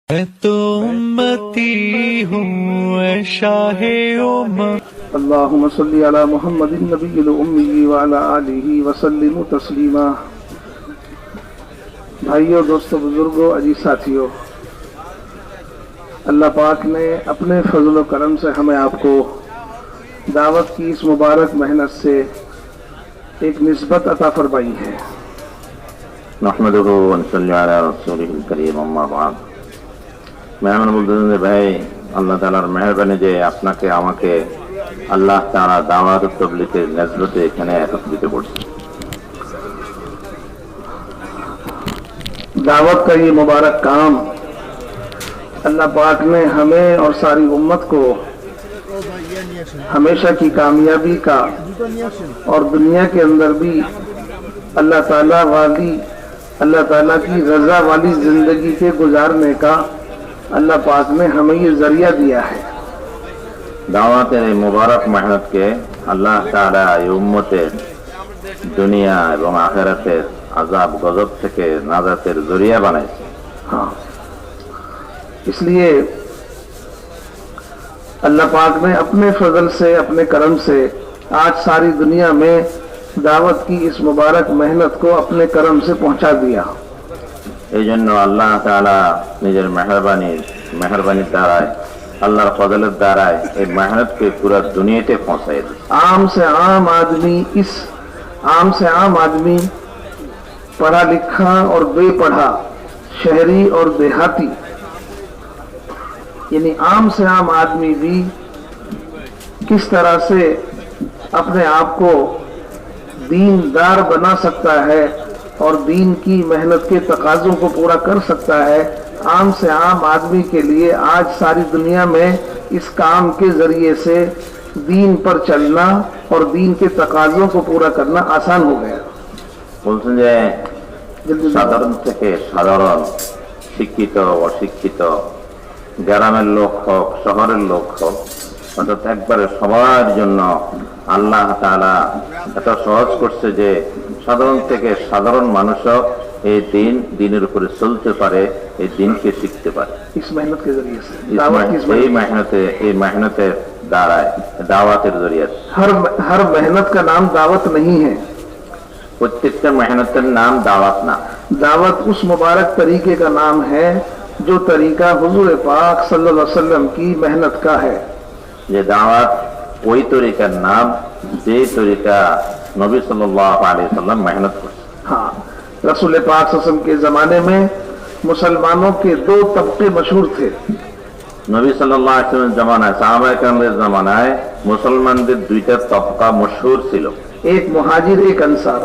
मैं तो उम्मती हूँ ऐ शाहे उम्मत। अल्लाहुम्मा सल्ली अला मुहम्मदिन नबिय्यिल उम्मी व अला आलिहि व सल्लिमु तस्लीमा। भाइयों, दोस्तों, बुजुर्गों, अजीज साथियों, अल्लाह पाक ने अपने फजल व करम से हमें आपको दावत की इस मुबारक मेहनत से एक निस्बत अता फरमाई है। नहमदुहु व नसल्ली अला रसूलिहिल करीम, अम्मा बाद। মেহমান বলতেছেন যে ভাই, আল্লাহ তাআলার মেহেরবানি যে আপনাকে আমাকে আল্লাহ তাআলা দাওয়াত ও তাবলীগের নিসবতে এখানে একত্রিত করছে। दावत का ये मुबारक काम अल्लाह पाक ने हमें और सारी उम्मत को हमेशा की कामयाबी का और दुनिया के अंदर भी अल्लाह ताला की रजा वाली जिंदगी के गुजारने का अल्लाह पाक ने हमें ये जरिया दिया है। দাওয়াতের এই মুবারক মেহনতকে আল্লাহ তাআলা এই উম্মতের দুনিয়া এবং আখিরাতের আযাব গজব থেকে নাজাতের জরিয়া বানাইছে। हाँ, इसलिए अल्लाह पाक ने अपने फजल से, अपने करम से आज सारी दुनिया में दावत की इस मुबारक मेहनत को अपने करम से पहुंचा दिया। এই জন্য আল্লাহ তাআলা নিজের মেহেরবানির দ্বারায়, আল্লাহর ফজলের দ্বারায় এই মেহনতকে পুরো দুনিয়াতে পৌঁছায় দিয়েছে। आम से आम आदमी, पढ़ा लिखा और बेपढ़ा, शहरी और देहाती, यानी आम से आम आदमी भी किस तरह से अपने आप को दीनदार बना सकता है और दीन की मेहनत के तकाजों को पूरा कर सकता है। आम से आम आदमी के लिए आज सारी दुनिया में इस काम के जरिए से दीन पर चलना और दीन के तकाजों को पूरा करना आसान हो गया। বলছেন যে সাধারণ থেকে সাধারণ, শিক্ষিত অশিক্ষিত, গ্রামের লোক হোক শহরের লোক হোক, অর্থাৎ একবারে সবার জন্য আল্লাহ তাআলা এত সহজ করছে যে সাধারণ থেকে সাধারণ মানুষও এই দিনের উপরে চলতে পারে, এই দিনকে শিখতে পারে। इस मेहनत के जरिए से এই মেহনতের দ্বারায়, দাওয়াতের জরিয়া। हर मेहनत का नाम दावत नहीं है। প্রত্যেকটা মেহনতের নাম দাওয়াত না। दावत उस मुबारक तरीके का नाम है जो तरीका हुजूर पाक सल्लल्लाहु अलैहि वसल्लम की मेहनत का है। যে দাওয়াত ওই তরিকার নাম যে তরিকা নবী সাল্লাল্লাহু আলাইহি ওয়াসাল্লাম मेहनत করছে। हाँ, रसूल पाक सल्लल्लाहु अलैहि वसल्लम के जमाने में मुसलमानों के दो तबके मशहूर थे। নবী সাল্লাল্লাহু আলাইহি ওয়াসাল্লামের জামানায়, সাহাবায়ে কেরামদের জামানায় মুসলমানদের দুইটা তবকা মশহুর ছিল। एक मुहाजिर, एक अंसार।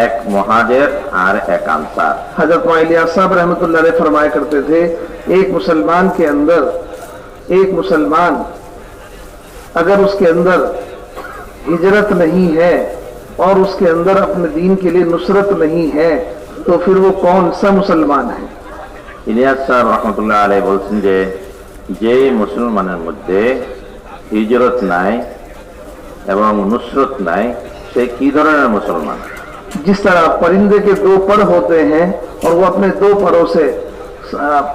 এক মুহাজির আর এক আনসার। हजरत इलियास साहब रहमतुल्लाह अलैह फरमाया करते थे, एक मुसलमान के अंदर, एक मुसलमान अगर उसके अंदर हिजरत नहीं है और उसके अंदर अपने दीन के लिए नुसरत नहीं है तो फिर वो कौन सा मुसलमान है। ইলিয়াস সাহেব রহমতুল্লাহ আলাইহি বলছেন যে মুসলমানের মধ্যে হিজরত নাই এবং নুসরত নাই, সে কি ধরনের মুসলমান? जिस तरह परिंदे के दो पर होते हैं और वो अपने दो परों से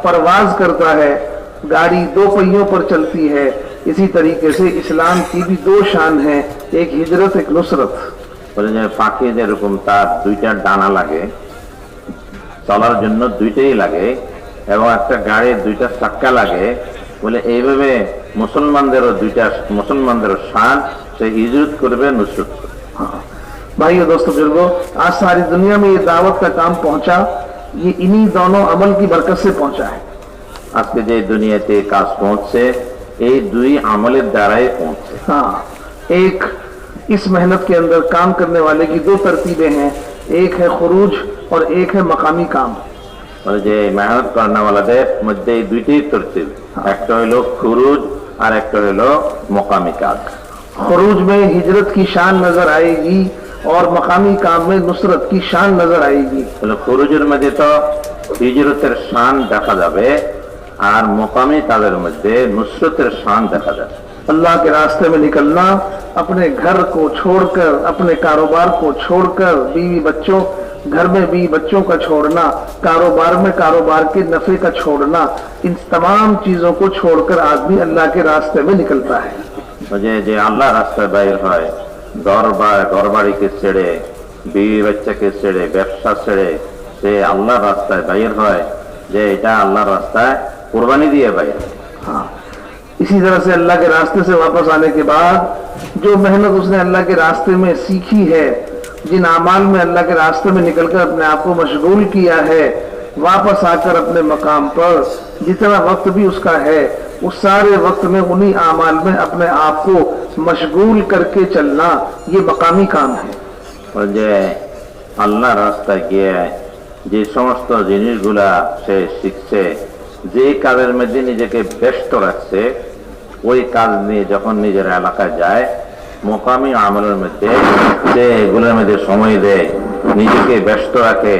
परवाज करता है, गाड़ी दो पहियों पर चलती है, इसी तरीके से इस्लाम की भी दो शान है, एक हिजरत, एक नुसरत। পাখি যেরকম তার দুইটা ডানা লাগে, চলার জন্য দুইটাই লাগে, এবং একটা গাড়ির দুইটা চাক্কা লাগে, বলে এইভাবে মুসলমানদেরও শান, সে হিজরত করবে, নুসরত করবে। भाइयों, दोस्तों, बुजुर्गों, आज सारी दुनिया में ये दावत का काम पहुंचा, ये इन्हीं दोनों अमल की बरकत से पहुंचा है। আজকে যে দুনিয়াতে কাজ পৌঁছছে এই দুই আমলের দ্বারাই পৌঁছছে। हाँ, एक इस मेहनत के अंदर काम करने वाले की दो तरतीबें हैं, एक है खुरूज और एक है मकामी काम। और যে মেহনত করনেওয়ালাদের মধ্যে এই দুইটাই তরতিব, একটা হলো খুরুজ আর একটা হলো মকামি কাজ। खुरूज में हिजरत की शान नजर आएगी और मकामी काम में नुसरत की शान नजर आएगी। খুরুজের মধ্যে তো হিজরতের শান দেখা যাবে আর মকামি কাজের মধ্যে নুসরতের শান দেখা যাবে। अल्लाह के रास्ते में निकलना, अपने घर को छोड़कर, अपने कारोबार को छोड़कर, बीवी बच्चों घर में भी बच्चों का छोड़ना, कारोबार में कारोबार के नफे का छोड़ना, इन तमाम चीजों को छोड़कर आदमी अल्लाह के रास्ते में निकलता है। मुझे जे अल्लाह रास्ते बाहर है घर बाड़ी के छेड़े बीवी बच्चा के छेड़े व्यवसा छेड़े से अल्लाह रास्ते बाहर है जे এটা अल्लाह रास्ता कुर्बानी दिए बाहर। हाँ, इसी तरह से अल्लाह के रास्ते से वापस आने के बाद जो मेहनत उसने अल्लाह के रास्ते में सीखी है, जिन अमाल में अल्लाह के रास्ते में निकलकर अपने आप को मशगूल किया है, वापस आकर अपने मकाम पर जितना वक्त भी उसका है उस सारे वक्त में उन्हीं अमाल में अपने आप को मशगूल करके चलना, ये मकामी काम है। और जे अल्लाह रास्ता गিয়ে যে সমস্ত জিনিসগুলা সে শিখছে, যে কাজের মধ্যে নিজেকে ব্যস্ত রাখছে, ওই কাজ নিয়ে যখন নিজের এলাকায় যায় মোকামি আমলের মধ্যে সে এগুলোর মধ্যে সময় দেয়, নিজেকে ব্যস্ত রাখে,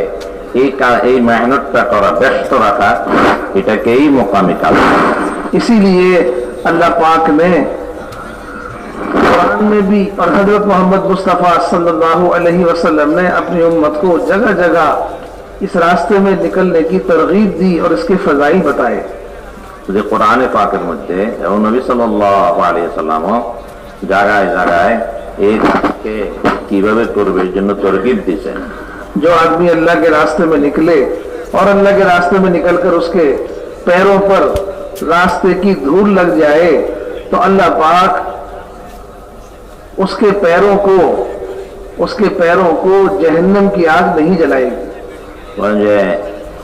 এই মেহনতটা করা, ব্যস্ত রাখা, এটাকেই মোকামি কাজ। इसीलिए अल्लाह पाक ने कुरान में भी और हजरत मोहम्मद मुस्तफ़ा सल्लल्लाहु अलैहि वसल्लम ने अपनी उम्मत को जगह जगह इस रास्ते में निकलने की तरगीब दी और इसके फजाइल बताए। যে কোরআনে পাকের মধ্যে এবং নবী সাল্লাল্লাহু আলাইহি ওয়াসাল্লাম জায়গায় জায়গায় এই কাজকে কিভাবে করবে এর জন্য তরগীব দিয়েছেন। जो आदमी अल्लाह के रास्ते में निकले और अल्लाह के रास्ते में निकलकर उसके पैरों पर रास्ते की धूल लग जाए तो अल्लाह पाक उसके पैरों को जहन्नम की आग नहीं जलाएगी। যে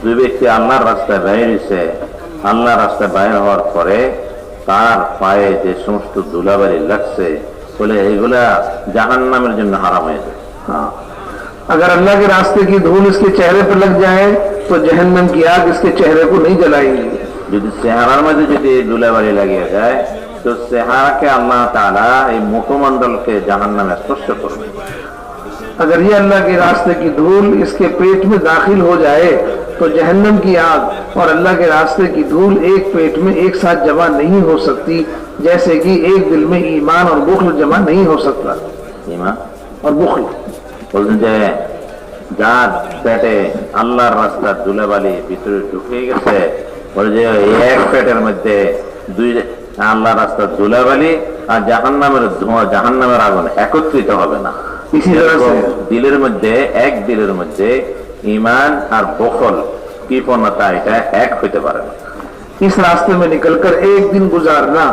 দুই ব্যক্তি আল্লাহর রাস্তায় বেরিয়েছে, আল্লাহর রাস্তায় বাইর হওয়ার পরে তার পায়ে যে সমস্ত ধুলাবালি লাগছে বলে এগুলা জাহান্নামের জন্য হারাম হয়ে যায়। हाँ, अगर अल्लाह के रास्ते की धूल इसके चेहरे पर लग जाए तो जहन्नम की आग इसके चेहरे को नहीं जलाएगी। যদি চেহারার মধ্যে যদি ধুলাবালি লাগিয়ে যায় তো চেহারাকে আল্লাহ তাআলা এই মুখমণ্ডলকে জাহান্নামে স্পর্শ করবে। अगर ये अल्लाह के रास्ते की धूल इसके पेट में दाखिल हो जाए तो जहन्नम की आग और अल्लाह के रास्ते की धूल एक पेट में एक साथ जमा नहीं हो सकती, जैसे कि एक दिल में ईमान और बुख्ल जमा नहीं हो सकता। ईमान और बुख्ल বলছেন যে যার পেটে আল্লাহর রাস্তার ধুলাবালি ভিতরে ঢুকে গেছে, বলে যে এক পেটের মধ্যে দুই আল্লাহর রাস্তার ধুলাবালি আর জাহান্নামের ধোঁয়া, জাহান্নামের আগুন একত্রিত হবে না। इसी तरह से দিলের মধ্যে দিলের মধ্যে ঈমান আর বখল কৃপণতা এটা এক হইতে পারে না। इस रास्ते में निकलकर एक दिन गुजारना,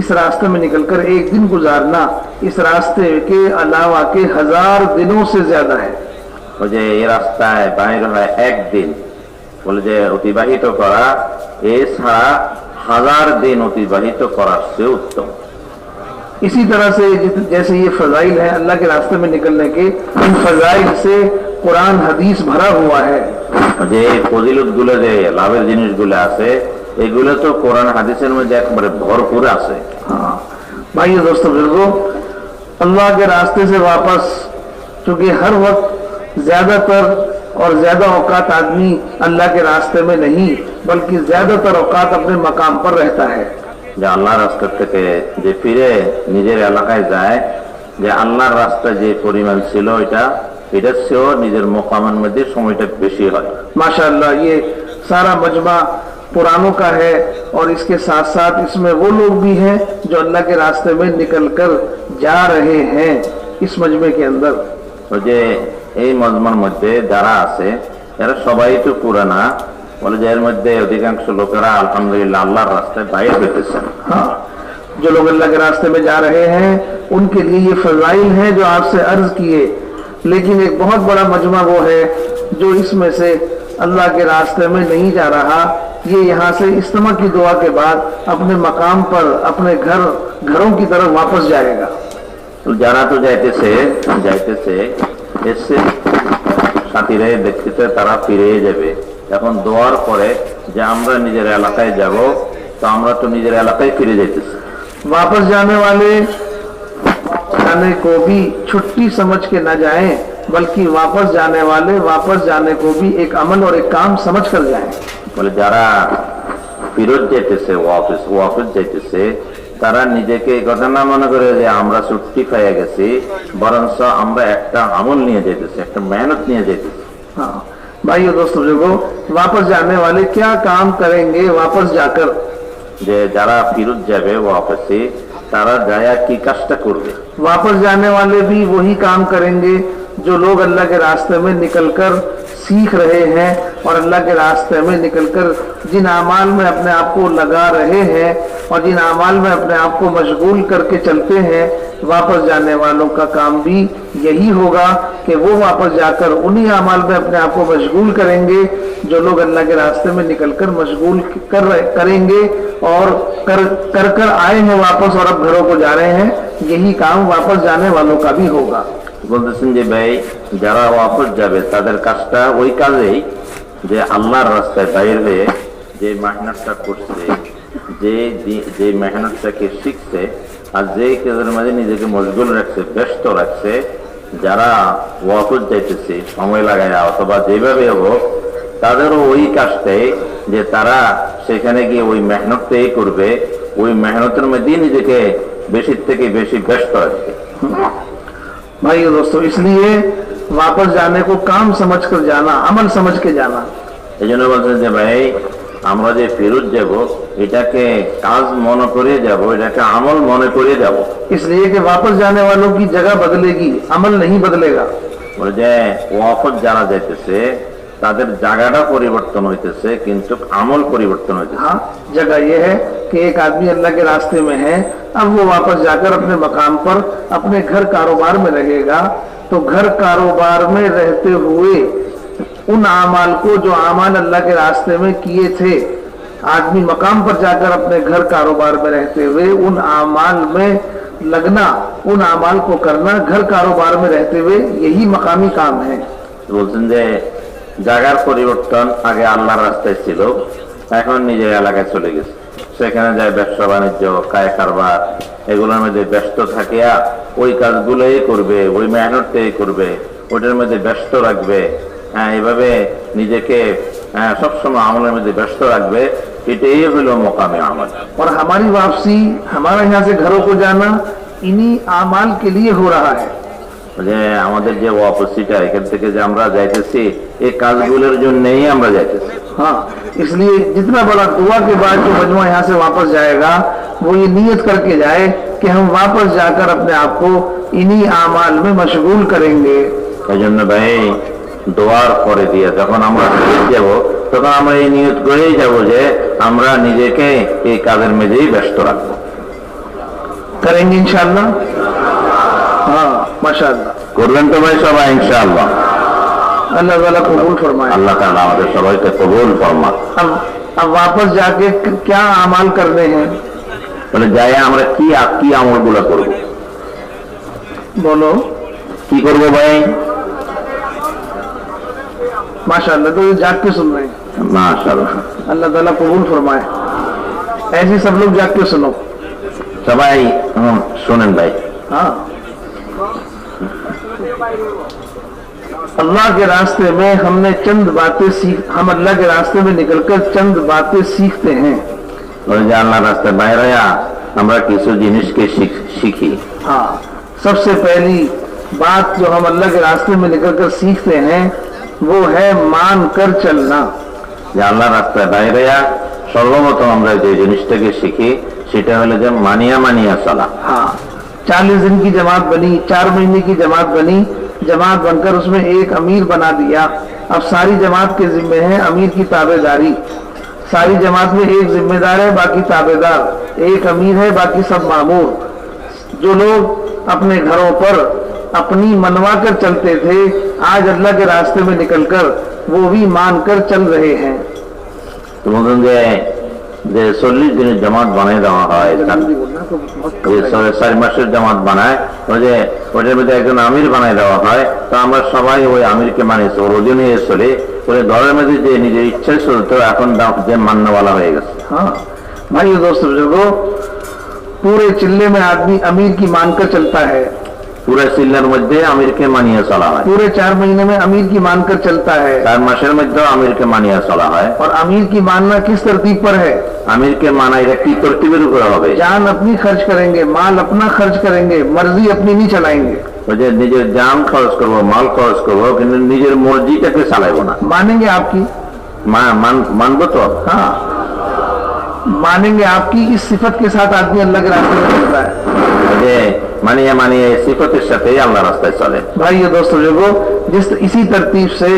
इस रास्ते में निकलकर एक दिन गुजारना इस रास्ते के अलावा के 1000 दिनों से ज्यादा है। ওই যে এই রাস্তায় বাইরে হয় একদিন, বলে যে অতিবাহিত করা এছাড়া 1000 दिन অতিবাহিত করার চেয়ে উত্তম। इसी तरह से जैसे ये फजाइल है अल्लाह के रास्ते में निकलने के, इन फजाइल से कुरान हदीस भरा हुआ है। যে ফজিলত গুলো যে লাভের জিনিসগুলো আছে এগুলো তো কোরআন হাদিসের মধ্যে একবারে ভরপুর আছে। हाँ भाई दोस्तों बुजुर्गों, अल्लाह के रास्ते से वापस चूंकि हर वक्त ज्यादातर और ज्यादा औकात आदमी अल्लाह के रास्ते में नहीं बल्कि ज्यादातर औकात अपने मकाम पर रहता है। যে আল্লাহর রাস্তা থেকে যে ফিরে নিজের এলাকায় যায়, যে আল্লাহর রাস্তা যে পরিমাণ ছিল এটার চেয়েও নিজের মোকামের মধ্যে সময়টা বেশি হয়। माशाअल्लाह, ये सारा मजमा पुरानों का है और इसके साथ साथ इसमें वो लोग भी हैं जो अल्लाह के रास्ते में निकलकर जा रहे हैं। इस मजमे के अंदर তো যে এই মজমার মধ্যে যারা আছে এরা সবাই তো পুরানা, বলে যে এর মধ্যে অধিকাংশ লোকেরা আলহামদুলিল্লাহ আল্লাহর রাস্তায় বাইরে পেতেছেন। हाँ, जो लोग अल्लाह के रास्ते में जा रहे हैं उनके लिए ये फजाइल है जो आपसे अर्ज किए, लेकिन एक बहुत बड़ा मजमा वो है जो इसमें से अल्लाह के रास्ते में नहीं जा रहा, ये यहाँ से इस्तिमा की दुआ के बाद अपने मकाम पर अपने घरों की तरफ वापस जाएगा। যারা তো যাইতেছে এসে সাথীরা দেখতেছে তারা ফিরে যাবে, এখন দোয়ার পরে যে আমরা নিজের এলাকায় যাব, তো আমরা তো নিজের এলাকায় ফিরে যাইতেছি। वापस जाने वाले जाने को भी छुट्टी समझ के न जाएं, बल्कि वापस जाने वाले वापस जाने को भी एक अमल और एक काम समझ कर जाएं। বলে যারা ফিরত যাইতেছে ওয়াপস যাইতেছে তারা নিজেকে ঘটনা মনে করে যে আমরা ছুটি পেয়ে গেছি, বরঞ্চ আমরা একটা আমল নিয়ে যেতেছি, একটা মেহনত নিয়ে যেতেছি। हाँ भाइयों दोस्तों बुजुर्गों, वापस जाने वाले क्या काम करेंगे वापस जाकर? যে যারা ফিরত যাবে ওয়াপসে, তারা যায়া কি কাজটা করবে? वापस जाने वाले भी वही काम करेंगे जो लोग अल्लाह के रास्ते में निकलकर सीख रहे हैं और अल्लाह के रास्ते में निकलकर जिन अमाल में अपने आप को लगा रहे हैं और जिन अमाल में अपने आप को मशगूल करके चलते हैं। वापस जाने वालों का काम भी यही होगा कि वो वापस जाकर उन्हीं अमाल में अपने आप को मशगूल करेंगे जो लोग अल्लाह के रास्ते में निकलकर मशगूल करेंगे और कर आए हैं वापस और अब घरों को जा रहे हैं। यही काम वापस जाने वालों का भी होगा। বলতেছেন যে ভাই, যারা ওয়াপস যাবে তাদের কাজটা ওই কাজেই যে আল্লাহর রাস্তায় বাইর হয়ে যে মেহনতটা করছে, যে মেহনতটাকে শিখছে আর যে কাজের মাঝে নিজেকে মশগুল রাখছে, ব্যস্ত রাখছে, যারা ওয়াপস যাইতেছে সময় লাগায় অথবা যেভাবে হোক, তাদেরও ওই কাজটাই যে তারা সেখানে গিয়ে ওই মেহনতটাই করবে, ওই মেহনতের মধ্যে নিজেকে বেশি থেকে বেশি ব্যস্ত রাখবে। भाइयों दोस्तों, इसलिए वापस जाने को काम समझकर जाना, अमल समझ के जाना। এই জন্য বলছেন যে ভাই, আমরা যে ফেরত যাব এটাকে কাজ মনে করে যাব, এটাকে আমল মনে করে যাব। इसलिए कि वापस जाने वालों की जगह बदलेगी, अमल नहीं बदलेगा। বলে যে ওয়াফত যারা যাইতেছে তাদের জায়গাটা পরিবর্তন হইতেছে, কিন্তু আমল পরিবর্তন হইতেছে। हाँ, जगह यह है कि एक आदमी अल्लाह के रास्ते में है, अब वो वापस जाकर अपने मकाम पर अपने घर कारोबार में लगेगा, तो घर कारोबार में रहते हुए उन आमाल को जो आमाल अल्लाह के रास्ते में किए थे, आदमी मकाम पर जाकर अपने घर कारोबार में रहते हुए उन आमाल में लगना, उन आमाल को करना घर कारोबार में रहते हुए, यही मकामी काम है। বলছেন যে জায়গার পরিবর্তন, আগে আল্লাহর রাস্তায় ছিল, এখন নিজের এলাকায় চলে গেছে, সেখানে যায় ব্যবসা বাণিজ্য, কায় কারবার, এগুলোর মধ্যে ব্যস্ত থাকিয়া ওই কাজগুলোই করবে, ওই মেহনতটাই করবে, ওটার মধ্যে ব্যস্ত রাখবে। এইভাবে নিজেকে সবসময় আমলের মধ্যে ব্যস্ত রাখবে, এটাই হলো মোকামে আমল। और हमारी वापसी, हमारा यहाँ से घरों को जाना इन्हीं आमाल के लिए हो रहा है। যে আমাদের যে ওয়াপসিটা এখান থেকে যে আমরা যাইতেছি, এই কাজগুলোর জন্যই আমরা যাইতেছি। हाँ, इसलिए जितना बड़ा दुआ के बाद जो मजमा यहाँ से वापस जाएगा, वो ये नियत करके जाए कि हम वापस जाकर अपने आप को इन्हीं आमाल में मशगूल करेंगे। এই জন্য ভাই, দোয়ার পরে দিয়ে যখন আমরা ফিরে যাব, তখন আমরা এই নিয়ত করেই যাব যে আমরা নিজেকে এই কাজের মধ্যেই ব্যস্ত রাখবো। करेंगे इंशाअल्लाह। हाँ, माशाअल्लाह। করবেন তো ভাই সবাই ইনশাআল্লাহ। अल्लाह ताला कबूल फरमाए। আল্লাহ তাআলা আমাদের সবাইকে কবুল ফরমাক। अब वापस जाके क्या अमाल करने हैं? বলে যাই আমরা কি আমলগুলো করব? बोलो। কি করব ভাই? माशाअल्लाह, तो ये जाग के सुन रहे हैं। মাশাআল্লাহ। अल्लाह ताला कबूल फरमाए। ऐसे सब लोग जाग के सुनो। সবাই শুনেন ভাই। हाँ, अल्लाह के रास्ते में हमने चंद बातें हम अल्लाह के रास्ते में निकलकर चंद बातें सीखते हैं। বলে যে আল্লাহর রাস্তায় বাইরে আমরা কিছু জিনিসকে শিখি। हाँ, सबसे पहली बात जो हम अल्लाह के रास्ते में निकलकर सीखते हैं वो है मान कर चलना। যে আল্লাহর রাস্তায় বাইরে সর্বপ্রথম আমরা যে জিনিসটাকে শিখি সেটা হলো যে মানিয়া চলা। हाँ, 40 दिन की जमात बनी, 4 महीने की जमात बनी, जमात बनकर उसमें एक अमीर बना दिया। अब सारी जमात के जिम्मे है अमीर की ताबेदारी। सारी जमात में एक जिम्मेदार है, बाकी ताबेदार, एक अमीर है, बाकी सब मामूर। जो लोग अपने घरों पर अपनी मनवा कर चलते थे, आज अल्लाह के रास्ते में निकलकर वो भी मानकर चल रहे हैं। তো বলছেন যে 40 দিনের জামাত বানাই দেওয়া হয়, 4 মাসের জামাত বানায়, ওই যে ওটার মধ্যে একজন আমির বানাই দেওয়া হয়, তো আমরা সবাই ওই আমিরকে মানি রোজু নিয়ে চলে, ওই দলের মধ্যে যে নিজের ইচ্ছায় চলতো এখন যে মান্যওয়ালা হয়ে গেছে। हाँ भाई दोस्तों बुजुर्गों, पूरे चिल्ले में आदमी अमीर की मानकर चलता है। পুরো চিল্লার মধ্যে আমিরকে মানিয়ে চলা হয়। पूरे 4 महीने में अमीर की मानकर चलता है। 4 মাসের মধ্যে আমিরকে মানিয়ে চলা হয়। और अमीर की मानना किस तरतीब पर है? আমিরকে মানা এটা কি তরতিবের উপর হবে? जान अपनी खर्च करेंगे, माल अपना खर्च करेंगे, मर्जी अपनी नहीं चलाएंगे। ওই যে নিজের জান খরচ করবো, মাল খরচ করবো, কিন্তু নিজের মর্জিটাকে চালাইবো না। मानेंगे आपकी? মানবো তো। हाँ, मानेंगे आपकी। इस सिफत के साथ आदमी अल्लाह के रास्ते में चलता है। যে মানিয়ে মানিয়ে সিফতের সাথেই আল্লাহ रास्ताয় चले। भाई ये दोस्तों देखो, इसी तरतीब से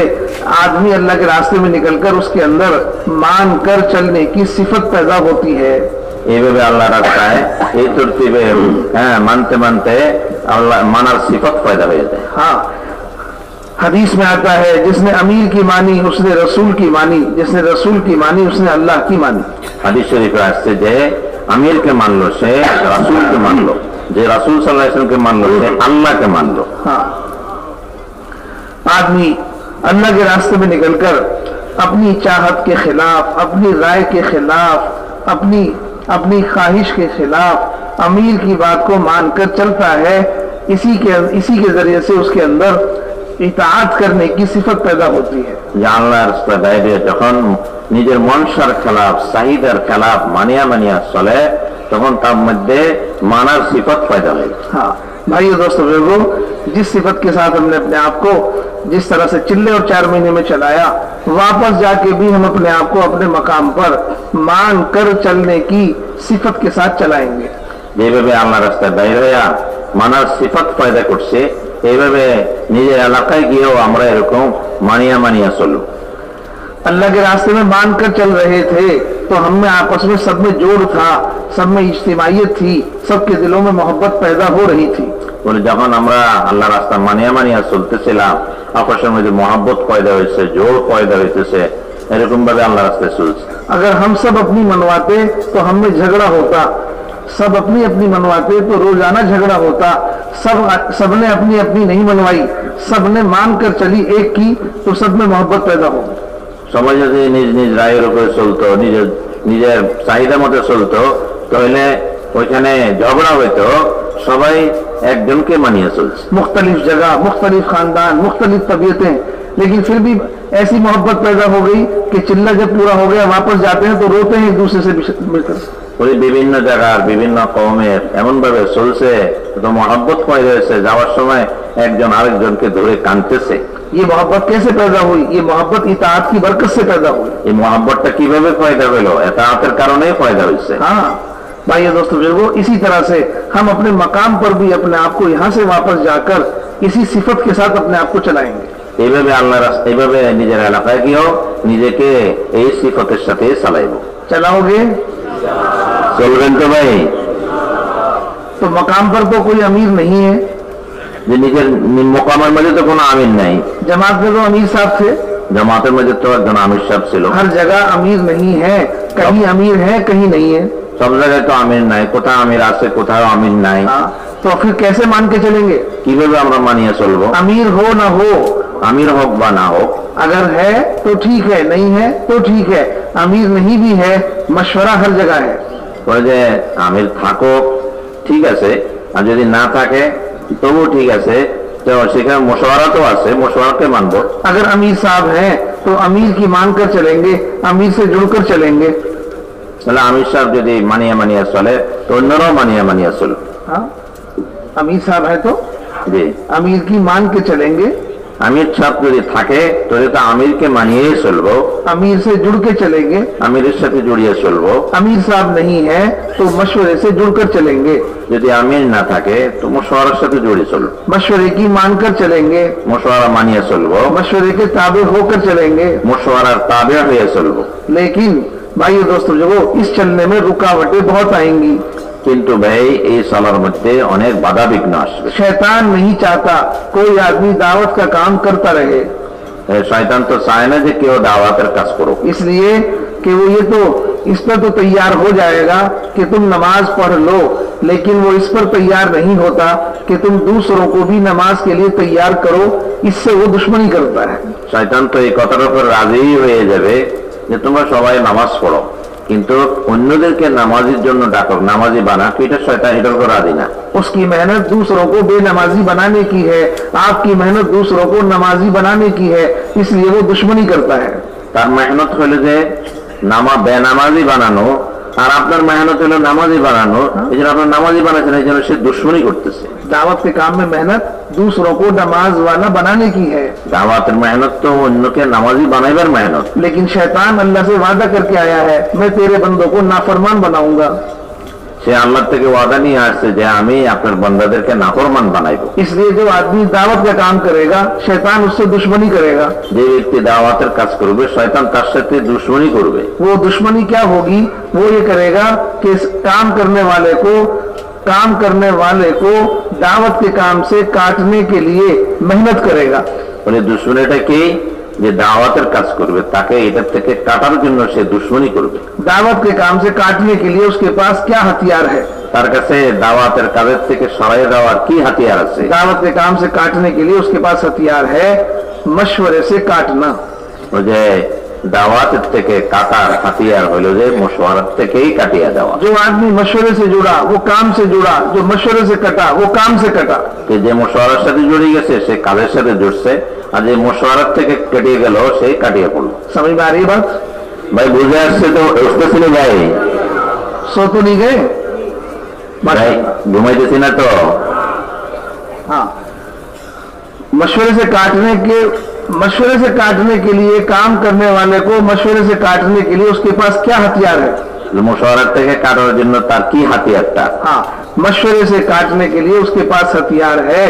आदमी अल्लाह के रास्ते में निकलकर उसके अंदर मान कर चलने की सिफत पैदा होती है। এইভাবে আল্লাহ রাস্তায় এই তরতিবে মানতে মানতে আল্লাহ মানার সিফত পয়দা হয়ে যায়। हाँ, हदीस में आता है जिसने अमीर की मानी उसने रसूल की मानी, जिसने रसूल की मानी उसने अल्लाह की मानी। হাদিস শরীফে আসছে যে আমিরকে মানলো সে রাসূলকে মানলো, যে রাসূল সাল্লাল্লাহু আলাইহি ওয়াসাল্লামকে মানলো সে আল্লাহকে मानलो। हाँ, आदमी अल्लाह के रास्ते में निकलकर अपनी चाहत के खिलाफ, अपनी राय के खिलाफ, अपनी ख्वाहिश के खिलाफ अमीर की बात को मानकर चलता है। इसी के जरिए से उसके अंदर इताअत करने की सिफत पैदा होती है। যে আল্লাহর রাস্তায় বাইরে যখন নিজের মনসার খেলাফ, চাহিদার খেলাফ মানিয়া মানিয়া চলে তখন তার মধ্যে মানার সিফত পয়দা হয়। हाँ भाइयों दोस्तों बुजुर्गों, जिस सिफत के साथ हमने अपने आप को जिस तरह से चिल्ले और 4 महीने में चलाया, वापस जाके भी हम अपने आप को अपने मकाम पर मान कर चलने की सिफत के साथ चलाएंगे। যেভাবে আল্লাহ রাস্তায় বাইরে হইয়া মানার সিফত পয়দা করছে, এইভাবে নিজের এলাকায় গিয়েও আমরা এরকম মানিয়া মানিয়া চলব। अल्लाह के रास्ते में मान कर चल रहे थे तो हम में आपस में सब में जोड़ था, सब में इज्तिमाइयत थी, सबके दिलों में मोहब्बत पैदा हो रही थी। বলে যখন আমরা আল্লাহ রাস্তা মানিয়া মানিয়া চলতেছিলাম आपस में मोहब्बत पैदा হয়েছে, জোর पैदा হইতেছে, এরকম ভাবে আল্লাহ রাস্তায় চলছে। अगर हम सब अपनी मनवाते तो हम में झगड़ा होता, सब अपनी अपनी मनवाते तो रोजाना झगड़ा होता। सबने अपनी अपनी नहीं मनवाई, सबने मान कर चली एक की तो सब में मोहब्बत पैदा हो। সমাজ যদি নিজ নিজ রায়ের উপরে চলতো, নিজের চাহিদা মতো চলতো, তাহলে ওইখানে ঝগড়া হইতো, সবাই একজনকে মানিয়ে চলছে। मुख्तलिफ जगह, मुख्तलिफ खानदान, मुख्तलिफ तबीयतें, लेकिन फिर भी ऐसी मोहब्बत पैदा हो गई कि चिल्ला जब पूरा हो गया वापस जाते हैं तो रोते हैं एक दूसरे से मिलकर। ওই বিভিন্ন জায়গার বিভিন্ন কওমের এমন ভাবে চলছে, তো মহব্বত পয়দা হয়েছে, যাওয়ার সময় একজন আরেকজনকে ধরে কাঁদতেছে। ये मोहब्बत कैसे पैदा हुई? ये मोहब्बत इताअत की बरकत से पैदा हुई। এই মহব্বতটা কিভাবে পয়দা হলো? এতাআতের কারণেই পয়দা হয়েছে। हाँ भाई दोस्तों बुजुर्गों, इसी तरह से हम अपने मकाम पर भी अपने आप को यहाँ से वापस जाकर इसी सिफत के साथ अपने आप को चलाएंगे। এইভাবে আল্লাহ রাস্তা, এইভাবে নিজের এলাকায় গিয়েও নিজেকে এই সিফতের সাথে চালাইব। चलाओगे? চলবেন তো ভাই? तो मकाम पर तो कोई अमीर नहीं है, যে নিজের মোকামের মধ্যে তো কোনো আমির নাই। जमात में तो अमीर साहब थे, জামাতের মধ্যে তো একজন আমির সাহেব ছিল। हर जगह अमीर नहीं है, कहीं अमीर है कहीं नहीं है। সব জায়গায় তো আমির নাই, কোথাও আমির আছে কোথাও আমির নাই। हाँ, तो फिर कैसे मान के चलेंगे? কিভাবে আমরা মানিয়ে চলবো? अमीर हो ना हो, আমির হোক বা না হোক, अगर है तो ठीक है, नहीं है तो ठीक है। अमीर नहीं भी है, मशवरा हर जगह है। ওই যে আমির থাকুক ঠিক আছে, আর যদি না থাকে তবু ঠিক আছে, তো সেখানে মশওয়ারা তো আছে, মশওয়ারাকে মানবো। अगर अमीर साहब हैं तो अमीर की मान कर चलेंगे, अमीर से जुड़कर चलेंगे। তাহলে আমির সাহেব যদি মানিয়ে মানিয়ে চলে তো অন্যরাও মানিয়ে মানিয়ে চলবে। हाँ, अमीर साहब है तो জি, अमीर की मान के चलेंगे, আমির সাহেব যদি থাকে তাহলে তো আমিরকে মানিয়েই চলবো, अमीर से जुड़ के चलेंगे। আমিরের সাথে জড়িয়ে চলবো। अमीर साहब नहीं है तो मशवरे से जुड़कर चलेंगे, যদি আমির না থাকে তো মশওয়ারার সাথে জড়িয়ে চলবো, मशवरे की मानकर चलेंगे, মশওয়ারা मानिए চলবো, मशवरे के ताबे होकर चलेंगे। মশওয়ারার তাবে হয়ে চলবো। लेकिन भाइयों दोस्तों जो इस चलने में रुकावटें बहुत आएंगी। কিন্তু ভাই এই চলার মধ্যে অনেক বাধা বিঘ্ন আসবে। शैतान नहीं चाहता कोई आदमी दावत का काम करता रहे, শয়তান তো চায় না যে কেউ দাওয়াতের কাজ করুক, इसलिए कि वो ये तो इस पर तो तैयार हो जाएगा कि तुम नमाज पढ़ लो, लेकिन वो इस पर तैयार नहीं होता कि तुम दूसरों को भी नमाज के लिए तैयार करो। इससे वो दुश्मनी करता है। শয়তান তো এই কথার উপর রাজি হয়ে যাবে যে তোমরা সবাই নামাজ পড়ো, কিন্তু অন্যদেরকে নামাজের জন্য ডাকো, নামাজি বানাও, এটা শয়তান এটার উপর রাজি না। उसकी मेहनत दूसरों को बेनमाजी बनाने की है, आपकी मेहनत दूसरों को नमाजी बनाने की है, इसलिए वो दुश्मनी करता है। তার মেহনত হলো যে বেনামাজি বানানো, আর আপনার মেহনত হলো নামাজি বানানো, এই জন্য আপনার নামাজি বানাচ্ছেন, এই জন্য সে দুশ্মনী করতেছে। दावत के काम में मेहनत दूसरों को नमाज वाला बनाने की है, দাওয়াতের মেহনত তো অন্যকে নামাজি বানাইবার মেহনত। लेकिन शैतान अल्लाह से वादा करके आया है मैं तेरे बंदों को नाफरमान बनाऊंगा। সে আল্লাহ থেকে ওয়াদা নিয়ে আসছে যে আমি আপনার বান্দাদেরকে নাফরমান বানাইবো। इसलिए जो आदमी दावत का काम करेगा शैतान उससे दुश्मनी करेगा। যে ব্যক্তি দাওয়াতের কাজ করবে শয়তান তার সাথে দুশ্মনী করবে। वो दुश्मनी क्या होगी, वो ये करेगा कि इस काम करने वाले को दावत के काम से काटने के लिए मेहनत करेगा। বলে দুশ্মনীটা কি, যে দাওয়াতের কাজ করবে তাকে এটার থেকে কাটার জন্য সে দুশ্মনী করবে। दावत के काम से काटने के लिए उसके पास क्या हथियार है, তার কাছে দাওয়াতের কাজের থেকে সরাই দেওয়ার কি হাতিয়ার আছে? दावत के काम से काटने के लिए उसके पास हथियार है मशवरे से काटना। ওই যে দাওয়াতের থেকে কাটার হাতিয়ার হলো যে মশওয়ারাত থেকেই কাটিয়ে দেওয়া। जो आदमी मशवरे से जुड़ा वो काम से जुड़ा, जो मशवरे से कटा वो काम से कटा। যে মশওয়ারার সাথে জড়িয়ে গেছে সে কাজের সাথে জুড়ছে, আর যে মশওয়ারাত থেকে কেটে গেল সেই কাটিয়ে পড়লো। समझ में आ रही बात? ভাই বুঝে আসছে তো? বুঝতেছিল ভাই? सो तो नहीं गए? ভাই ঘুমাইতেছি না তো? हाँ, मशवरे से काटने के लिए काम करने वाले को मशवरे से काटने के लिए उसके पास क्या हथियार है? মশওয়ারাত থেকে কাটার জন্য তার কি হাতিয়ারটা? हाँ, मशवरे से काटने के लिए उसके पास हथियार है।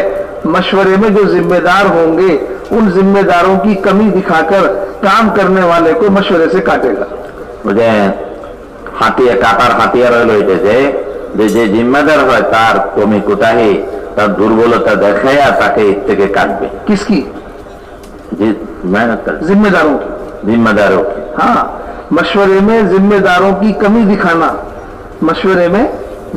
मशवरे में जो जिम्मेदार होंगे उन जिम्मेदारों की कमी दिखाकर काम करने वाले को मशवरे से काटेगा। বুঝে হাতিয়ার কাটার হাতিয়ার হলো এটা যে যে জিম্মেদার হয় তার কমি কোতাহি তার দুর্বলতা দেখায়া তাকে এর থেকে কাটবে। किसकी? যে মেহনত করে जिम्मेदारों की। जिम्मेदारों की। हाँ, मशवरे में जिम्मेदारों की कमी दिखाना, मशवरे में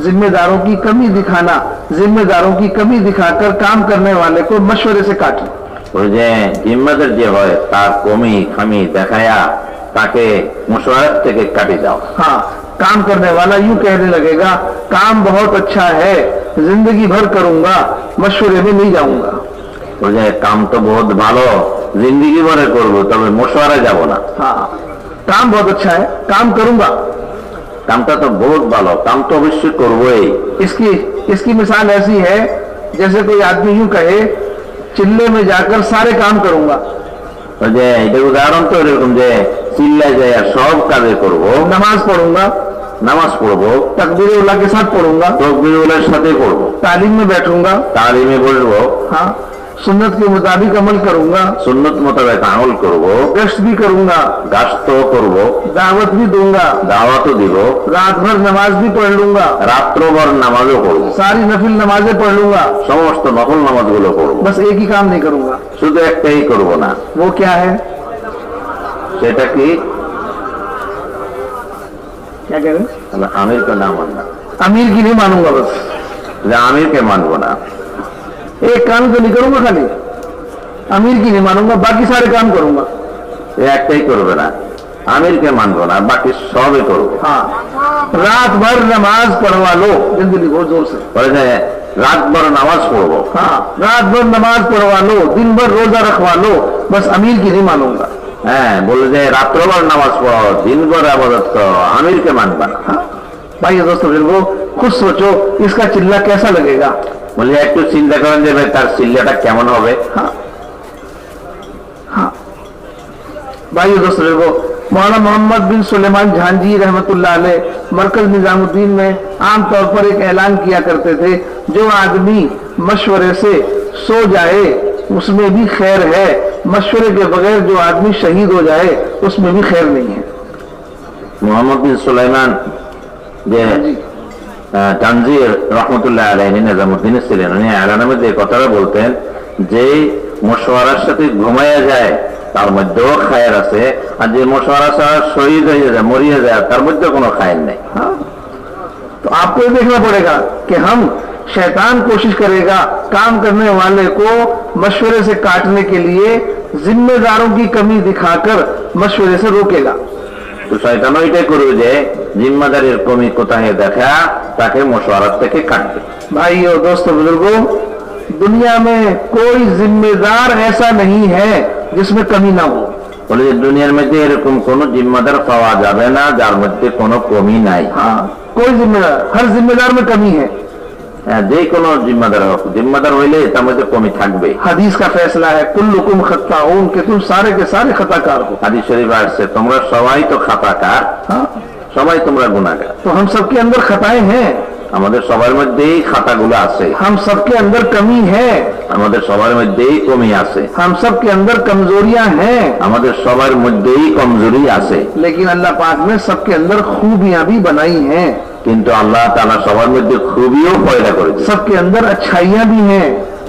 जिम्मेदारों की कमी दिखाना, जिम्मेदारों की कमी दिखाकर काम करने वाले को मशवरे से काटना। ওই যে জিম্মেদার যে হয় তার কমি খামি দেখায়া তাকে মশওয়ারাত থেকে কাটি দাও। हाँ, काम करने वाला यूं कहने लगेगा काम बहुत अच्छा है जिंदगी भर करूंगा मशवरे में नहीं जाऊंगा। ওই যে কাম তো বহুত ভালো জিন্দিগি ভরে করবো তবে মশওয়ারায় যাব না। हाँ, काम बहुत अच्छा है काम करूंगा। কামটা তো বহুত ভালো, কাম তো অবশ্যই করবোই। इसकी मिसाल ऐसी है जैसे कोई आदमी यूं कहे चिल्ले में जाकर सारे काम करूंगा। ওই যে এটা উদাহরণ তো এরকম যে চিল্লায় যায় সব কাজে করবো, नमाज पढ़ूंगा, নামাজ পড়বো, तकबीर उल्लाह के साथ पढ़ूंगा, তকবীরের সাথে পড়বো, तालीम में बैठूंगा, তালিমে বসবো, हाँ, सुन्नत के मुताबिक अमल करूंगा, সুন্নত মোতাবেক আমল করবো, गश्त भी करूंगा, গাস্ত করবো, दावत भी दूंगा, দাওয়াতও দিব, रात भर नमाज भी पढ़ लूंगा, রাত্রভর নামাজও পড়বো, सारी नफिल नमाजें पढ़ लूंगा, সমস্ত নফল নামাজগুলো পড়বো। बस एक ही काम नहीं करूंगा। শুধু একটাই করবো না, वो क्या है? সেটা কি? क्या कह रहे हैं? আমিরকে না মাননা, अमीर की नहीं मानूंगा, बस যে আমিরকে মানবো না। एक काम तो नहीं करूंगा, खाली अमीर की नहीं मानूंगा, बाकी सारे काम करूंगा। এ একটাই করবে না, আমিরকে মানবো না, বাকি সবই করবো। हाँ, रात भर नमाज पढ़वा लो, जल्दी लिखो जोर से। বলে যে রাতভর নামাজ পড়বো, हाँ, रात भर नमाज पढ़वा लो, दिन भर रोजा रखवा लो, बस अमीर की नहीं मानूंगा। হ্যাঁ বলে যে রাত্রভর নামাজ পড়ো, দিনভর আবাদত করো, আমিরকে মানবা না। हाँ, भाई दोस्तों बुजुर्गों, खुद सोचो इसका चिल्ला कैसा लगेगा। বলে একটু চিন্তা করেন যে ভাই তার চিল্লাটা কেমন হবে। हाँ, हाँ, भाई दोस्तों बुजुर्गों, मौलाना मोहम्मद बिन सुलेमान झांझी रहमतुल्लाह अलैह मरकज निजामुद्दीन में आमतौर पर एक ऐलान किया करते थे, जो आदमी मशवरे से सो जाए उसमें भी खैर है, मशवरे के बगैर जो आदमी शहीद हो जाए उसमें भी खैर नहीं है। মোহাম্মদ বিন সুলাইমান যে তানজির রহমতুল্লাহ আলাইহি নিজামুদ্দিনে ছিলেন, উনি এলানের মধ্যে কথাটা বলতেন যে মশওয়ারার সাথে ঘুমাইয়া যায় তার মধ্যেও খায়ের আছে, আর যে মশওয়ারা ছাড়া শহীদ হয়ে যায় মরিয়া যায় তার মধ্যে কোনো খায়ের নেই। हाँ? तो आपको ये देखना पड़ेगा कि हम शैतान कोशिश करेगा काम करने वाले को मशवरे से काटने के लिए जिम्मेदारों की कमी दिखाकर मशवरे से रोकेगा। তো শয়তানও এটাই করবে যে জিম্মাদারির কমি কোথায় দেখা তাকে মশওয়ারাত থেকে কাটবে। भाइयों दोस्तों बुजुर्गों, दुनिया में कोई जिम्मेदार ऐसा नहीं है जिसमें कमी ना हो। বলে যে দুনিয়ার মধ্যে এরকম কোন জিম্মাদার পাওয়া যাবে না যার মধ্যে কোনো কমি নাই। हाँ, कोई जिम्मेदार, हर जिम्मेदार में कमी है। যে কোনো জিম্মাদার হোক, জিম্মাদার হইলে তার মধ্যে কমি থাকবে। हदीस का फैसला है कुल्लुकुम खत्ताऊन, कि तुम सारे के सारे खताकार हो। হাদিস শরীফে আসছে তোমরা সবাই তো খাতাকার, हाँ, সবাই তোমরা গুনাহগার। तो हम सबके अंदर खताएं हैं, আমাদের সবার মধ্যেই খাতাগুলো আছে, हम सबके अंदर कमी है, আমাদের সবার মধ্যেই কমি আছে, हम सबके अंदर कमजोरियां हैं, আমাদের সবার মধ্যেই কমজোরি আছে। लेकिन अल्लाह पाक ने सबके अंदर खूबियां भी बनाई हैं, কিন্তু আল্লাহ তাআলা সবার মধ্যে খুবিও পয়দা করেছে, सबके अंदर अच्छाइयां भी हैं,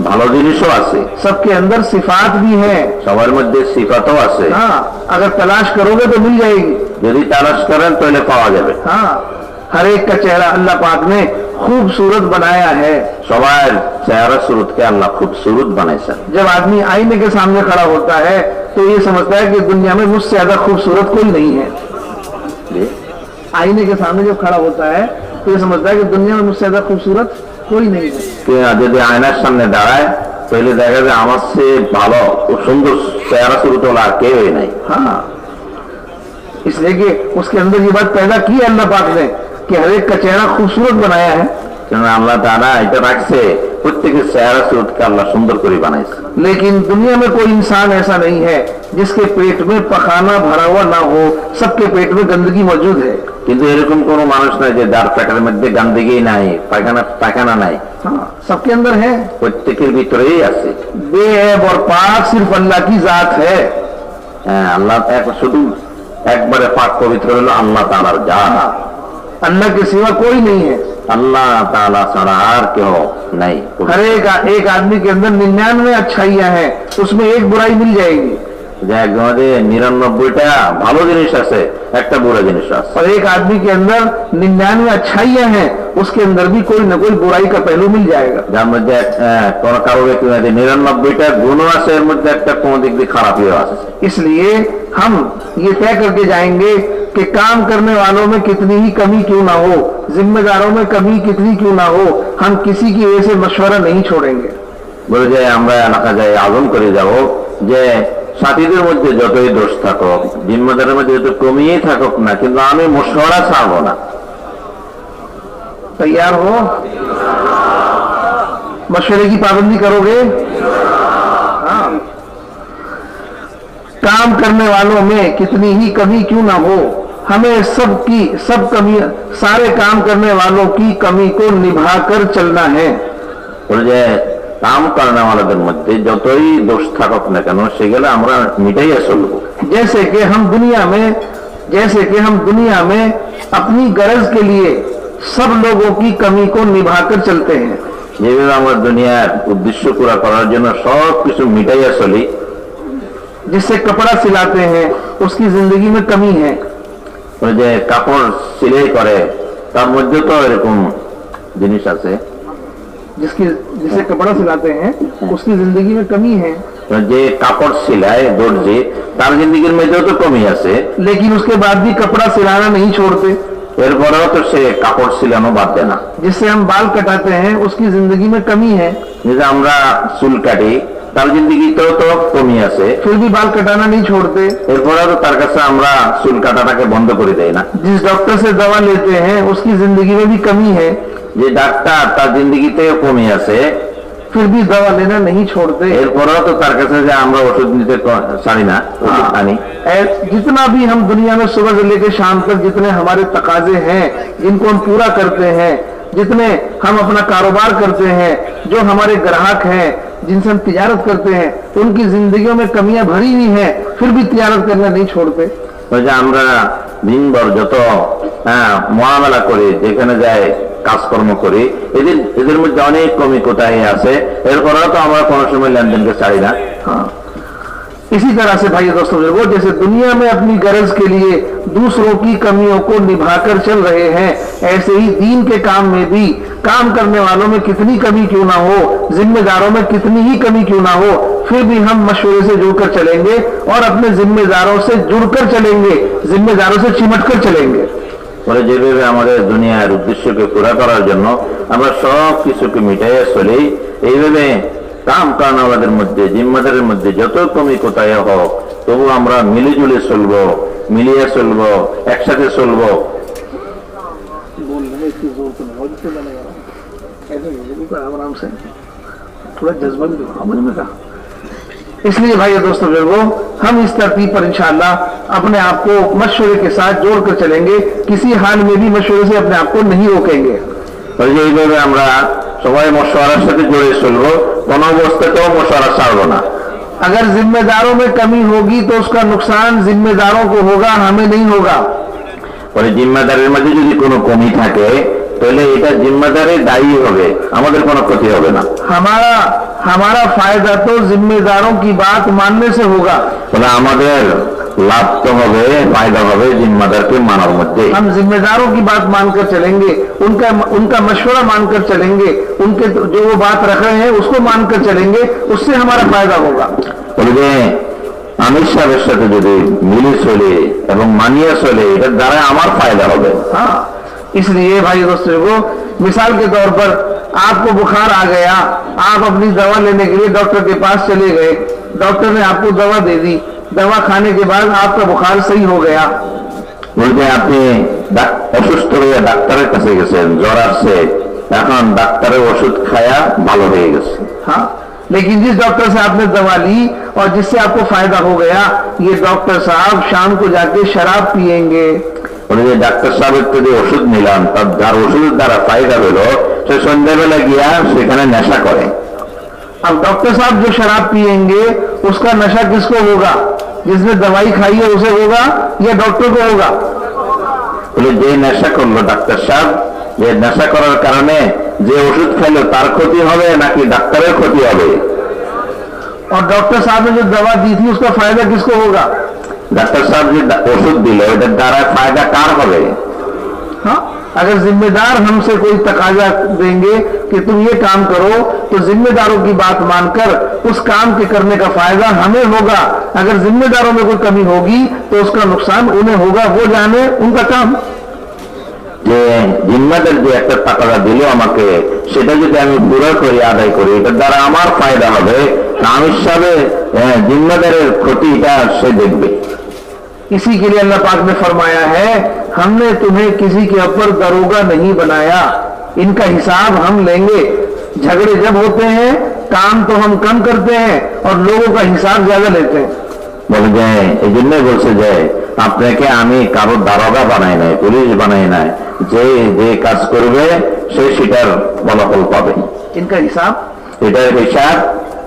ভালো জিনিসও আছে, सबके अंदर सिफात भी है। সবার মধ্যে সিফাতও আছে। हाँ, अगर तलाश करोगे तो मिल जाएगी। যদি তালাশ করেন তাহলে পাওয়া যাবে। हाँ, हर एक का चेहरा अल्लाह पाक ने खूबसूरत बनाया है। সবার চেহারা সুরতকে আল্লাহ খুব সুরত বানাইছেন। जब आदमी आईने के सामने खड़ा होता है तो ये समझता है कि दुनिया में मुझसे ज्यादा खूबसूरत कोई नहीं है। জি। आईने के सामने जब खड़ा होता है तो ये समझता है कि दुनिया में मुझसे ज्यादा खूबसूरत कोई नहीं है। যদি আয়নার সামনে দাঁড়ায় তাহলে দেখা যায় আমার চেয়ে ভালো ও সুন্দর চেহারা সুরত হলো আর কেউই নাই। हाँ, इसलिए कि उसके अंदर ये बात पैदा की है अल्लाह पाक ने कि हर एक का चेहरा खूबसूरत बनाया है। কেন আল্লাহ তাআলা এটা রাখছে প্রত্যেকের চেহারা সুরতকে আল্লাহ সুন্দর করে বানাইছে। लेकिन दुनिया में कोई इंसान ऐसा नहीं है जिसके पेट में पखाना भरा हुआ ना हो, सबके पेट में गंदगी मौजूद है। কিন্তু এরকম কোন মানুষ নাই যে যার পেটের মধ্যে গন্ধগি নাই, পায়খানা নাই। हाँ, सबके अंदर है। প্রত্যেকের ভিতরেই আছে। बेऐब और पाक सिर्फ अल्लाह की जात है। হ্যাঁ, আল্লাহ শুধু একবারে পাক পবিত্র হলো আল্লাহ তাআলার জাত। अल्लाह के सिवा कोई नहीं है। আল্লাহ তাআলা ছাড়া আর কেউ নাই। हर एक आदमी के अंदर 99 अच्छाइयां हैं, उसमें एक बुराई मिल जाएगी। যে একজনের 99টা ভালো জিনিস আছে, একটা বুড়া জিনিস আছে। और एक आदमी के अंदर 99 अच्छाइयां हैं, उसके अंदर भी कोई न कोई बुराई का पहलू मिल जाएगा। যার মধ্যে কোন কারো ব্যক্তি 99টা গুণ আছে, এর মধ্যে একটা কোন দিক দিয়ে খারাপিও আছে। इसलिए हम ये तय करके जाएंगे कि काम करने वालों में कितनी ही कमी क्यों ना हो, जिम्मेदारों में कमी कितनी क्यों ना हो, हम किसी की वजह से मशवरा नहीं छोड़ेंगे। বলে যে আমরা এলাকা যাই আজম করে যাব যে সাথীদের মধ্যে যতই দোষ থাকুক, জিম্মাদারের মধ্যে যত কমিয়েই থাকুক না, কিন্তু আমি মশওয়ারা ছাড়বো না। तैयार हो? मशवरे की पाबंदी करोगे? हाँ। काम करने वालों में कितनी ही कमी क्यों ना हो, हमें सब कमी, सारे काम करने वालों की कमी को निभाकर चलना है। বলে যে কাম করানোওয়ালাদের মধ্যে যতই দোষ থাকুক না কেন সেগুলো আমরা মিটাইয়া চলবো। जैसे कि हम दुनिया में अपनी गरज के लिए सब लोगों की कमी को निभाकर चलते हैं। যেভাবে আমরা দুনিয়ার উদ্দেশ্য পুরা করার জন্য সব কিছু মিটাইয়া চলি। जिससे कपड़ा सिलाते हैं उसकी जिंदगी में कमी है। ওই যে কাপড় সেলাই করে তার মধ্যে তো এরকম জিনিস আছে। जिसे कपड़ा सिलाते हैं उसकी जिंदगी में कमी है। যে কাপড় সিলায় দর্জি তার জিন্দিগির মধ্যেও তো কমি আছে। लेकिन उसके बाद भी कपड़ा सिलाना नहीं छोड़ते। এরপরেও তো সে কাপড় সিলানো বাদ দেয় না। जिससे हम बाल कटाते हैं उसकी जिंदगी में कमी है। যে আমরা চুল কাটি তার জিন্দিগিতেও তো কমি আছে, फिर भी बाल कटाना नहीं छोड़ते। এরপরেও তো তার কাছে আমরা চুল কাটাটাকে বন্ধ করে দেই না। जिस डॉक्टर से दवा लेते हैं उसकी जिंदगी में भी कमी है। যে ডাক্তার তার জিন্দিগিতেও কমি আছে, फिर भी दवा लेना नहीं छोड़ते। এরপরেও তো তার কাছে যে আমরা ওষুধ নিতে ছাড়ি না, ওষুধ আনি। जितना भी हम दुनिया में सुबह से लेकर शाम तक जितने हमारे तकाजे हैं जिनको हम पूरा करते हैं, जितने हम अपना कारोबार करते हैं, जो हमारे ग्राहक हैं जिनसे हम तिजारत करते हैं, उनकी जिंदगियों में कमियां भरी हुई हैं, फिर भी तिजारत करना नहीं छोड़ते। ওই যে আমরা দিনভর যত মুআমালা করি, যেখানে যাই কাজকর্ম করি, এদের মধ্যে অনেক কমি কোটাহি আছে, এরপরেও তো আমরা কোনো সময় লেনদেনকে ছাড়ি না। हाँ, इसी तरह से भाई दोस्तों, वो जैसे दुनिया में अपनी गरज के लिए दूसरों की कमियों को निभाकर चल रहे हैं, ऐसे ही दीन के काम में भी काम करने वालों में कितनी कमी क्यों ना हो, जिम्मेदारों में कितनी ही कमी क्यों ना हो, फिर भी हम मशवरे से जुड़कर चलेंगे और अपने जिम्मेदारों से जुड़कर चलेंगे, जिम्मेदारों से चिमटकर चलेंगे। বলে যেভাবে আমাদের দুনিয়ার উদ্দেশ্যকে পুরা করার জন্য আমরা সব কিছুকে মিটাইয়া চলি, এইভাবে কাম করানোয়ালাদের মধ্যে, জিম্মাদারের মধ্যে যত কমি কোথায় হোক তবু আমরা মিলেজুলে চলবো, মিলিয়ে চলবো, একসাথে চলবো। बोलने में इसकी जोर तो नहीं हो जिससे बनेगा ऐसे नहीं बिल्कुल आराम से थोड़ा जज्बा भी समझ में कहा। इसलिए भाई दोस्तों बुजुर्गों, हम इस तरतीब पर इंशाअल्लाह अपने आप को मशवरे के साथ जोड़कर चलेंगे, किसी हाल में भी मशवरे से अपने आप को नहीं रोकेंगे। এইভাবে আমরা সবাই মশওয়ারার সাথে জড়িয়ে চলবো, কোনো অবস্থাতেও মশওয়ারা ছাড়বো না। अगर जिम्मेदारों में कमी होगी तो उसका नुकसान जिम्मेदारों को होगा, हमें नहीं होगा। পরে জিম্মাদারের মধ্যে যদি কোনো কমি থাকে তাহলে এটা জিম্মাদারের দায়ী হবে, আমাদের কোনো ক্ষতি হবে না। हमारा फायदा तो जिम्मेदारों की बात मानने से होगा। বলে আমাদের লাভ তো হবে, ফায়দা হবে জিম্মাদারকে মানার মধ্যে। हम जिम्मेदारों की बात मानकर चलेंगे, उनका मशवरा मानकर चलेंगे, उनके जो वो बात रख रहे हैं उसको मानकर चलेंगे, उससे हमारा फायदा होगा। বলে যে আমির সাহেবের সাথে যদি মিলে চলে এবং মানিয়ে চলে এটার দ্বারা আমার ফায়দা হবে। हाँ, इसलिए भाई दोस्तों को मिसाल के तौर पर आपको बुखार आ गया, आप अपनी दवा लेने के लिए डॉक्टर के पास चले गए, डॉक्टर ने आपको दवा दे दी, दवा खाने के बाद आपका बुखार सही हो गया। বলতে আপনি অসুস্থ হয়ে ডাক্তারের কাছে গেছেন, জ্বর আসছে, এখন ডাক্তারের ওষুধ খায়া ভালো হয়ে গেছে। हाँ, लेकिन जिस डॉक्टर से आपने दवा ली और जिससे आपको फायदा हो गया, ये डॉक्टर साहब शाम को जाके शराब पिएंगे। বলে যে ডাক্তার সাহেবের থেকে ওষুধ নিলাম, তার যার ওষুধের দ্বারা ফায়দা হলো সে সন্ধ্যাবেলা গিয়া সেখানে নেশা করে। अब डॉक्टर साहब जो शराब पिएंगे उसका नशा किसको होगा? जिसने दवाई खाई है उसे होगा या डॉक्टर को होगा? বলে যে নেশা করলো ডাক্তার সাহেব, যে নেশা করার কারণে যে ওষুধ খাইলো তার ক্ষতি হবে নাকি ডাক্তারের ক্ষতি হবে? और डॉक्टर साहब ने जो दवा दी थी उसका फायदा किसको होगा? ডাক্তার সাহেব যে ওষুধ দিল এটার দ্বারা ফায়দা কার হবে? हाँ, अगर जिम्मेदार हमसे कोई तकाजा देंगे कि तुम ये काम करो, तो जिम्मेदारों की बात मानकर उस काम के करने का फायदा हमें होगा। अगर जिम्मेदारों में कोई कमी होगी तो उसका नुकसान उन्हें होगा, वो जाने उनका काम। যে জিম্মাদার যে একটা টাকাটা দিল আমাকে, সেটা যদি আমি পুরো করি, আদায় করি, এটার দ্বারা আমার ফায়দা হবে, আমির সাহেবের জিম্মাদারের ক্ষতিটা সে দেখবে। इसी के लिए अल्लाह पाक ने फरमाया है, हमने तुम्हें किसी के ऊपर दरोगा नहीं बनाया, इनका हिसाब हम लेंगे। झगड़े जब होते हैं काम तो हम कम करते हैं और लोगों का हिसाब ज्यादा लेते हैं। বলে যে এই জন্যই বলছে যে আপনাকে আমি কারো দারোগা বানাই নাই, পুলিশ বানাই নাই, যে যে কাজ করবে সে সেটার ফলাফল পাবে। इनका हिसाब এটার হিসাব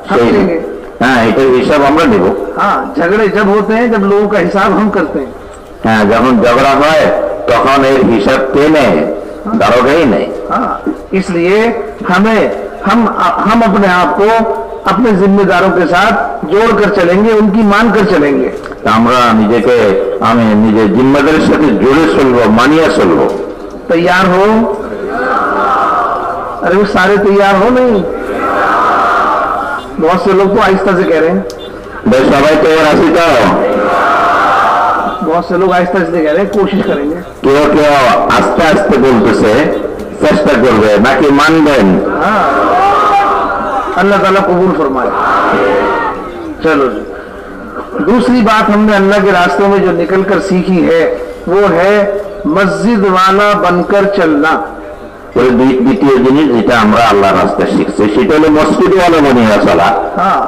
हम लेंगे। হ্যাঁ, এটার হিসাব আমরা নেব। हाँ, झगड़े जब होते हैं जब लोगों का हिसाब हम करते हैं। হ্যাঁ, যখন ঝগড়া হয় তখন এর হিসাব কে নেয়? দারোগাই নেয়। हाँ, इसलिए हम अपने आप को अपने जिम्मेदारों के साथ जोड़कर चलेंगे, उनकी मानकर चलेंगे। আমরা নিজেকে আমি নিজের জিম্মাদারের সাথে জুড়ে চলবো, মানিয়ে চলবো। तैयार हो? अरे वो सारे तैयार हो नहीं? बहुत से लोग तो आहिस्ता से कह रहे हैं, বেশ, সবাই তৈরি আছি তো? बहुत से लोग आहिस्ता से कह रहे हैं कोशिश करेंगे। কেউ কেউ আস্তে আস্তে বলতেছে, চেষ্টা করবে নাকি মানবেন? हाँ, अल्लाह ताला कबूल फरमाए। चलो जी, दूसरी बात हमने अल्लाह के रास्तों में जो निकलकर सीखी है वो है मस्जिद वाला बनकर चलना। দ্বিতীয় জিনিস যেটা আমরা আল্লাহ রাস্তায় শিখছি সেটা হলো মসজিদ ওয়ালা বনিয়া চলা। हाँ,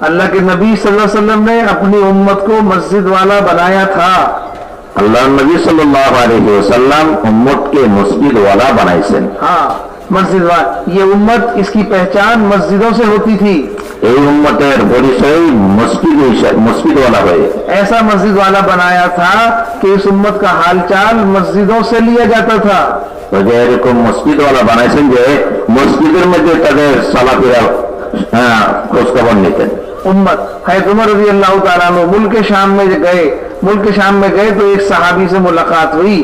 अल्लाह के नबी सल्लल्लाहु अलैहि वसल्लम ने अपनी उम्मत को मस्जिद वाला बनाया था। আল্লাহ নবী সাল্লাল্লাহু আলাইহি ওয়াসাল্লাম উম্মতকে মসজিদ ওয়ালা বানাইছেন। हाँ, मस्जिद वाला, ये उम्मत इसकी पहचान मस्जिदों से होती थी। এই উম্মতের পরিচয় মসজিদ ওয়ালা হয়ে। ऐसा मस्जिद वाला बनाया था कि इस उम्मत का हालचाल मस्जिदों से लिया जाता था। যে এরকম মসজিদ ওয়ালা বানাইছেন যে মসজিদের মধ্যে তাদের চলাফেরা খোঁজ খবর নিতেন। उम्मत हज़रत उमर रज़ी अल्लाह ताला अन्हु मुल्क शाम में गए तो एक सहाबी से मुलाकात हुई।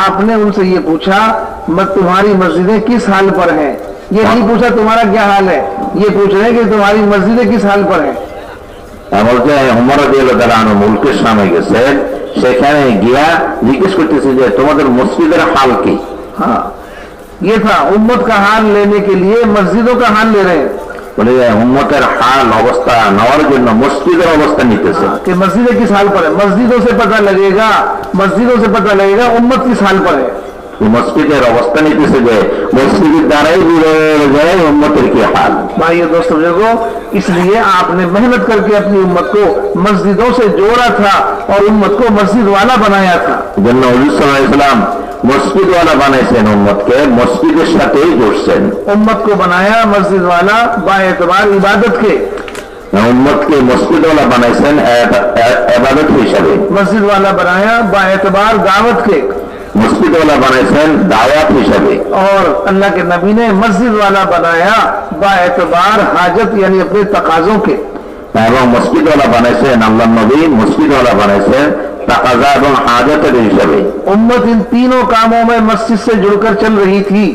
आपने उनसे ये पूछा, तुम्हारी मस्जिदें किस हाल पर हैं? ये नहीं पूछा तुम्हारा क्या हाल है, ये पूछ रहे हैं कि तुम्हारी मस्जिदें किस हाल पर हैं। বলতে উমর রাদিয়াল্লাহু তাআলা আনহু মুলকের সামনে গেছেন, সেখানে গিয়া জিজ্ঞেস করতেছে যে তোমাদের মসজিদের হাল কি? हाँ, ये था उम्मत का हाल लेने के लिए मस्जिदों का हाल ले रहे हैं। বলে যে উম্মতের হাল অবস্থা নেওয়ার জন্য মসজিদের অবস্থা নিতেছে। कि मस्जिदें किस हाल पर है, मस्जिदों से पता लगेगा उम्मत किस हाल पर है। মসজিদের অবস্থা নিতেছে যে মসজিদের দ্বারাই বুঝে যায় উম্মতের কি হাল। भाइयों दोस्तों बुजुर्गों, इसलिए आपने मेहनत करके अपनी उम्मत को मस्जिदों से जोड़ा था और उम्मत को मस्जिद वाला बनाया था। জন্য হুজুর সাল্লাল্লাহু আলাইহি সাল্লাম মসজিদ ওয়ালা বানাইছেন, উম্মতকে মসজিদের সাথেই জুড়ছেন। उम्मत को बनाया मस्जिद वाला बाएतबार इबादत के, উম্মতকে মসজিদ ওয়ালা বানাইছেন ইবাদত হিসাবে। मस्जिद वाला बनाया बाएतबार दावत के, মসজিদ ওয়ালা বানাইছেন দাওয়াত হিসাবে। और अल्लाह के नबी ने मस्जिद वाला बनाया बाएतबार हाजत यानी अपने तकाजों के। এবং মসজিদ ওয়ালা বানাইছেন আল্লাহ নবী, মসজিদ ওয়ালা বানাইছেন তাকাজা এবং হাজতের হিসাবে। उम्मत इन तीनों कामों में मस्जिद से जुड़कर चल रही थी।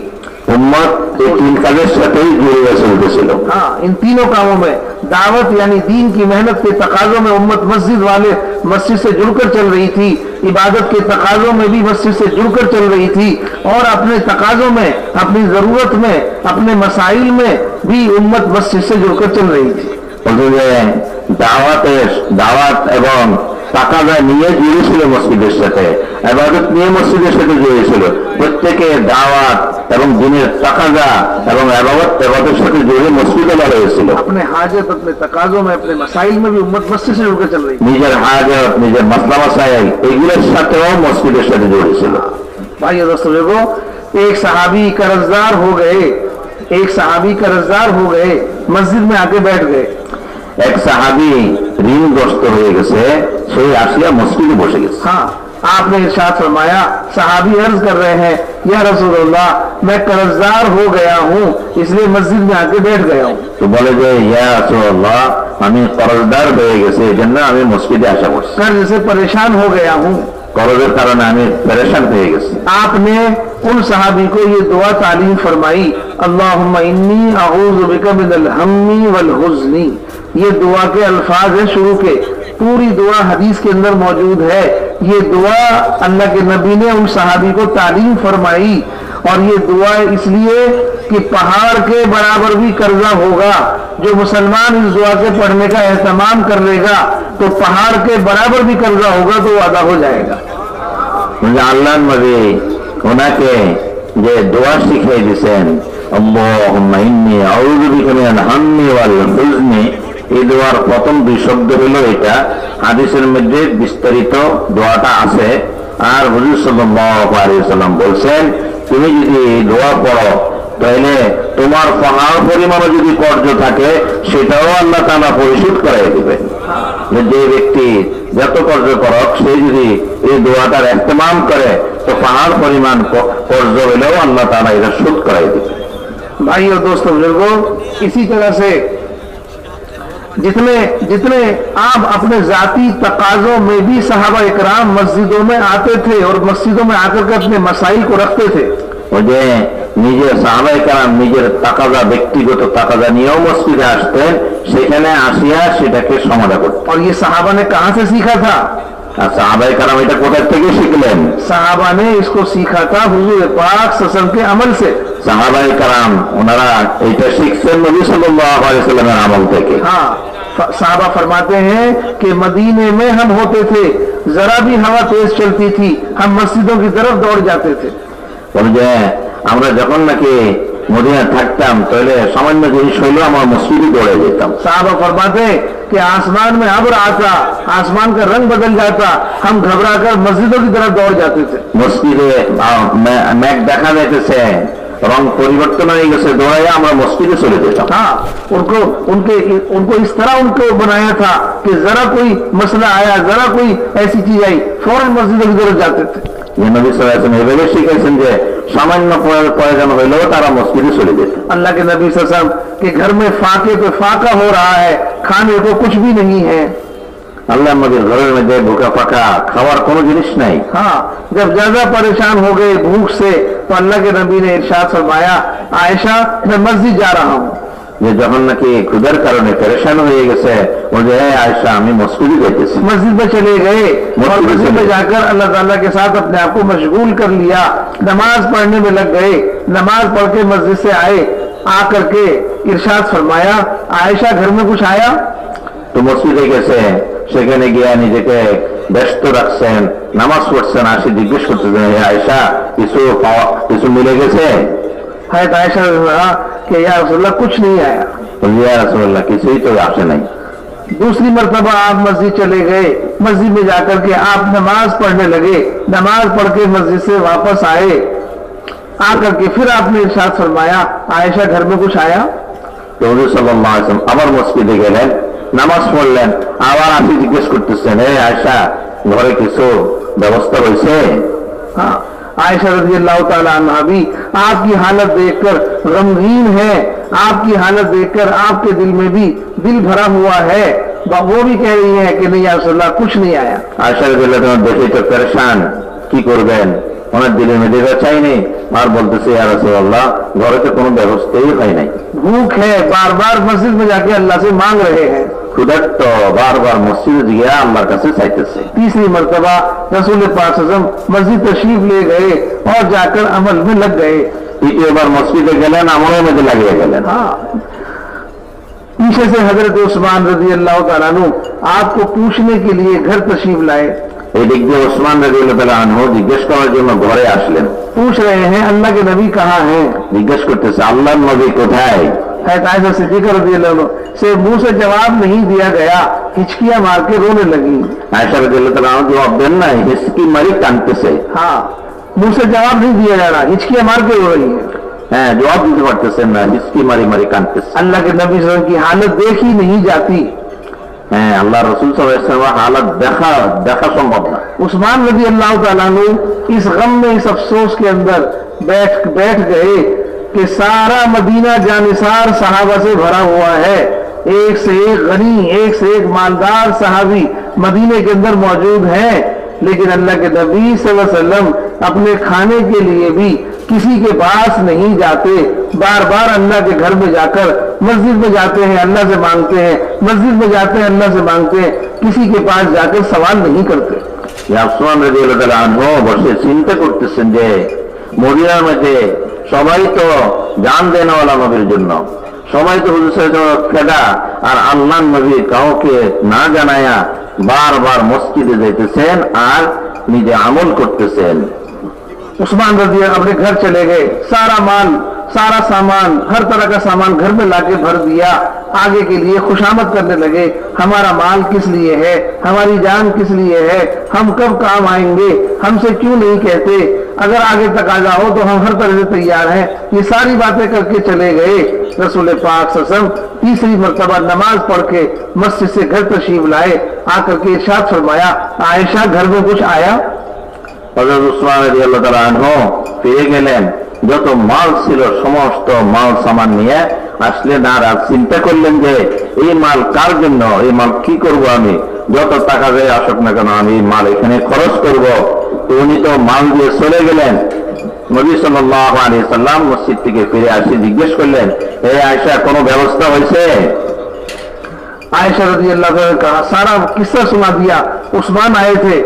উম্মত এই তিন কাজের সাথেই জড়িয়ে চলতেছিল। हाँ, इन तीनों कामों में दावत यानी दीन की मेहनत के तकाजों में उम्मत मस्जिद वाले मस्जिद से जुड़कर चल रही थी, इबादत के तकाजों में भी मस्जिद से जुड़कर चल रही थी, और अपने तकाजों में, अपनी जरूरत में, अपने मसाइल में भी उम्मत मस्जिद से जुड़कर चल रही थी। দাওয়াত এবং তাকাজা নিয়ে জুড়েছিল মসজিদের সাথে, ইবাদত নিয়ে মসজিদের সাথে জুড়েছিল। প্রত্যেকে দাওয়াত এবং দিনের তাকাজা এবং ইবাদতের সাথে জুড়ে মসজিদে হয়েছিল। अपने हाजत, अपने तकाजों में, अपने मसाइल में भी उम्मत मस्जिद से जुड़कर चल रही थी। নিজের হাজত, নিজের মাসলা মাসাইল এগুলোর সাথেও মসজিদের সাথে জুড়েছিল। भाइयों दोस्तों देखो, एक सहाबी कर्जदार हो गए, मस्जिद में आके बैठ गए। এক সাহাবী ঋণগ্রস্ত হয়ে গেছে, সেই আসিয়া মসজিদে বসে গেছে। हाँ, आपने इरशाद फरमाया, सहाबी अर्ज कर रहे हैं, या रसूलुल्लाह मैं कर्जदार हो गया हूँ इसलिए मस्जिद में आके बैठ गया हूँ। তো বলে যে ইয়া রাসূলুল্লাহ আমি কর্জদার হয়ে গেছি, এজন্য আমি মসজিদে আসা করছি। कर्ज से परेशान हो गया हूँ। কর্জের কারণে আমি পরেশান হয়ে গেছি। आपने उन सहाबी को ये दुआ तालीम फरमाई, अल्लाहुम्मा इन्नी अऊज़ु बिका मिनल हम्मी वल हुज़्नी। ये दुआ के अल्फाज है शुरू के, पूरी दुआ हदीस के अंदर मौजूद है। ये दुआ अल्लाह के नबी ने उन सहाबी को तालीम फरमाई, और ये दुआ इसलिए कि पहाड़ के बराबर भी कर्जा होगा। जो मुसलमान इस दुआ के पढ़ने का एहतमाम कर लेगा तो पहाड़ के बराबर भी कर्जा होगा तो वो अदा हो जाएगा। আল্লাহ নবী ওনাকে যে দোয়া শিখিয়ে দিয়েছেন, আল্লাহুম্মা ইন্নী আউযু বিকা মিনাল হাম্মি ওয়াল হুজনি, এই দোয়ার প্রথম দুই শব্দ হলো এটা। হাদিসের মধ্যে বিস্তারিত দোয়াটা আছে। আর হুজুর সাল্লাল্লাহু আলাইহি ওয়াসাল্লাম বলছেন, তুমি যদি এই দোয়া পড়ো তাহলে তোমার পাহাড় পরিমাণও যদি কর্জ থাকে সেটাও আল্লাহ তাআলা পরিশোধ করাই দিবেন। যে ব্যক্তি যত কর্জ করক সে যদি এই দোয়াটার ইহতিমাম করে তো পাহাড় পরিমাণ কর্জ হলেও আল্লাহ তাআলা এটা শোধ করাই দিবেন। भाइयों दोस्तों बुजुर्गों, इसी तरह से जितने आप अपने जाती तकाजों में भी सहाबा इकराम मस्जिदों में आते थे और मस्जिदों में आकर के अपने मसाइल को रखते थे। ওই যে নিজের সাহাবায়ে কেরাম নিজের তাকাজা, ব্যক্তিগত তাকাজা নিয়েও মসজিদে আসতেন, সেখানে আসিয়া সেটাকে সমাধান করতেন। और ये सहाबा ने कहां से सीखा था? আর সাহাবায়ে কেরাম এটা কোথা থেকে শিখলেন? सहाबा ने इसको सीखा था हुजूर पाक सल्लल्लाहु के अमल से। সাহাবায়ে কেরাম ওনারা এটা শিখছেন নবী সাল্লাল্লাহু আলাইহি ওয়াসাল্লামের আমল থেকে। हाँ, साहबा फरमाते हैं कि मदीने में हम होते थे, जरा भी हवा तेज चलती थी हम मस्जिदों की तरफ दौड़ जाते थे। বলে যে আমরা যখন নাকি মদিনা থাকতাম তাহলে সামান্য জিনিস হইলেও আমরা মসজিদে দৌড়ে যেতাম। साहबा फरमाते हैं कि आसमान में अब्र आता, आसमान का रंग बदल जाता, हम घबराकर मस्जिदों की तरफ दौड़ जाते थे। মসজিদে মেঘ দেখা যাইতেছে, रंग परिवर्तन हो गए, दौड़ाया আমরা মসজিদে চলে যেতাম। हाँ, उनको इस तरह उनको बनाया था कि जरा कोई मसला आया, जरा कोई ऐसी चीज आई, फौरन मस्जिदों की तरफ जाते थे। ये नबी सल्लल्लाहु अलैहि वसल्लम एভাবে শিখিয়েছেন যে সামান্য প্রয়োজন হইলেও তারা মসজিদে চলে যেত। अल्लाह के नबी सल्लल्लाहु अलैहि वसल्लम के घर में फाके पे फाका हो रहा है, खाने को कुछ भी नहीं है। আল্লাহ নবীর ঘরের মধ্যে ভুকা ফাঁকা খাওয়ার কোনো জিনিস নাই। हाँ, जब ज्यादा परेशान हो गए भूख से तो अल्लाह के नबी ने इरशाद फरमाया, आयशा मैं मस्जिद जा रहा हूँ। যে যখন নাকি ক্ষুধার কারণে পরেশান হয়ে গেছে বলে আয়েশা আমি মসজিদে যাইতেছি। मस्जिद में चले गए और मस्जिद में जाकर अल्लाह ताला के साथ अपने आप को मशगूल कर लिया, नमाज पढ़ने में लग गए। नमाज पढ़ के मस्जिद से आए, आकर के इरशाद फरमाया, आयशा घर में कुछ आया? তো মসজিদে গেছে, সেখানে গিয়ে নিজেকে ব্যস্ত রাখছেন, নামাজ পড়ছেন, আসি জিজ্ঞেস করতেছেন, হে আয়েশা কিছু মিলে গেছে? हज़रत आयशा ने कहा कि या रसूलल्लाह कुछ नहीं आया। ইয়া রাসূলুল্লাহ কিছুই তো আসে নাই। दूसरी मर्तबा आप मस्जिद चले गए, मस्जिद में जाकर के आप नमाज पढ़ने लगे, नमाज पढ़ के मस्जिद से वापस आए, आकर के फिर आपने इरशाद फरमाया, आयशा घर में कुछ आया? তো হুজুর সাল্লাল্লাহু আলাইহি ওয়াসাল্লাম আবার মসজিদে গেলেন, নামাজ পড়লেন, আবার আসি জিজ্ঞেস করতেছেন, হে আয়েশা ঘরে কিছু ব্যবস্থা হয়েছে? हाँ, आयशा रज़ी अल्लाह ताला अन्हा भी आपकी हालत देखकर गमगीन है, आपकी हालत देखकर आपके दिल में भी दिल भरा हुआ है, वो भी कह रही है कि नहीं या रसूलल्लाह कुछ नहीं आया। আয়েশা রাদিয়াল্লাহু তাআলা দেখে তো পরেশান, কি করবেন, ওনার দিলের মধ্যে চাইনি, আর বলতেছে ইয়া রাসূলুল্লাহ ঘরে তো কোনো ব্যবস্থাই হয় নাই, भूख है, बार बार मस्जिद में जाके अल्लाह से मांग रहे हैं। ক্ষুধার্ত, বারবার মসজিদে গিয়ে আল্লাহর কাছে চাইতেছে। तीसरी मर्तबा रसूल पाक सल्लल्लाहु अलैहि वसल्लम मस्जिद तशरीफ ले गए और जाकर अमल में लग गए। তৃতীয়বার মসজিদে গেলেন, আমলের মধ্যে লাগিয়ে গেলেন। हाँ, पीछे से हजरत उस्मान रजी अल्लाह तआला अन्हु आपको पूछने के लिए घर तशरीफ लाए। এই দিক দিয়ে ওসমান রাদিয়াল্লাহু তাআলা আনহু জিজ্ঞেস করার জন্য ঘরে আসলেন। पूछ रहे हैं अल्लाह के नबी कहाँ हैं? জিজ্ঞেস করতেছে আল্লাহর নবী কোথায়? आयशा सिद्दीक़ा रज़ियल्लाहु अन्हा से मुंह से जवाब नहीं दिया गया, हिचकियां मार के रोने लगी। আয়েশা রাদিয়াল্লাহু তাআলা আনহা জবাব দেন না, হিসকি মারি কাঁদতেছে। हाँ, मुंह से जवाब नहीं दिया जा रहा, हिचकियां मार के रो रही है। হ্যাঁ, জবাব দিতে পারতেছেন না, হিসকি মারি মারি কাঁদতেছে। अल्लाह के नबी सल्लल्लाहु अलैहि वसल्लम की हालत देखी नहीं जाती। হ্যাঁ, আল্লাহ রাসূল সাল্লাল্লাহু আলাইহি ওয়াসাল্লাম হালত দেখা সম্ভব না। उस्मान रज़ी अल्लाह तआला अन्हु इस गम में, इस अफसोस के अंदर बैठ गए कि सारा मदीना जानिसार सहाबा से भरा हुआ है, एक से एक गनी, एक से एक मालदार सहाबी मदीने के अंदर मौजूद हैं, लेकिन अल्लाह के नबी सल्लल्लाहु अलैहि वसल्लम अपने खाने के लिए भी किसी के पास नहीं जाते, बार बार अल्लाह के घर में जाकर मस्जिद में जाते हैं, अल्लाह से मांगते हैं, मस्जिद में जाते हैं, अल्लाह से मांगते हैं, किसी के पास जाकर सवाल नहीं करते। উসমান রাদিয়াল্লাহু তাআলা আনহু বসে চিন্তা করতেছেন যে মদিনার মধ্যে সবাই তো জান দেনওয়ালা নবীর জন্য, সবাই তো হুজুর সাল্লাল্লাহু আলাইহি ওয়াসাল্লাম ফেদা, আর আল্লাহর নবী কাউকে না জানায়া বারবার মসজিদে যাইতেছেন আর নিজে আমল করতেছেন। उस्मान रज़ी अपने घर चले गए, सारा माल, सारा सामान, हर तरह का सामान घर में लाके भर दिया, आगे के लिए खुशामद करने लगे, हमारा माल किस लिए है, हमारी जान किस लिए है, हम कब काम आएंगे, हमसे क्यों नहीं कहते, अगर आगे तक आ जाओ तो हम हर तरह से तैयार हैं। ये सारी बातें करके चले गए। रसूल पाक सल्लल्लाहु अलैहि वसल्लम तीसरी मर्तबा नमाज पढ़ के मस्जिद से घर तशरीफ लाए, आकर के इरशाद फरमाया, आयशा घर में कुछ आया? হযরত উসমান রাদিয়াল্লাহু তাআলা আনহু ফিরে গেলেন, যত মাল ছিল সমস্ত মাল সামান নিয়ে আসলেন, আর চিন্তা করলেন যে এই মাল কার জন্য, এই মাল কি করব, আমি যত টাকা দিয়ে আসুক না কেন আমি এই মাল এখানে খরচ করব। তো উনি তো মাল দিয়ে চলে গেলেন। নবী সাল্লাল্লাহু আলাইহি সাল্লাম মসজিদ থেকে ফিরে আসি জিজ্ঞেস করলেন, হে আয়েশা কোনো ব্যবস্থা হয়েছে? आयशा रज़ी अल्लाह तआला ने कहा, सारा किस्सा सुना दिया। उस्मान आए थे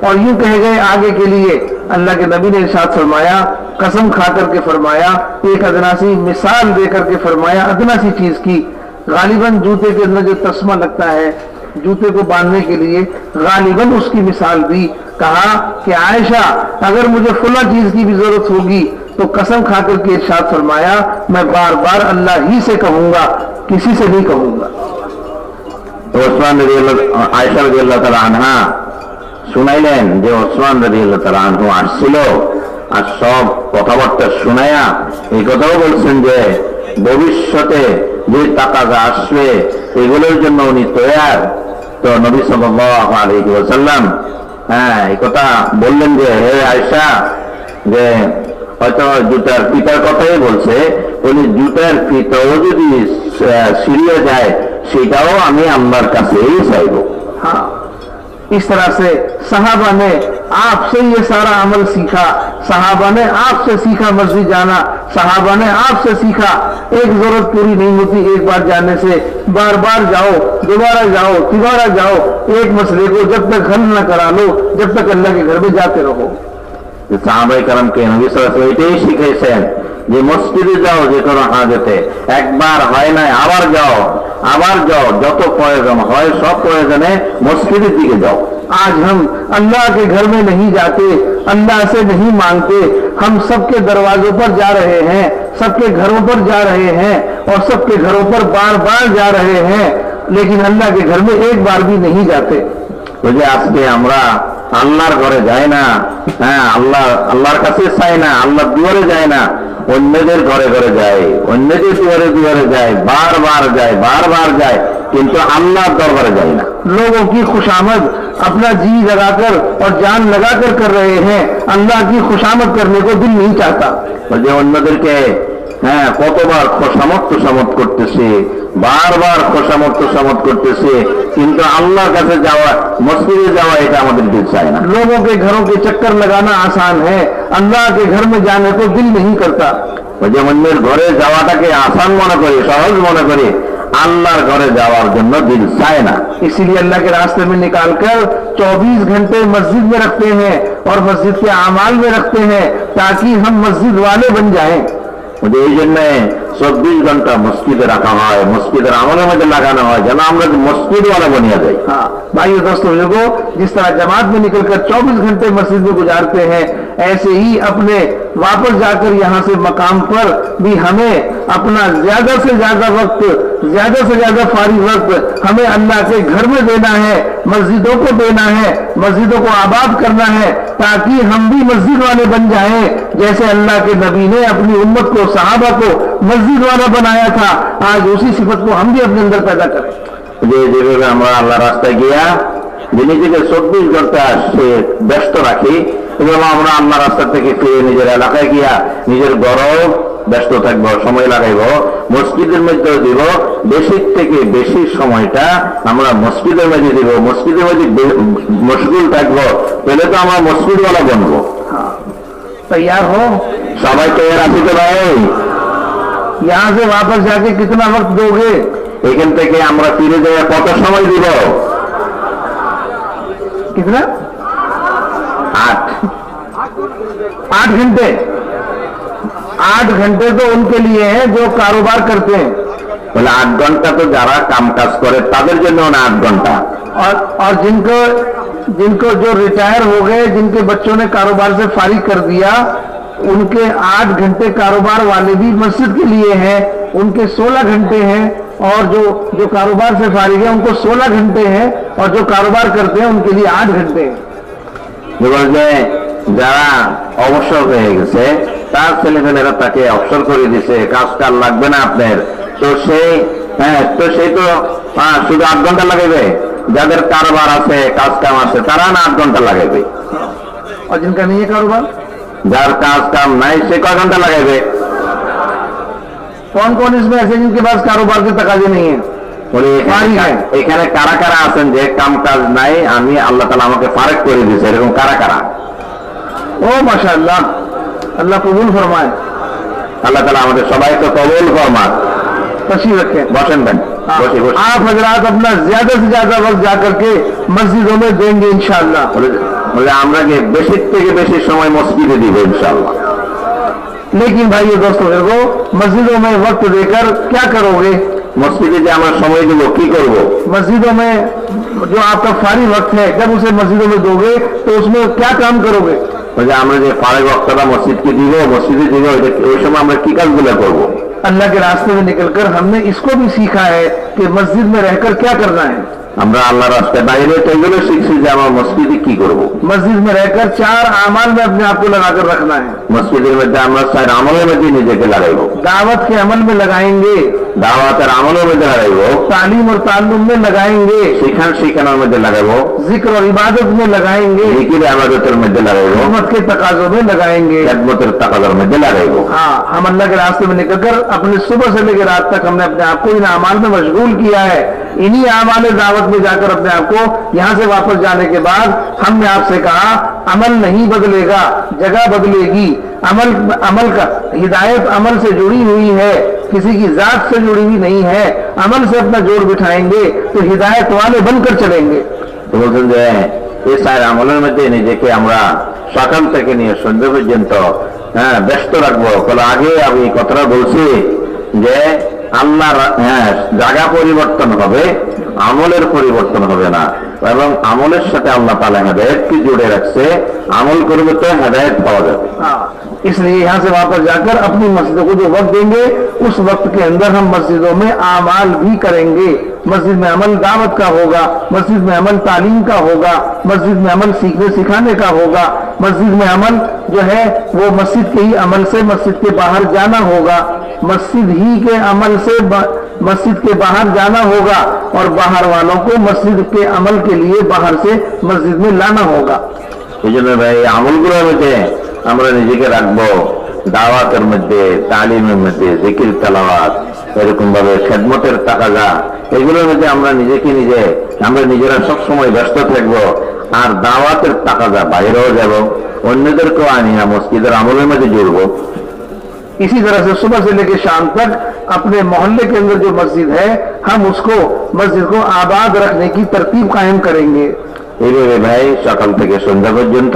और यूं कह गए आगे के लिए। अल्लाह के नबी ने इरशाद फरमाया, कसम खा करके फरमाया, एक अदना सी मिसाल दे करके फरमाया, अदना सी चीज की, गालिबन जूते के अंदर जो तस्मा लगता है जूते को बांधने के लिए, गालिबन उसकी मिसाल दी। कहा कि आयशा अगर मुझे फुला चीज की भी जरूरत होगी तो कसम खा करके इरशाद फरमाया, मैं बार बार अल्लाह ही से कहूंगा, किसी से नहीं कहूंगा। ওসমান রাদিয়াল্লাহু আয়েশা রাদিয়াল্লাহু তাআলা আনহা শুনাইলেন যে ওসমান রাদিয়াল্লাহু তাআলা আনহু আসছিল, আর সব কথাবার্তা শুনায়া এই কথাও বলছেন যে ভবিষ্যতে যে টাকা আসবে এগুলোর জন্য উনি তৈয়ার। তো নবী সাল্লাল্লাহু আলাইহি ওয়াসাল্লাম এই কথা বললেন যে হে আয়েশা, যে হয়তো জুতার ফিতার কথাই বলছে, উনি জুতার ফিতাও যদি ছিঁড়ে যায় সেটাও আমি আল্লাহর কাছেই চাইব। हाँ, इस तरह से सहाबा ने आपसे ये सारा अमल सीखा, सहाबा ने आपसे सीखा मस्जिद जाना, सहाबा ने आपसे सीखा। एक जरूरत पूरी नहीं होती एक बार जाने से, बार बार जाओ, दोबारा जाओ, तिबारा जाओ, एक मसले को जब तक हल न करा लो जब तक अल्लाह के घर में जाते रहो। সাহাবায়ে কেরামকে নবী সাল্লাল্লাহু আলাইহি ওয়াসাল্লাম এটাই শিখিয়েছেন যে মসজিদে যাও যে কোনো হাজতে, একবার হয় নাই আবার যাও, আবার যাও, যত প্রয়োজন হয় সব প্রয়োজনে মসজিদের দিকে যাও। आज हम अल्लाह के घर में नहीं जाते, अल्लाह से नहीं मांगते, हम सबके दरवाजों पर जा रहे हैं, सबके घरों पर जा रहे हैं और सबके घरों पर बार बार जा रहे हैं, लेकिन अल्लाह के घर में एक बार भी नहीं जाते। ওই যে আজকে আমরা আল্লাহর ঘরে যাই না, হ্যাঁ, আল্লাহর কাছে চাই না, আল্লাহর দুয়ারে যাই না, অন্যদের ঘরে ঘরে যায়, অন্যদের দুয়ারে দুয়ারে যায়, বারবার যায়, বারবার যায়, কিন্তু আল্লাহর দরবারে যায় না। लोगों की खुशामद अपना जी लगाकर और जान लगाकर कर रहे हैं, अल्लाह की खुशामद करने को दिल नहीं चाहता। ওই যে অন্যদেরকে হ্যাঁ কতবার খোসামত করতেছে, বারবার খোসামত করতেছে, কিন্তু আল্লাহর কাছে যাওয়া, মসজিদে যাওয়া এটা আমাদের দিল চায় না। लोगों के घरों के चक्कर लगाना आसान है, अल्लाह के घर में जाने को दिल नहीं करता। ওই যে অন্যের ঘরে যাওয়াটাকে আসান মনে করি, সহজ মনে করি, আল্লাহর ঘরে যাওয়ার জন্য দিল চায় না। इसीलिए अल्लाह के रास्ते में निकालकर 24 घंटे मस्जिद में रखते हैं और मस्जिद के आमाल में रखते हैं, ताकि हम मस्जिद वाले बन जाएं। এই জন্য 24 ঘন্টা মসজিদে রাখা হয়, মসজিদের আমলের মধ্যে লাগানো হয়, যেন আমরা মসজিদ वाला बनिया जाए। हाँ भाइयों दोस्तों लोगों, जिस तरह जमात में निकलकर 24 घंटे मस्जिद में गुजारते हैं, ऐसे ही अपने वापस जाकर यहाँ से मकाम पर भी हमें अपना ज्यादा से ज्यादा वक्त, ज्यादा से ज्यादा फारिग वक्त हमें अल्लाह के घर में देना है, मस्जिदों को देना है, मस्जिदों को आबाद करना है, ताकि हम भी मस्जिद वाले बन जाएं, जैसे अल्लाह के नबी ने अपनी उम्मत को, सहाबा को मस्जिद वाला बनाया था। आज उसी सिफत को हम भी अपने अंदर पैदा करें। যেভাবে আমরা আল্লাহ রাস্তায় গিয়া নিজেকে 24 ঘন্টা ব্যস্ত রাখি, এবং আমরা আল্লাহ রাস্তা থেকে ফিরে নিজের এলাকায় গিয়া নিজের ঘরেও ব্যস্ত থাকবো, সময় লাগাইব, মসজিদের মধ্যে দিব, বেশি থেকে বেশি সময়টা আমরা মসজিদের মধ্যে দিব, মসজিদের মধ্যে মশগুল থাকবো, তাহলে তো আমরা মসজিদওয়ালা বনবো। तैयार हो? সবাই তৈরি আছি তো ভাই? यहाँ से वापस जाके कितना वक्त दोगे? এখান থেকে আমরা ফিরে যাওয়া কত সময় দিব? कितना? 8 घंटे। 8 घंटे तो उनके लिए हैं जो कारोबार करते हैं। বলে 8 ঘন্টা তো যারা কাম কাজ করে তাদের জন্য না 8 ঘন্টা। और जिनको जो रिटायर हो गए, जिनके बच्चों ने कारोबार से फारिग कर दिया, उनके 8 घंटे कारोबार वाले भी मस्जिद के लिए हैं, उनके 16 घंटे हैं, और जो कारोबार से फारिग है उनको 16 घंटे हैं, और जो कारोबार करते हैं उनके लिए 8 घंटे हैं। যারা অবসর হয়ে গেছে তার ছেলেমেয়েরা তাকে অবসর করে দিছে, কাজ কাজ লাগবে না আপনার, তো সেই তো শুধু 8 ঘন্টা লাগাবে। যাদের কারবার আছে, কাজ কাম আছে, তারা না 8 ঘন্টা লাগাবে। और जिनका नहीं है कारोबार, যার কাজ কাম নাই সে কয় ঘন্টা লাগাবে? कौन कौन इसमें ऐसे जिनके पास कारोबार के तकाजे नहीं है? এখানে কারা কারা আছেন যে কাম কাজ নাই, আমি আল্লাহ তাআলা আমাকে ফারেক করে দিয়েছে, এরকম কারা কারা? ओ माशाअल्लाह, अल्लाह कबूल फरमाए। আল্লাহ তাআলা আমাদের সবাইকে কবুল ফরমান। तशरीफ रखें, বসেন ভাই, বসে বসে। आप हजरात अपना ज्यादा से ज्यादा वक्त जाकर के मस्जिदों में देंगे इंशाअल्लाह। বলে আমরা কি বেশি থেকে বেশি সময় মসজিদে দিব ইনশাআল্লাহ। लेकिन भाइयों दोस्तों लोगों, मस्जिदों में वक्त देकर क्या करोगे? মসজিদে যে আমরা সময় দেব কি করব? मस्जिदों में जो आपका फारिग वक्त है, जब उसे मस्जिदों में दोगे तो उसमें क्या काम करोगे? বলে আমরা যে ফারিগ ওয়াক্তটা মসজিদকে দিব, মসজিদে দিব, ওই সময় আমরা কি কাজগুলো করব? अल्लाह के रास्ते में निकलकर हमने इसको भी सीखा है कि मस्जिद में रहकर क्या करना है। আমরা আল্লাহর রাস্তায় বাইরে তো এগুলো শিখছি যে আমরা মসজিদে কি করব। मस्जिद में रहकर 4 आमाल में अपने आप को लगाकर रखना है। মসজিদের মধ্যে আমরা 4 আমলের মধ্যে নিজেকে লাগাইব। दावत के अमल में लगाएंगे, দাওয়াতের আমলের মধ্যে লাগাইব, तालीम और ताल्लुम में लगाएंगे, শিখানোর মধ্যে লাগাইব, जिक्र और इबादत में लगाएंगे, জিকির ইবাদতের মধ্যে লাগাইব, हिम्मत के तकाजों में लगाएंगे। খেদমতের তাকাদার মধ্যে লাগাইব। हाँ, हम अल्लाह के रास्ते में निकलकर अपने सुबह से लेकर रात तक हमने अपने आप को इन अमाल में मशगूल किया है। इन्हीं अमाल दावत में जाकर अपने आप को यहाँ से वापस जाने के बाद हमने आपसे कहा, अमल नहीं बदलेगा, जगह बदलेगी। अमल का हिदायत अमल से जुड़ी हुई है, किसी की जात से जुड़ी हुई नहीं है। अमल से अपना जोड़ बिठाएंगे तो हिदायत वाले बनकर चलेंगे। তো বলছেন যে এই 4 আমলের মধ্যে নিজেকে আমরা সকাল থেকে নিয়ে সন্ধ্যা পর্যন্ত হ্যাঁ ব্যস্ত রাখবো। বলে আগে আমি কথাটা বলছি যে আল্লাহর জায়গা পরিবর্তন হবে, আমলের পরিবর্তন হবে না। এবং আমলের সাথে আল্লাহ তাআলা হেদায়েতকে জুড়ে রাখছে, আমল করবে তো হেদায়েত পাওয়া যাবে। इसलिए यहाँ से वापस जाकर अपनी मस्जिदों को जो वक्त देंगे उस वक्त के अंदर हम मस्जिदों में आमाल भी करेंगे। मस्जिद में अमल दावत का होगा, मस्जिद में अमल तालीम का होगा, मस्जिद में अमल सीखने सिखाने का होगा, मस्जिद में अमल जो है वो मस्जिद के ही अमल से मस्जिद के बाहर जाना होगा, मस्जिद ही के अमल से मस्जिद के बाहर जाना होगा और बाहर वालों को मस्जिद के अमल के लिए बाहर से मस्जिद में लाना होगा। এই জন্য ভাই আমলগুলোর মধ্যে আমরা নিজেকে রাখবো, দাওয়াতের মধ্যে, তালিমের মধ্যে, জিকির তেলাওয়াত, এরকম ভাবে খেদমতের তাকাজা, এগুলোর মধ্যে আমরা নিজেরা সবসময় ব্যস্ত থাকবো। আর দাওয়াতের তাকাজা বাইরেও যাব, অন্যদেরকেও আনিয়া মসজিদের আমলের মধ্যে জুড়বো। इसी तरह से सुबह से लेकर शाम तक अपने मोहल्ले के अंदर जो मस्जिद है हम उसको मस्जिद को आबाद रखने की तरतीब कायम करेंगे। এইভাবে ভাই সকাল থেকে সন্ধ্যা পর্যন্ত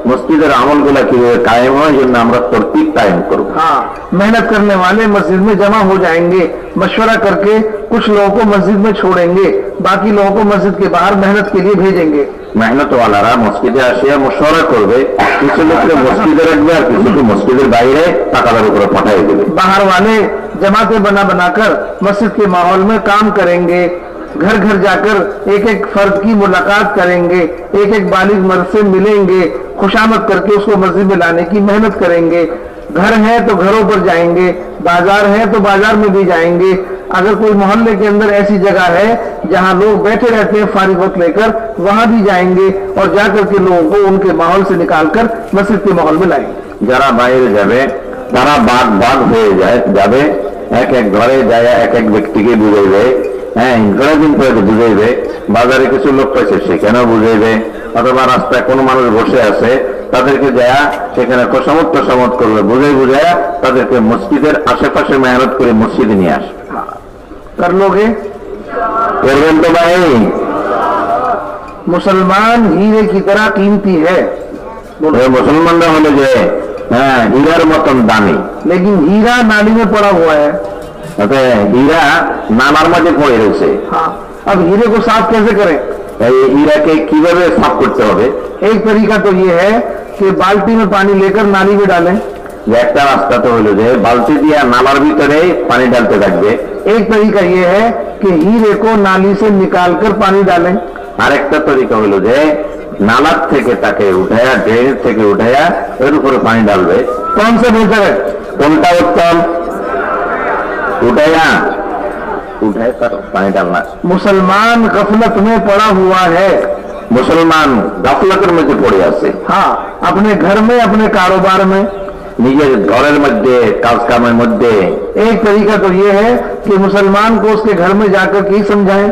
মসজিদের আমলগুলা কিভাবে কায়েম হয় জন্য আমরা তরতিব কায়েম করব। हाँ, मेहनत करने वाले मस्जिद में जमा हो जाएंगे, मशवरा करके कुछ लोगों को मस्जिद में छोड़ेंगे, बाकी लोगों को मस्जिद के बाहर मेहनत के लिए भेजेंगे। মেহনত ওয়ালারা মসজিদে আসিয়া মশওয়ারা করবে, কিছু লোককে মসজিদে রাখবে আর কিছুকে মসজিদের বাইরে টাকাদার উপরে পাঠিয়ে দেবে। बाहर वाले जमातें बना बनाकर मस्जिद के माहौल में काम करेंगे, घर घर जाकर एक एक फर्द की मुलाकात करेंगे, एक एक बालिग मर्द से मिलेंगे, खुशामद करके उसको मस्जिद में लाने की मेहनत करेंगे। घर है तो घरों पर जाएंगे, बाजार है तो बाजार में भी जाएंगे। अगर कोई मोहल्ले के अंदर ऐसी जगह है जहां लोग बैठे रहते हैं फारिग वक्त लेकर, वहां भी जाएंगे और जाकर के लोगों को उनके माहौल से निकालकर मस्जिद के माहौल में लाएंगे। যারা বাইরে যাবে তারা ভাগ ভাগ হয়ে যাবে, এক এক ঘরে যায় এক এক ব্যক্তিকে বুঝাইবে, হ্যাঁ ঘরে দিন পরে বুঝাইবে, বাজারে কিছু লোক পাইছে সেখানেও বুঝাইবে, অথবা রাস্তায় কোনো মানুষ বসে আছে তাদেরকে যায় সেখানে খোসামত করবে, বুঝাই তাদেরকে মসজিদের আশেপাশে মেহনত করে মসজিদে নিয়ে আসবে। कर लोगे? করবেন তো ভাই? मुसलमान हीरे की तरह कीमती है, মুসলমানরা হলো যে হ্যাঁ হীরার মতন দামি, लेकिन हीरा नाली में पड़ा हुआ है। হীরা নালার মাঝে পড়ে রয়েছে। हाँ, अब हीरे को साफ कैसे करें? এই হীরাকে কিভাবে সাফ করতে হবে? एक तरीका तो ये है कि बाल्टी में पानी लेकर नाली में डालें। যে একটা রাস্তা তো হলো যে বালতি দিয়ে নালার ভিতরে পানি ঢালতে থাকবে। एक तरीका ये है कि हीरे को नाली से निकालकर पानी डालें। আরেকটা তরিকা হলো যে নালার থেকে তাকে উঠায়া, ড্রেনের থেকে উঠায়া এর উপরে পানি ঢালবে। कौन सा बेहतर है? কোনটা উত্তম? উঠায়া পানি ডালনা। मुसलमान गफलत में पड़ा हुआ है। মুসলমান গাফলাতের মধ্যে পড়ে আছে। हाँ, अपने घर में, अपने कारोबार में। নিজের ঘরের মধ্যে, কাজ কামের মধ্যে। एक तरीका तो ये है कि मुसलमान को उसके घर में जाकर के ही समझाएं,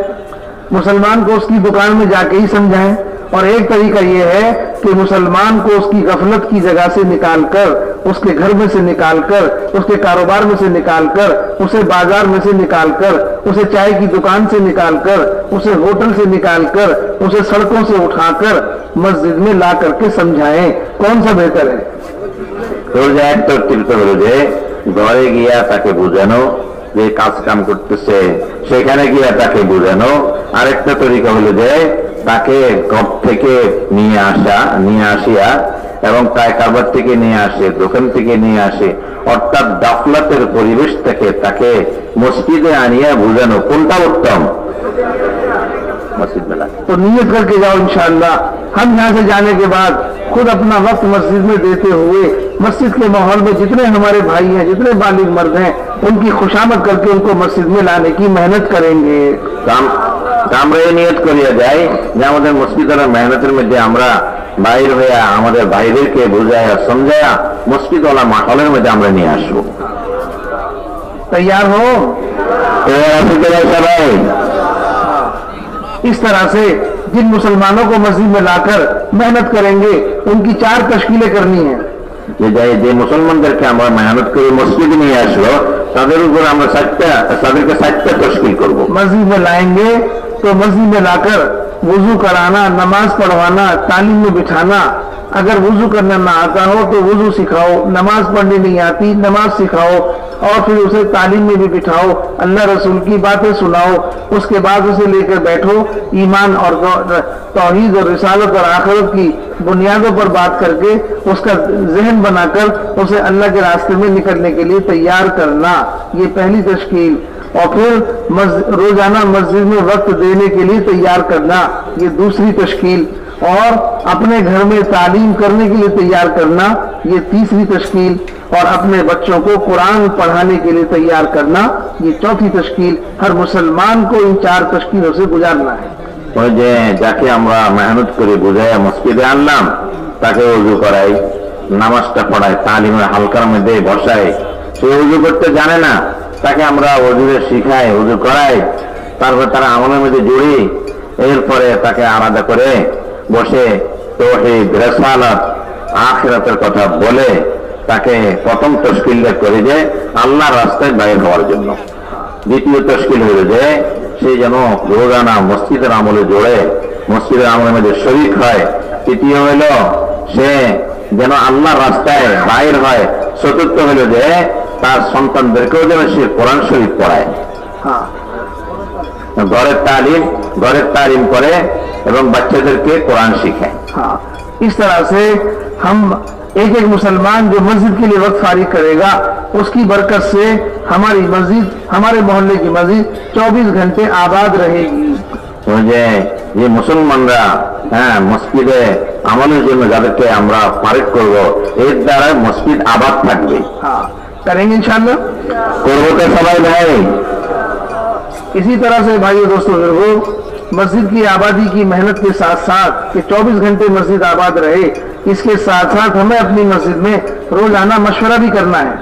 मुसलमान को उसकी दुकान में जाके ही समझाएं। और एक तरीका ये है कि मुसलमान को उसकी गफलत की जगह से निकालकर, उसके घर में से निकालकर, उसके कारोबार में से निकालकर, उसे बाजार में से निकालकर, उसे चाय की दुकान से निकालकर, उसे होटल से निकालकर, उसे सड़कों से उठाकर मस्जिद में ला करके समझाएं। कौन सा बेहतर है? এক তরতিবটা হলো যে ঘরে গিয়া তাকে বোঝানো, যে কাজ কাম করতেছে সেখানে গিয়া তাকে বোঝানো। আরেকটা তরিকা হলো যে তাকে ঘর থেকে নিয়ে আসিয়া এবং তাই কারবার থেকে নিয়ে আসে, দোকান থেকে নিয়ে আসে, অর্থাৎ গাফলাতের পরিবেশ থেকে তাকে মসজিদে আনিয়া বোঝানো। কোনটা উত্তম? मस्जिद में लाए। तो नियत करके जाओ इंशाअल्लाह। हम यहाँ से जाने के बाद खुद अपना वक्त मस्जिद में देते हुए मस्जिद के माहौल में जितने हमारे भाई हैं, जितने बालिग मर्द हैं, उनकी खुशामद करके उनको मस्जिद में लाने की मेहनत करेंगे। আমরা এই নিয়ত করিয়া যাই যে আমাদের মসজিদের মেহনতের মধ্যে আমরা বাইর হইয়া আমাদের ভাইদেরকে বুঝাইয়া সমঝাইয়া মসজিদওয়ালা মাহলের মধ্যে আমরা নিয়ে আসবো। तैयार हो? সবাই इस तरह से जिन मुसलमानों को मस्जिद में लाकर मेहनत करेंगे उनकी 4 तशकीलें करनी है। যে মুসলমানদেরকে আমরা মেহনত করে মসজিদে নিয়ে আসলো তাদের উপর আমরা তাদেরকে 7টা তশকিল করবো। मस्जिद में लाएंगे तो मस्जिद में लाकर वुजू कराना, नमाज पढ़वाना, तालीम में बिठाना, अगर वुजू करना ना आता हो तो वुजू सिखाओ, नमाज पढ़नी नहीं आती नमाज सिखाओ, और फिर उसे तालीम में भी बिठाओ, अल्लाह रसूल की बातें सुनाओ, उसके बाद उसे लेकर बैठो, ईमान और तौहीद और रिसालत और आखिरत की बुनियादों पर बात करके उसका जहन बनाकर उसे अल्लाह के रास्ते में निकलने के लिए तैयार करना, ये पहली तशकील। और फिर रोजाना मस्जिद में वक्त देने के लिए तैयार करना, ये दूसरी तशकील। और अपने घर में तालीम करने के लिए तैयार करना, ये तीसरी तशकील। और अपने बच्चों को कुरान पढ़ाने के लिए तैयार करना, ये चौथी तशकील। हर मुसलमान को इन 4 तशकीलों से गुजारना है। ওই যে যাকে আমরা মেহনত করে বুঝাই মসজিদে আনলাম, তাকে ওযু করাই, নামাজটা পড়াই, তালিমের হালকার মধ্যে বসাই, সে ওযু করতে জানে না, তাকে আমরা ওযুরে শিখাই, ওযু করাই, তারপর তারা আমলের মধ্যে জুড়ি, এরপরে তাকে আলাদা করে বসে তাওহীদ, রিসালাত, আখিরাতের কথা বলে তাকে প্রথম তশকিলটা করে যে আল্লাহর রাস্তায় বাইর হওয়ার জন্য। দ্বিতীয় তশকিল হলো যে সে যেন রোজানা মসজিদের আমলে জোড়ে, মসজিদের আমলের মধ্যে শরীক হয়। তৃতীয় হলো সে যেন আল্লাহর রাস্তায় বাইর হয়। চতুর্থ হলো যে তার সন্তানদেরকেও যেন সে কোরআন শরীফ পড়ায়, ঘরের তালিম করে এবং বাচ্চাদেরকে কোরআন শিখায়। हाँ, इस तरह से हम एक एक मुसलमान जो मस्जिद के लिए वक्त फारिग करेगा, उसकी बरकत से हमारी मस्जिद, हमारे मोहल्ले की मस्जिद 24 घंटे आबाद रहेगी। যে মুসলমানরা মসজিদে আমলের জন্য যাদেরকে আমরা ফারিগ করব, এর দ্বারা মসজিদ আবাদ থাকবে। हाँ, करेंगे इंशाअल्लाह। করবো তো সবাই ভাই। इसी तरह से भाइयों दोस्तों बुजुर्गों, मस्जिद की आबादी की मेहनत के साथ साथ कि 24 घंटे मस्जिद आबाद रहे, इसके साथ साथ हमें अपनी मस्जिद में रोजाना मशवरा भी करना है।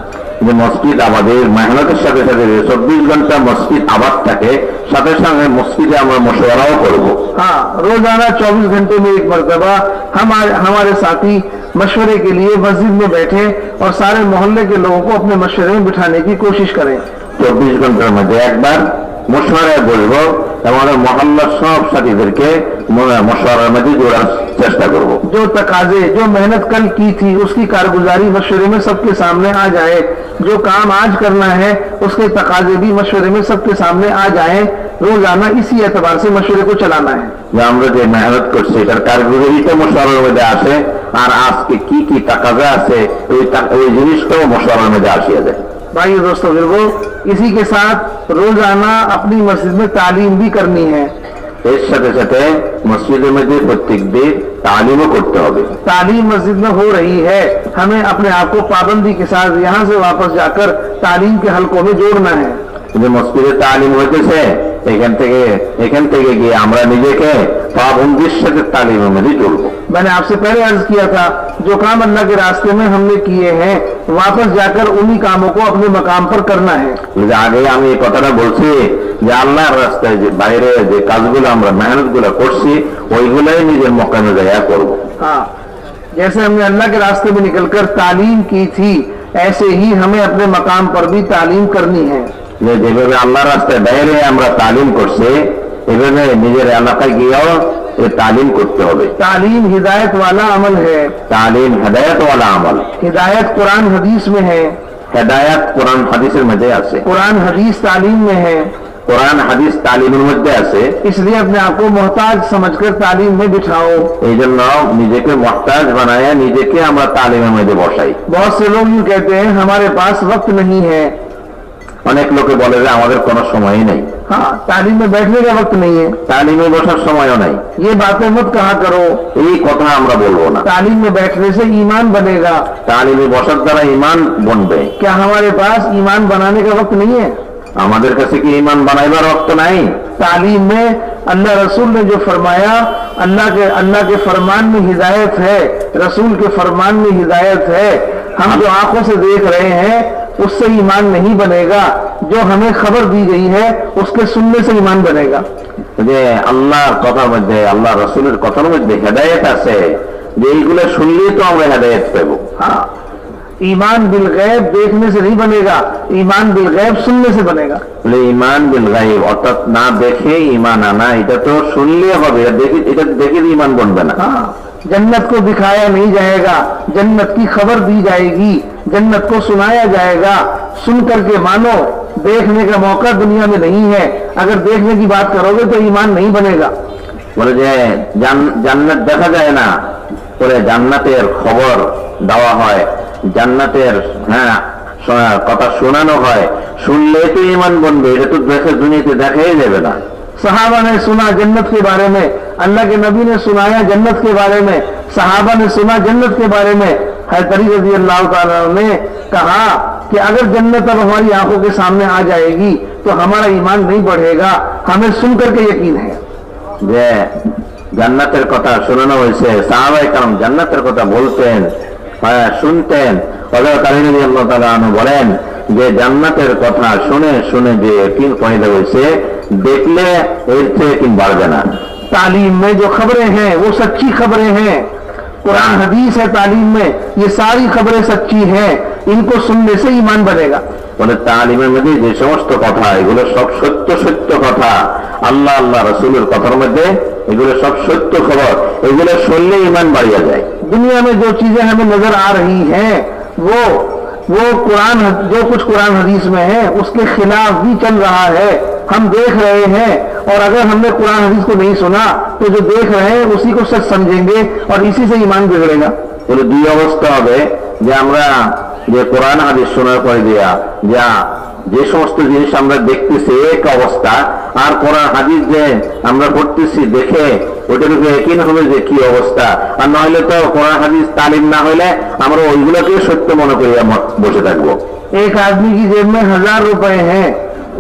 যে মসজিদ আমাদের মেহনতের সাথে সাথে 24 ঘন্টা মসজিদ আবাদ থাকে, সাথে সাথে মসজিদে আমরা মশওয়ারাও করব। हाँ, रोजाना 24 घंटे में एक मर्तबा हमारे साथी मशवरे के लिए मस्जिद में बैठे और सारे मोहल्ले के लोगों को अपने मशवरे में बिठाने की कोशिश करें। 24 ঘন্টার মধ্যে একবার মশওয়ারায় বলবো, আমাদের মহল্লার সব সাথীদেরকে মশওয়ারার মধ্যে জোড়ার চেষ্টা করব। जो तकाजे, जो मेहनत कल की थी, उसकी कारगुजारी मशवरे में सबके सामने आ जाए। जो काम आज करना है उसके तकाजे भी मशवरे में सबके सामने आ जाए। रोजाना इसी एतबार से मशवरे को चलाना है। যে আমরা যে মেহনত করছি এটার কারগুজারিটা মশওয়ারার মধ্যে আসে, আর আজকে কি কি তাকাজা আছে ওই জিনিসটাও মশওয়ারার মধ্যে আসিয়া যায়। भाइयों दोस्तों बुजुर्गों, इसी के साथ रोजाना अपनी मस्जिद में तालीम भी करनी है। এর সাথে সাথে মসজিদের মধ্যে প্রত্যেক দিন তালিমও করতে হবে। तालीम मस्जिद में हो रही है, हमें अपने आप को पाबंदी के साथ यहाँ से वापस जाकर तालीम के हलकों में जोड़ना है। যে মসজিদে তালিম হইতেছে, এখান থেকে গিয়ে আমরা নিজেকে পাবন্দির সাথে তালিমের মধ্যে জড়বো। मैंने आपसे पहले अर्ज किया था, जो काम अल्लाह के रास्ते में हमने किए हैं, वापस जाकर उन्हीं कामों को अपने मकाम पर करना है। আগে আমি এই কথাটা বলছি যে আল্লাহর রাস্তায় যে বাইরে যে কাজগুলো আমরা মেহনত গুলো করছি, ওইগুলাই নিজের মকামে জায়গা করবো। हाँ, जैसे हमने अल्लाह के रास्ते में निकलकर तालीम की थी, ऐसे ही हमें अपने मकाम पर भी तालीम करनी है। যেভাবে আল্লাহর রাস্তায় বাইরে আমরা তালিম করছি, এভাবে নিজের এলাকায় গিয়েও तालीम करते হবে। तालीम हिदायत वाला अमल है। तालीम हिदायत वाला अमल। हिदायत कुरान हदीस में है। हिदायत कुरान हदीसेर मध्य आछे। कुरान हदीस तालीम में है। कुरान हदीस तालीमेर मध्य आछे। इसलिए अपने आप को मोहताज समझकर तालीम में बिठाओ। एजন্য নিজেকে मोहताज बनाया নিজেকে আমরা तालीमेर मध्य बसाई। बहुत से लोग यूं कहते हैं हमारे पास वक्त नहीं है। অনেক লোকে বলে যে আমাদের কোনো সময়ই নেই। हाँ, तालीम में बैठने का वक्त नहीं है। तालीमे बसार সময়ও নাই। ये बातें मत कहा करो। এই কথা আমরা বলবো না। तालीम में बैठने से ईमान बनेगा। तालीमे বসার দ্বারা ঈমান বনবে। क्या हमारे पास ईमान बनाने का वक्त नहीं है? আমাদের কাছে কি ঈমান বানাইবার वक्त নাই? तालीम में अल्लाह रसूल ने जो फरमाया, अल्लाह के फरमान में हिदायत है, रसूल के फरमान में हिदायत है। हम जो आंखों से देख रहे हैं उससे ईमान नहीं बनेगा, जो हमें खबर दी गई है उसके सुनने से ईमान बनेगा। যে আল্লাহর কথার মধ্যে, আল্লাহ রাসূলের কথার মধ্যে হেদায়েত আছে, যে এইগুলো শুনলেই তো আমরা হেদায়েত পাবো। हाँ, ईमान बिल गैब देखने से नहीं बनेगा, ईमान बिल गैब सुनने से बनेगा। ঈমান বিল গায়ব অর্থাৎ না দেখে ঈমান আনা, এটা তো শুনলে হবে, এটা দেখে ঈমান বনবে না। हाँ, जन्नत को दिखाया नहीं जाएगा, जन्नत की खबर दी जाएगी, जन्नत को सुनाया जाएगा। सुन करके मानो, देखने का मौका दुनिया में नहीं है। अगर देखने की बात करोगे तो ईमान नहीं बनेगा। বলে যে জান্নাত দেখা যায় না, পরে জান্নাতের খবর দেওয়া হয়, জান্নাতের কথা শোনানো হয়, শুনলে তো ইমান বনবে। এটা তো দেখে দুনিয়াতে দেখাই যাবে না। सहाबा ने सुना जन्नत के बारे में, अल्लाह के नबी ने सुनाया जन्नत के बारे में, सहाबा ने सुना जन्नत के बारे में। हज़रत अली रज़ी अल्लाह ताला ने कहा कि अगर जन्नत अब हमारी आंखों के सामने आ जाएगी तो हमारा ईमान नहीं बढ़ेगा, हमें सुन करके यकीन है। যে জান্নাতের কথা শোনানো হয়েছে, সাহাবায়ে কেরাম জান্নাতের কথা বলতেন, শুনতেন। হযরত আলী রাদিয়াল্লাহু তাআলা আনহু বলেন যে জান্নাতের কথা শুনে শুনে যে यकीन পয়দা হয়েছে, देखले इससे यकीन बढ़ ना। तालीम में जो खबरें हैं वो सच्ची खबरें हैं, कुरान हदीस है तालीम में, ये सारी खबरें सच्ची हैं, इनको सुनने से ईमान बढ़ेगा। বলে তালিমের মধ্যে যে সমস্ত কথা, এগুলো সব সত্য সত্য কথা। আল্লাহ আল্লাহ রসুলের কথার মধ্যে এগুলো সব সত্য খবর, এগুলো শুনলে ইমান বাড়িয়ে যায়। दुनिया में जो चीजें हमें नजर आ रही हैं वो कुरान, जो कुछ कुरान हदीस में है उसके खिलाफ भी चल रहा है, हम देख रहे हैं। और अगर हमने कुरान हदीस को नहीं सुना तो जो देख रहे हैं उसी को सच समझेंगे और इसी से ईमान बिगड़ेगा। বলে দুই অবস্থা হবে, যে আমরা যে কোরআন হাদিস শোনার পরে দেয়া যে সমস্ত জিনিস আমরা দেখতেছি এক অবস্থা, আর কোরআন হাদিস যে আমরা পড়তেছি দেখে ওটার উপরে यकीन হবে যে কি অবস্থা। আর নইলে তো কোরআন হাদিস তালিম না হইলে আমরা ওইগুলোকে সত্য মনে করে বসে থাকবো। एक आदमी की जेब में 1000 रुपए हैं,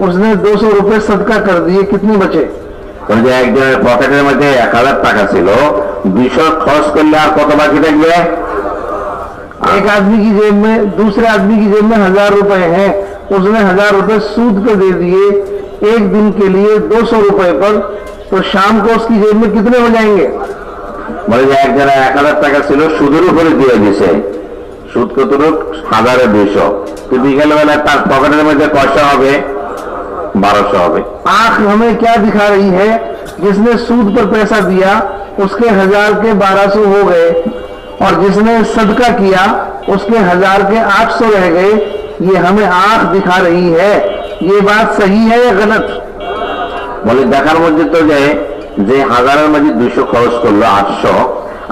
उसने 200 रुपए सदका कर दिए, कितने बचे? যে একজনের পকেটের মধ্যে 1000 টাকা ছিল, 200 খরচ করলে আর কত বাকি থাকবে? एक आदमी की जेब में, दूसरे आदमी की जेब में 1000 रुपए हैं, उसने 1000 रुपए सूद पे दे दिए एक दिन के लिए 200 रुपए पर, तो शाम को उसकी जेब में कितने हो जाएंगे? বলে যে একজনের 1000 টাকা ছিল, সুদের উপরে দিয়ে দিছে, সুদ কত? 1200। তো বিকেল বেলা তার পকেটের মধ্যে পয়সা হবে 1200 হবে। आंख हमें क्या दिखा रही है? जिसने सूद पर पैसा दिया उसके 1000 के 1200 हो गए, और जिसने सदका किया उसके 1000 के 800 रह गए। ये हमें आंख दिखा रही है। ये बात सही है या गलत? বলে দেখার মধ্যে তো যে 1000-এর মধ্যে 200 খরচ করলো 800,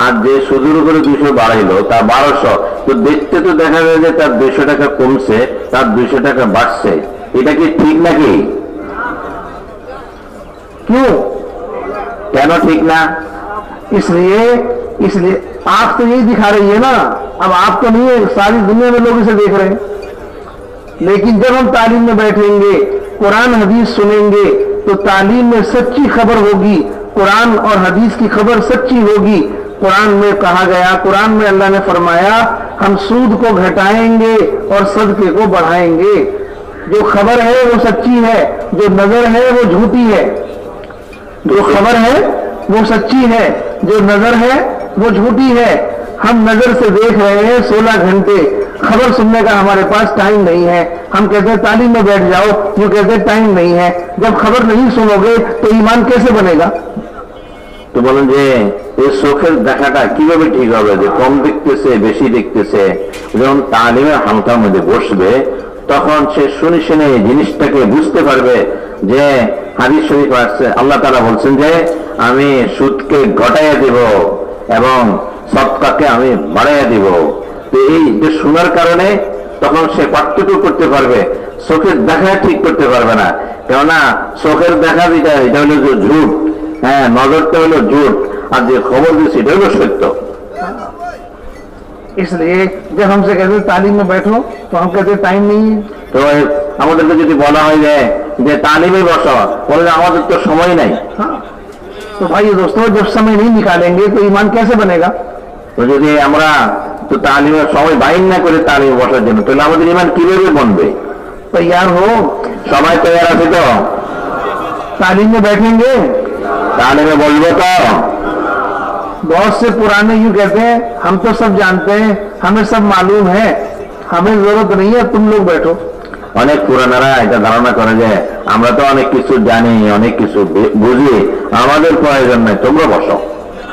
আর যে সুদের উপরে 200 বাড়াইলো তার 1200, তো দেখতে তো দেখা যায় যে তার 200 টাকা কমছে, তার 200 টাকা বাড়ছে। এটা কি ঠিক নাকি? क्यों? কেন ঠিক না? इसलिए आंख तो यही दिखा रही है ना। अब आप तो नहीं है, सारी दुनिया में लोग इसे देख रहे हैं। लेकिन जब हम तालीम में बैठेंगे, कुरान हदीस सुनेंगे, तो तालीम में सच्ची खबर होगी, कुरान और हदीस की खबर सच्ची होगी। कुरान में कहा गया, कुरान में अल्लाह ने फरमाया, हम सूद को घटाएंगे और सदके को बढ़ाएंगे। जो खबर है वो सच्ची है, जो नजर है वो झूठी है। जो खबर है वो सच्ची है, जो नजर है वो झूठी है। हम नजर से देख रहे हैं 16 घंटे, खबर सुनने का हमारे पास टाइम नहीं है। हम कहते हैं तालीम में बैठ जाओ, ये कहते हैं टाइम नहीं है। जब खबर नहीं सुनोगे तो ईमान कैसे बनेगा? তো বলেন যে এই চোখের দেখাটা কিভাবে ঠিক হবে? যে কম দেখতেছে বেশি দেখতেছে, যখন তালিমের হালকার মধ্যে বসবে তখন সে শুনে শুনে এই জিনিসটাকে বুঝতে পারবে যে হাদিস শরীফ আছে, আল্লাহ তাআলা বলছেন যে আমি সুদকে ঘটাইয়া দিব এবং সদকাকে আমি বাড়াইয়া দিব। তো এই যে শোনার কারণে তখন সে পার্থক্য করতে পারবে, চোখের দেখা ঠিক করতে পারবে না। কেননা চোখের দেখা যেটা, এটা হলো যে ঝুট, নজরটা হলো ঝুট, আর যে খবর দিচ্ছে এটা হলো সত্য। इसलिए जब हमसे कहते हैं तालीम में बैठो तो हम कहते हैं टाइम नहीं है। তো আমাদেরকে যদি বলা হয় যে তালিমে বসো, বলে আমাদের তো সময় নাই। हाँ, तो भाई दोस्तों, जब समय नहीं निकालेंगे तो ईमान कैसे बनेगा? তো যদি আমরা তো তালিমের সময় বাইর না করে তালিমে বসার জন্য, তাহলে আমাদের ইমান কিভাবে বনবে? तैयार हो? সবাই তৈরি আছে তো? तालीम में बैठेंगे? তালিমে বলবো তো? बहुत से पुराने यूं कहते हैं, हम तो सब जानते हैं, हमें सब मालूम है, हमें जरूरत नहीं है, तुम लोग बैठो। অনেক পুরানারা এটা ধারণা করে যে আমরা তো অনেক কিছু জানি, অনেক কিছু বুঝি, আমাদের প্রয়োজন নাই, তোমরা বসো।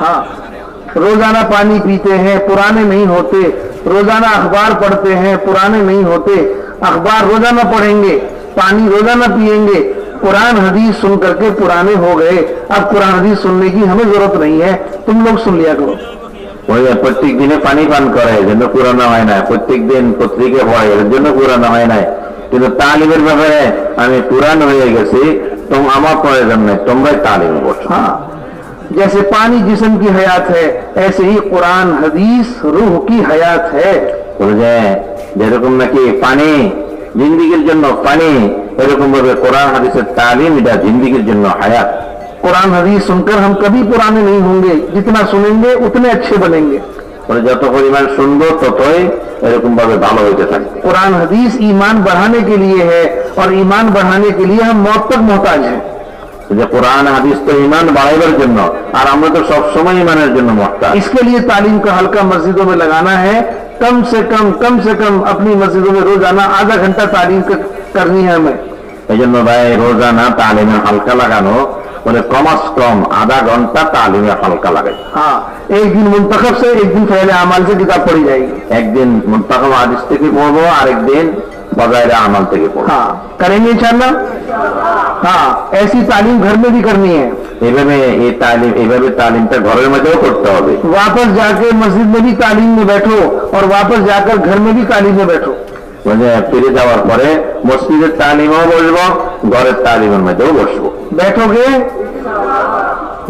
हाँ, रोजाना पानी पीते हैं, पुराने नहीं होते। रोजाना अखबार पढ़ते हैं, पुराने नहीं होते। अखबार रोजाना पढ़ेंगे, पानी रोजाना पिएंगे, कुरान हदीस सुन करके पुराने हो गए। अब कुरान हदीस सुनने की हमें जरूरत नहीं है, तुम लोग सुन लिया करो। ওই প্রত্যেক দিনে পানি পান করে এর জন্য পুরানো হয় না, প্রত্যেক দিন পত্রিকা পড়ে এর জন্য পুরানো হয় না। কিন্তু তালিমের ব্যাপারে আমি পুরান হয়ে গেছি, আমার প্রয়োজন নেই, তোমরাই তালিমে বসো। हाँ, जैसे पानी जिस्म की हयात है, ऐसे ही कुरान हदीस रूह की हयात है। বলে যে যেরকম নাকি পানি জিন্দিগির জন্য পানি, এরকম ভাবে কোরআন হাদিসের তালিম এটা জিন্দিগির জন্য হায়াত। कुरान हदीस सुनकर हम कभी पुराने नहीं होंगे, जितना सुनेंगे उतने अच्छे बनेंगे। যত পরিমাণ শুনবো ততই এরকম ভাবে ভালো হইতে থাকবে। कुरान हदीस ईमान बढ़ाने के लिए है, और ईमान बढ़ाने के लिए हम मौत तक मोहताज हैं। যে কোরআন হাদিস তো ঈমান বাড়াইবার জন্য, আর আমরা তো সব সময় ঈমানের জন্য মুহতাজ। इसके लिए तालीम का हल्का मस्जिदों में लगाना है। कम से कम अपनी मस्जिदों में रोजाना आधा घंटा तालीम करनी है हमें। এই জন্য ভাই রোজানা তালিমের হালকা লাগানো, বলে কমাস কম আধা ঘন্টা তালিমের হালকা লাগাই। हाँ, एक दिन मुंतखब से, एक दिन फैले अमाल से किताब पढ़ी जाएगी। একদিন মুনতাখিব হাদিস থেকে পড়বো, আরেকদিন বজায়রে আমাল থেকে পড়বো। हाँ, करेंगे इंशाअल्लाह। हाँ, ऐसी तालीम घर में भी करनी है। এইভাবে তালিমটা ঘরের মধ্যেও করতে হবে। वापस जाके मस्जिद में भी तालीम में बैठो, और वापस जाकर घर में भी तालीम में बैठो। মানে ফিরে যাওয়ার পরে মসজিদের তালিমেও বসবো, ঘরের তালিমের মধ্যেও বসবো। बैठोगे,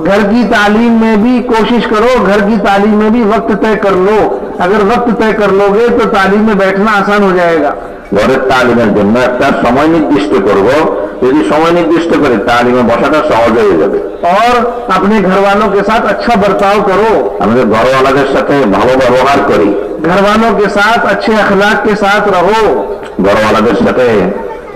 घर की तालीम में भी कोशिश करो, घर की तालीम में भी वक्त तय कर लो। अगर वक्त तय कर लोगे तो तालीम में बैठना आसान हो जाएगा। ঘরের তালিমের জন্য একটা সময় নির্দিষ্ট করব, যদি সময় নির্দিষ্ট করে তালিমে বসাটা সহজ হয়ে যাবে। और अपने घर वालों के साथ अच्छा बर्ताव करो, আমাদের ঘরওয়ালাদের সাথে ভালো ব্যবহার করি, घर वालों के साथ अच्छे अखलाक के साथ रहो। ঘরওয়ালাদের সাথে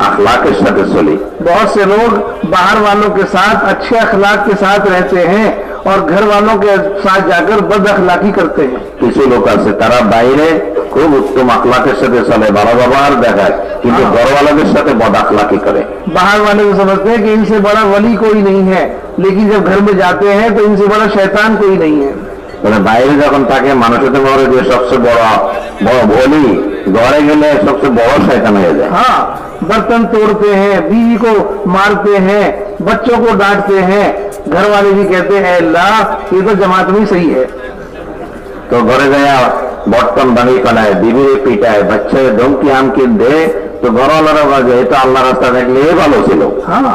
আখলাকের সাথে চলি। बहुत से लोग बाहर वालों के साथ अच्छे अखलाक के साथ रहते हैं, और घर वालों के साथ जाकर बद अखलाकी करते हैं। কিছু লোক আছে তারা বাইরে খুব উত্তম আখলাকের সাথে চলে, ভালো ব্যবহার দেখায়, কিন্তু ঘরওয়ালাদের সাথে বদ আখলাকি করে। बाहर वाले तो समझते हैं कि इनसे बड़ा वली कोई नहीं है, लेकिन जब घर में जाते हैं तो इनसे बड़ा शैतान कोई नहीं है। মানে বাইরে যখন তাকে মানুষের মনে যে সবচেয়ে বড় বলি, ঘরে গেলে সবচেয়ে বড় শয়তান হয়ে যায়। हाँ, बर्तन तोड़ते हैं, बीवी को मारते हैं, बच्चों को डांटते हैं। घर वाले भी कहते हैं अल्लाह ये तो जमात में सही है। তো ঘরে যায় বর্তন ভাঙি ফেলায়, বিবিরে পিটায়, বাচ্চায় ধমকি আমকি দে, তো ঘরওয়ালারা বাজে এ তো আল্লাহ রাস্তা দেখলে ভালো ছিল। हाँ,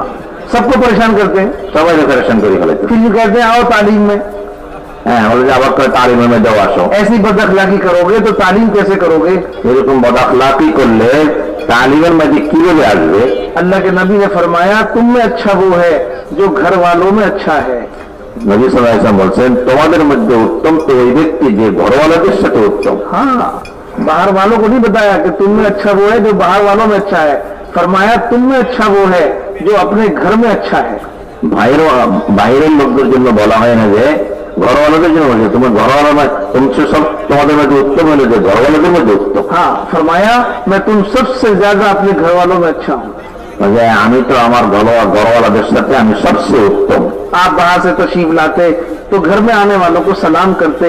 सबको परेशान करते हैं। সবাই প্যারেশান করে ফেলেছে। फिर भी कहते हैं आओ तालीम में। হ্যাঁ, বলে যে আবার তালিমের মধ্যেও আসো। ऐसी बदअखलाकी करोगे तो तालीम कैसे करोगे? এরকম বদাখলাকি করলে তালিমের মধ্যে কিভাবে আসবে? अल्लाह के नबी ने फरमाया तुम में अच्छा वो है जो घर वालों में अच्छा है। নবী সাল্লাল্লাহু আলাইহি ওয়াসাল্লাম বলছেন তোমাদের মধ্যে উত্তম তো ওই ব্যক্তি যে ঘরওয়ালাদের সাথে উত্তম। हाँ, बाहर वालों को नहीं बताया कि तुम में अच्छा वो है जो बाहर वालों में अच्छा है, फरमाया तुम में अच्छा वो है जो अपने घर में अच्छा है। বাইরের লোকদের জন্য বলা হয় না যে ঘরওয়ালাদের জন্য বলছে, তোমার ঘরওয়ালা তুমसे সব তোমাদের মধ্যে উত্তম হলে যে ঘরওয়ালাদের মধ্যে উত্তম। हाँ, फरमाया मैं तुम सबसे ज्यादा अपने घर वालों में अच्छा हूँ। আমি তো আমার ঘরওয়ালাদের সাথে আমি সবচেয়ে উত্তম। आप बाहर से तशरीफ लाते तो घर में आने वालों को सलाम करते,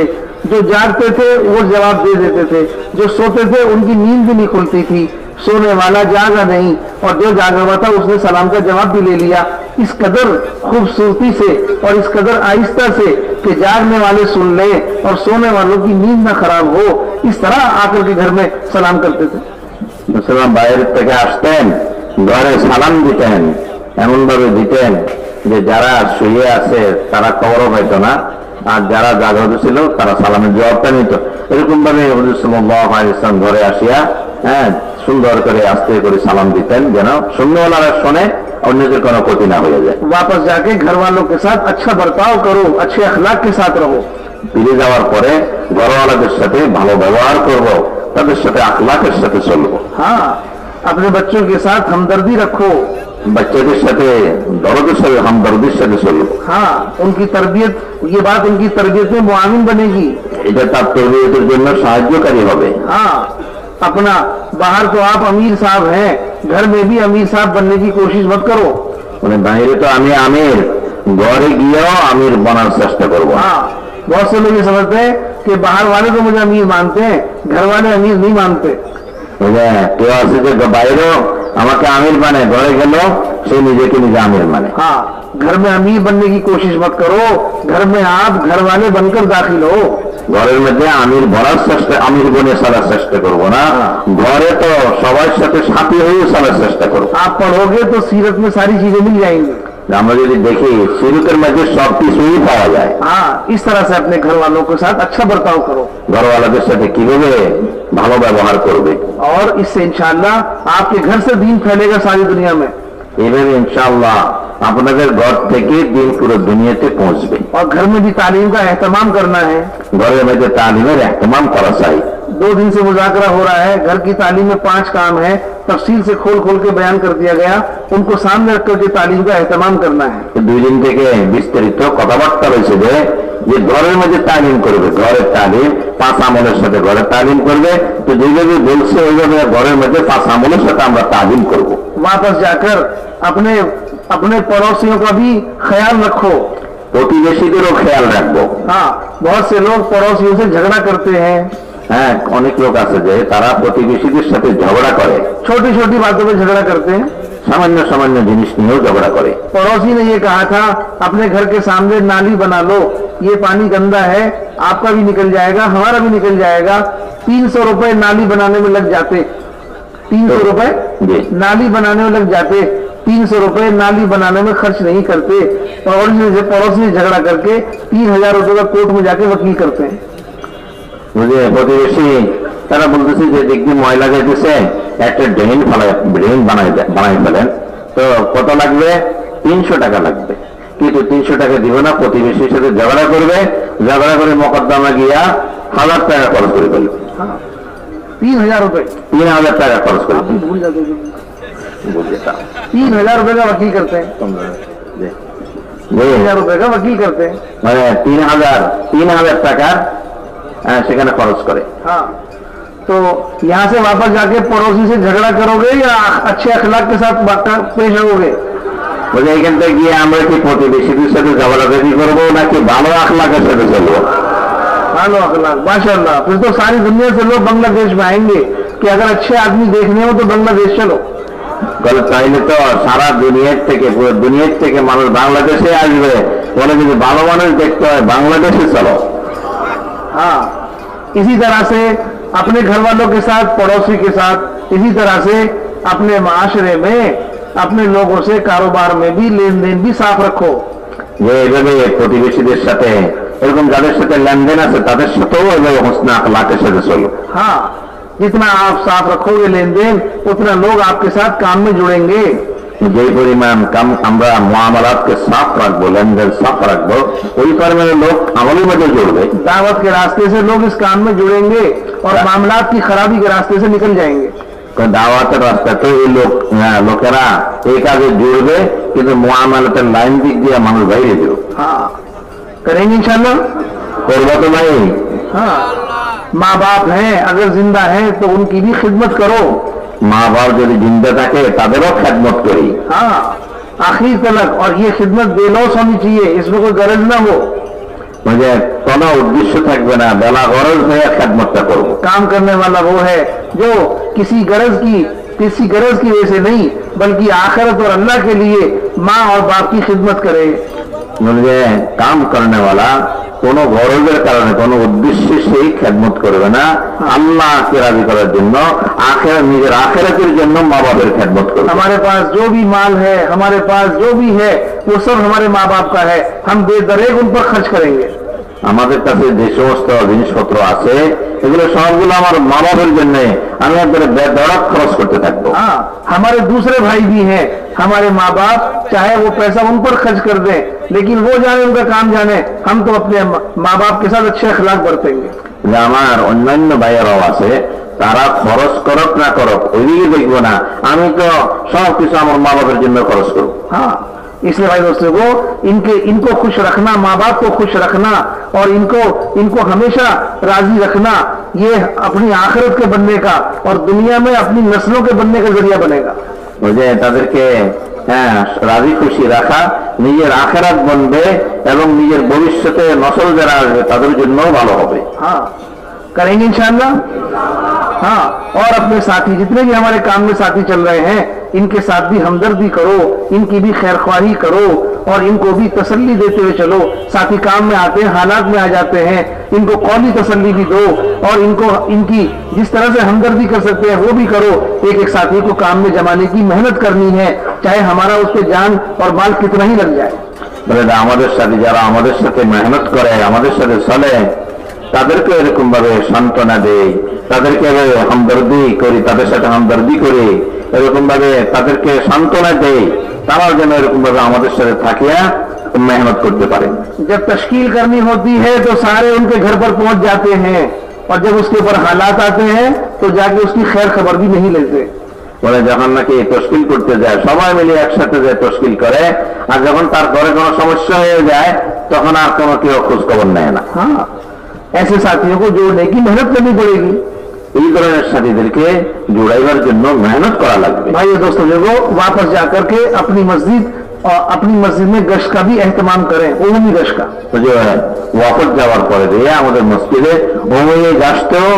जो जागते थे वो जवाब दे देते थे, जो सोते थे उनकी नींद भी नहीं खुलती थी, सोने वाला जागा नहीं और जो जागा हुआ था उसने सलाम का जवाब भी ले लिया। इस कदर खूबसूरती से और इस कदर आहिस्ता से कि जागने वाले सुन ले और सोने वालों की नींद ना खराब हो, इस तरह आकर के घर में सलाम करते थे। মুসলমান বাইরের থেকে আসতেন, ঘরে সালাম দিতেন, এমন ভাবে দিতেন যে যারা শুয়ে আছে তারা খবরও পাইত না, আর যারা জাগ্রত ছিল তারা সালামের জবাবটা নিত। এরকম ভাবে হুজুর সাল্লাল্লাহু আলাইহি ওয়াসাল্লাম ঘরে আসিয়া সুন্দর করে আস্তে করে সালাম দিতেন, যেন শূন্যওয়ালারা শোনে, অন্যদের কোনো ক্ষতি না হয়ে যায়। वापस जाके घर वालों के साथ अच्छा बर्ताव करो, अच्छे अखलाक के साथ रहो। ফিরে যাওয়ার পরে ঘরওয়ালাদের সাথে ভালো ব্যবহার করব, তাদের সাথে আখলাকের সাথে চলবো। हाँ, अपने बच्चों के साथ हमदर्दी रखो। বাচ্চাদের সাথে দরদের সাথে হামদর্দির সাথে চলবো। हाँ, उनकी तरबियत, ये बात उनकी तरबियत में मुआविन बनेगी। এটা তার তরবিয়তের জন্য সাহায্যকারী হবে। हाँ, अपना बाहर तो आप अमीर साहब हैं, घर में भी अमीर साहब बनने की कोशिश मत करो। মানে বাইরে তো আমি আমির, ঘরে গিয়েও আমির বানার চেষ্টা করবো। हाँ, बहुत से लोग ये समझते हैं कि बाहर वाले तो मुझे अमीर मानते हैं, घर वाले अमीर नहीं मानते। কেউ আছে যে বাইরেও আমাকে আমির মানে, ঘরে গেল সে নিজেকে নিজে আমির মানে। हाँ, घर में अमीर बनने की कोशिश मत करो, घर में आप घर वाले बनकर दाखिल हो। ঘরের মধ্যে আমির বলার চেষ্টা, আমির বনে চলার চেষ্টা করবো না, ঘরে তো সবার সাথে সাথী হয়ে চলার চেষ্টা করবো। आप पढ़ोगे तो सीरत में सारी चीजें मिल जाएंगी। আমরা যদি দেখি সিরতের মধ্যে সবকিছুই পাওয়া যায়। हाँ, इस तरह से अपने घर वालों के साथ अच्छा बर्ताव करो, ঘরওয়ালাদের সাথে কিভাবে ভালো ব্যবহার করবে, और इससे इंशाअल्लाह आपके घर से दीन फैलेगा सारी दुनिया में, এইভাবে ইনশাআল্লাহ আপনাদের ঘর থেকে দিন পুরো দুনিয়াতে পৌঁছবে। और घर में भी तालीम का एहतमाम करना है। ঘরের মধ্যে তালিমের এহতেমাম করা চাই। 2 दिन से मुज़ाकरा हो रहा है, घर की तालीम में 5 काम है, तफसील से खोल खोल के बयान कर दिया गया, उनको सामने रख करके तालीम का एहतमाम करना है। 2 দিন থেকে বিস্তারিত কথাবার্তা রয়েছে যে ঘরের মধ্যে তালিম করবে, ঘরের তালিম 5 আমলের সাথে ঘরের তালিম করবে। তো যেভাবে বলছে ওইভাবে ঘরের মধ্যে 5 আমলের সাথে আমরা তালিম করব। वापस जाकर अपने अपने पड़ोसियों का भी ख्याल रखो, প্রতিবেশীদেরও খেয়াল রাখবো। हाँ, बहुत से लोग पड़ोसियों से झगड़ा करते हैं, হ্যাঁ, অনেক লোক আছে যে তারা প্রতিবেশীদের সাথে ঝগড়া করে, छोटी छोटी बातों पे झगड़ा करते हैं। সামান্য সামান্য জিনিস নিয়েও ঝগড়া করে। पड़ोसी ने ये कहा था अपने घर के सामने नाली बना लो, ये पानी गंदा है, आपका भी निकल जाएगा, हमारा भी निकल जाएगा। 300 रुपए नाली बनाने में लग जाते, 300 रुपए जी। नाली बनाने में लग जाते, 300 रुपए नाली बनाने में खर्च नहीं करते। पड़ोसी से झगड़ा करके 3000 रुपए का कोर्ट में जाके वकील करते हैं। বুঝে প্রতিবেশী তারা বলতেছে যে দেখবি ময়লা যাইতেছে, একটা ড্রেন বানাই ফেলেন, তো কত লাগবে? 300 টাকা লাগবে। কিন্তু 300 টাকা দিব না, প্রতিবেশীর সাথে ঝগড়া করবে, ঝগড়া করে মোকদ্দমা গিয়া 1000 টাকা খরচ করে ফেলবে। 3000 रुपए 3000 টাকা খরচ করে आप भूल जाते हो। বুঝে তা 3000 रुपए का वकील करते हैं, 3000 रुपए का वकील करते हैं। মানে 3000 টাকার সেখানে খরচ করে। हाँ, तो यहाँ से वापस जाके पड़ोसी से झगड़ा करोगे या अच्छे अखलाक के साथ पेश होगे? বলে এখান থেকে গিয়ে আমরা কি প্রতিবেশীদের সাথে ঝগড়াঝাটি করবো নাকি ভালো আখলাকের সাথে চলবো? भालो अखलाक, माशाल्लाह। फिर तो सारी दुनिया से लोग बांग्लादेश में आएंगे कि अगर अच्छे आदमी देखने हो तो बांग्लादेश चलो। বলে তাইলে তো সারা দুনিয়ার থেকে, পুরো দুনিয়ার থেকে মানুষ বাংলাদেশে আসবে। বলে যদি ভালো মানুষ দেখতে হয় বাংলাদেশে চলো। हाँ, इसी तरह से अपने घर वालों के साथ, पड़ोसी के साथ, इसी तरह से अपने माशरे में अपने लोगों से कारोबार में भी लेन देन भी साफ रखो। যে এভাবে প্রতিবেশীদের সাথে এরকম যাদের সাথে লেনদেন আছে তাদের সাথেও এভাবে হোসনা আখলাকের সাথে চলো। हाँ, जितना आप साफ रखोगे लेन देन, उतना लोग आपके साथ काम में जुड़ेंगे। যে পরিমাণ আমরা মুআমালাতকে সাফ রাখবো, লেনদেন সাফ রাখবো, ওই পরিমাণে লোক আমলের মধ্যে জুড়বে। दावत के रास्ते से लोग इस काम में जुड़ेंगे और मामलात की खराबी के रास्ते से निकल जाएंगे। দাওয়াতের রাস্তাতে এই লোকেরা এই কাজে জুড়বে, কিন্তু মুআমালাতের লাইন দিক দিয়ে মানুষ বাইরে দিল। हाँ, करेंगे इंशाल्लाह। করবো তো ভাই। हाँ, माँ बाप हैं, अगर जिंदा हैं तो उनकी भी खिदमत करो। মা বাপ যদি জিন্দা থাকে তাদেরও খেদমত করি। हाँ, आखिर तलक। और ये खिदमत बेलौस होनी चाहिए, इसमें कोई गरज ना हो। মানে কোনো উদ্দেশ্য থাকবে না, বেলা গরজ হয়ে খেদমতটা করবো। काम करने वाला वो है जो किसी गरज की वजह से नहीं, बल्कि आखिरत और अल्लाह के लिए माँ और बाप की खिदमत करे। মানে কাম করনে वाला কোনো গরজের কারণে, কোনো উদ্দেশ্যে সেই খেদমত করবে না, আল্লাহকে রাজি করার জন্য, নিজের আখিরাতের জন্য মা বাপের খেদমত করবে। हमारे पास जो भी माल है, हमारे पास जो भी है, वो सब हमारे माँ बाप का है, हम बेदरेग उन पर खर्च करेंगे। আমাদের কাছে যে সমস্ত জিনিসপত্র আছে এগুলো সবগুলো আমার মা বাপের জন্য, আমি একবারে বেদরক খরচ করতে থাকবো। हाँ, हमारे दूसरे भाई भी हैं, हमारे माँ बाप चाहे वो पैसा उन पर खर्च कर दें, लेकिन वो जाने, उनका काम जाने, हम तो अपने माँ बाप के साथ अच्छे अखलाक बरतेंगे। যে আমার অন্যান্য ভাইয়েরাও আছে, তারা খরচ করক না করক ওইদিকে দেখবো না, আমি তো সবকিছু আমার মা বাপের জন্য খরচ করবো। हाँ, इसलिए भाई दोस्तों को इनको खुश रखना, माँ बाप को खुश रखना और इनको हमेशा राजी रखना, ये अपनी आखिरत के बनने का और दुनिया में अपनी नस्लों के बनने का जरिया बनेगा। ওই যে তাদেরকে রাজি খুশি রাখা, নিজের আখেরাত বনবে এবং নিজের ভবিষ্যতে নসল যারা আসবে তাদের জন্য ভালো হবে। हाँ, करेंगे इंशाअल्लाह। हाँ, और अपने साथी जितने भी हमारे काम में साथी चल रहे हैं, इनके साथ भी हमदर्दी करो, इनकी भी खैरख्वाही करो और इनको भी तसल्ली देते हुए चलो। साथी काम में आते हैं, हालात में आ जाते हैं, इनको कौली तसल्ली भी दो और इनको इनकी जिस तरह से हमदर्दी कर सकते हैं वो भी करो। एक एक साथी को काम में जमाने की मेहनत करनी है, चाहे हमारा उस पर जान और माल कितना ही लग जाए। বলে আমাদের সাথে যারা আমাদের সাথে মেহনত করে, আমাদের সাথে চলে, তাদেরকে এরকম ভাবে সান্ত্বনা দেই, তাদেরকে হামদর্দি করি, তাদের সাথে হামদর্দি করি, এরকম ভাবে তাদেরকে সান্ত্বনা দেই, তারা যেন এরকম ভাবে আমাদের সাথে থাকিয়া मेहनत करते पारे। जब तश्कील करनी होती है तो सारे उनके घर पर पहुंच जाते हैं और जब उसके ऊपर हालात आते हैं तो जाके उसकी खैर खबर भी नहीं लेते। বলে যখন নাকি তশকিল করতে যায় সবাই মিলে একসাথে যায় তশকিল করে, আর যখন তার ঘরে কোনো সমস্যা হয়ে যায় তখন আর কোনো কেউ খোঁজ খবর নেয় না। हाँ, ऐसे साथियों को जोड़ने की मेहनत करनी पड़ेगी। এই ধরনের সাথীদেরকে জোড়াইবার জন্য মেহনত করা লাগবে। भाई दोस्तों लोगों, वापस जाकर के अपनी मस्जिद और अपनी मस्जिद में गश्त का भी एहतमाम करें, उमूमी गश्त का। যে ওয়াফত যাওয়ার পরে দিয়ে আমাদের মসজিদে উমুমি গাছতেও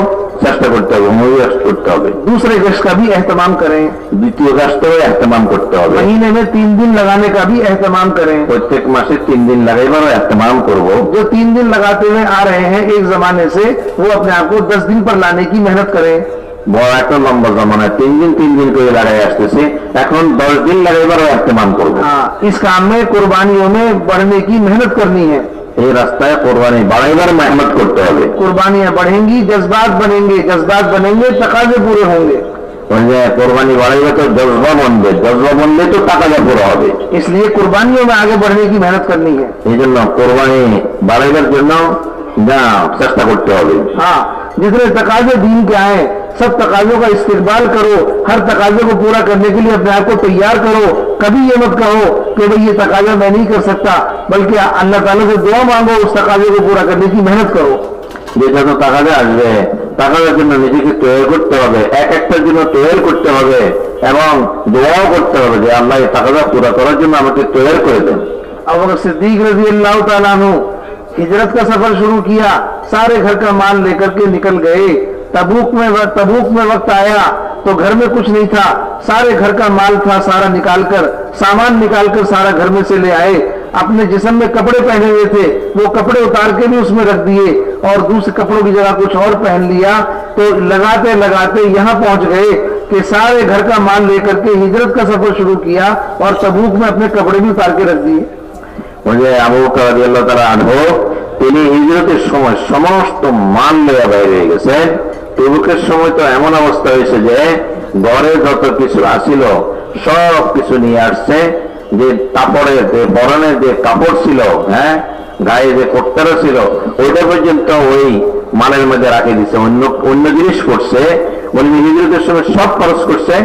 চেষ্টা করতে হবে, উমুমি গাছ করতে হবে। दूसरे गश्त का भी एहतमाम करें, দ্বিতীয় গাছতেও এহতেমাম করতে হবে। महीने में 3 दिन लगाने का भी एहतमाम करें। প্রত্যেক মাসে 3 দিন লাগাইবারও এহতেমাম করব। जो 3 दिन लगाते हुए आ रहे हैं एक जमाने से, वो अपने आप को 10 दिन पर लाने की मेहनत करें। বড় একটা লম্বা জমানায় 3 দিন করে লাগাই আসতেছে, এখন 10 দিন লাগাইবারও এহতেমাম করব। हाँ, इस काम में कुर्बानियों में बढ़ने की मेहनत करनी है। এই রাস্তায় কোরবানি বাড়াইবার মেহনত করতে হবে। कुर्बानियां बढ़ेंगी, जज्बात बनेंगे, तकाजे पूरे होंगे। ওই যে কোরবানি বাড়াইবে তো জজবা বনবে তো টাকাটা পুরো হবে। इसलिए कुर्बानियों में आगे बढ़ने की मेहनत करनी है। এই জন্য কোরবানি বাড়াইবার জন্য চেষ্টা করতে হবে। हाँ, जितने तकाजे दीन के आए सब तकाजों का इस्तेमाल करो, हर तकाजे को पूरा करने के लिए अपने आप को तैयार करो। कभी ये मत कहो कि भाई ये तकाजा मैं नहीं कर सकता, बल्कि अल्लाह ताला से दुआ मांगो, उस तकाजे को पूरा करने की मेहनत करो। যে যত টাকাটা আসবে টাকার জন্য নিজেকে তৈরি করতে হবে, এক একটার জন্য তৈরি করতে হবে এবং দোয়াও করতে হবে যে আল্লাহ এই টাকাটা পুরো করার জন্য আমাকে তৈরি করে দেন। अब अगर सिद्दीक रजी अल्लाह तआला अन्हु हिजरत का सफर शुरू किया, सारे घर का माल लेकर के निकल गए। तबूक में वक्त आया तो घर में कुछ नहीं था, सारे घर का माल था, सारा सामान निकालकर सारा घर में से ले आए। अपने जिस्म में कपड़े पहने हुए थे, वो कपड़े उतार के भी उसमें रख दिए और दूसरे कपड़ों की जगह कुछ और पहन लिया। तो लगाते लगाते यहाँ पहुंच गए कि सारे घर का माल लेकर के हिजरत का सफर शुरू किया और तबूक में अपने कपड़े भी उतार के रख दिए। मुझे আবু বকর রাদিয়াল্লাহু তাআলা আনহু তিনি হিজরতের সময় সমস্ত মাল নিয়ে বাইরে গেছেন। তবুকের সময় তো এমন অবস্থা হয়েছে যে ঘরে যত কিছু আসিল সব কিছু নিয়ে আসছে। যে কাপড়ের যে বরণের যে কাপড় ছিল, গায়ে যে কোট্টারা ছিল, ওইটা পর্যন্ত ওই মালের মধ্যে রাখে দিচ্ছে, অন্য জিনিস করছে। উনি হিজরতের সময় সব খরচ করছে,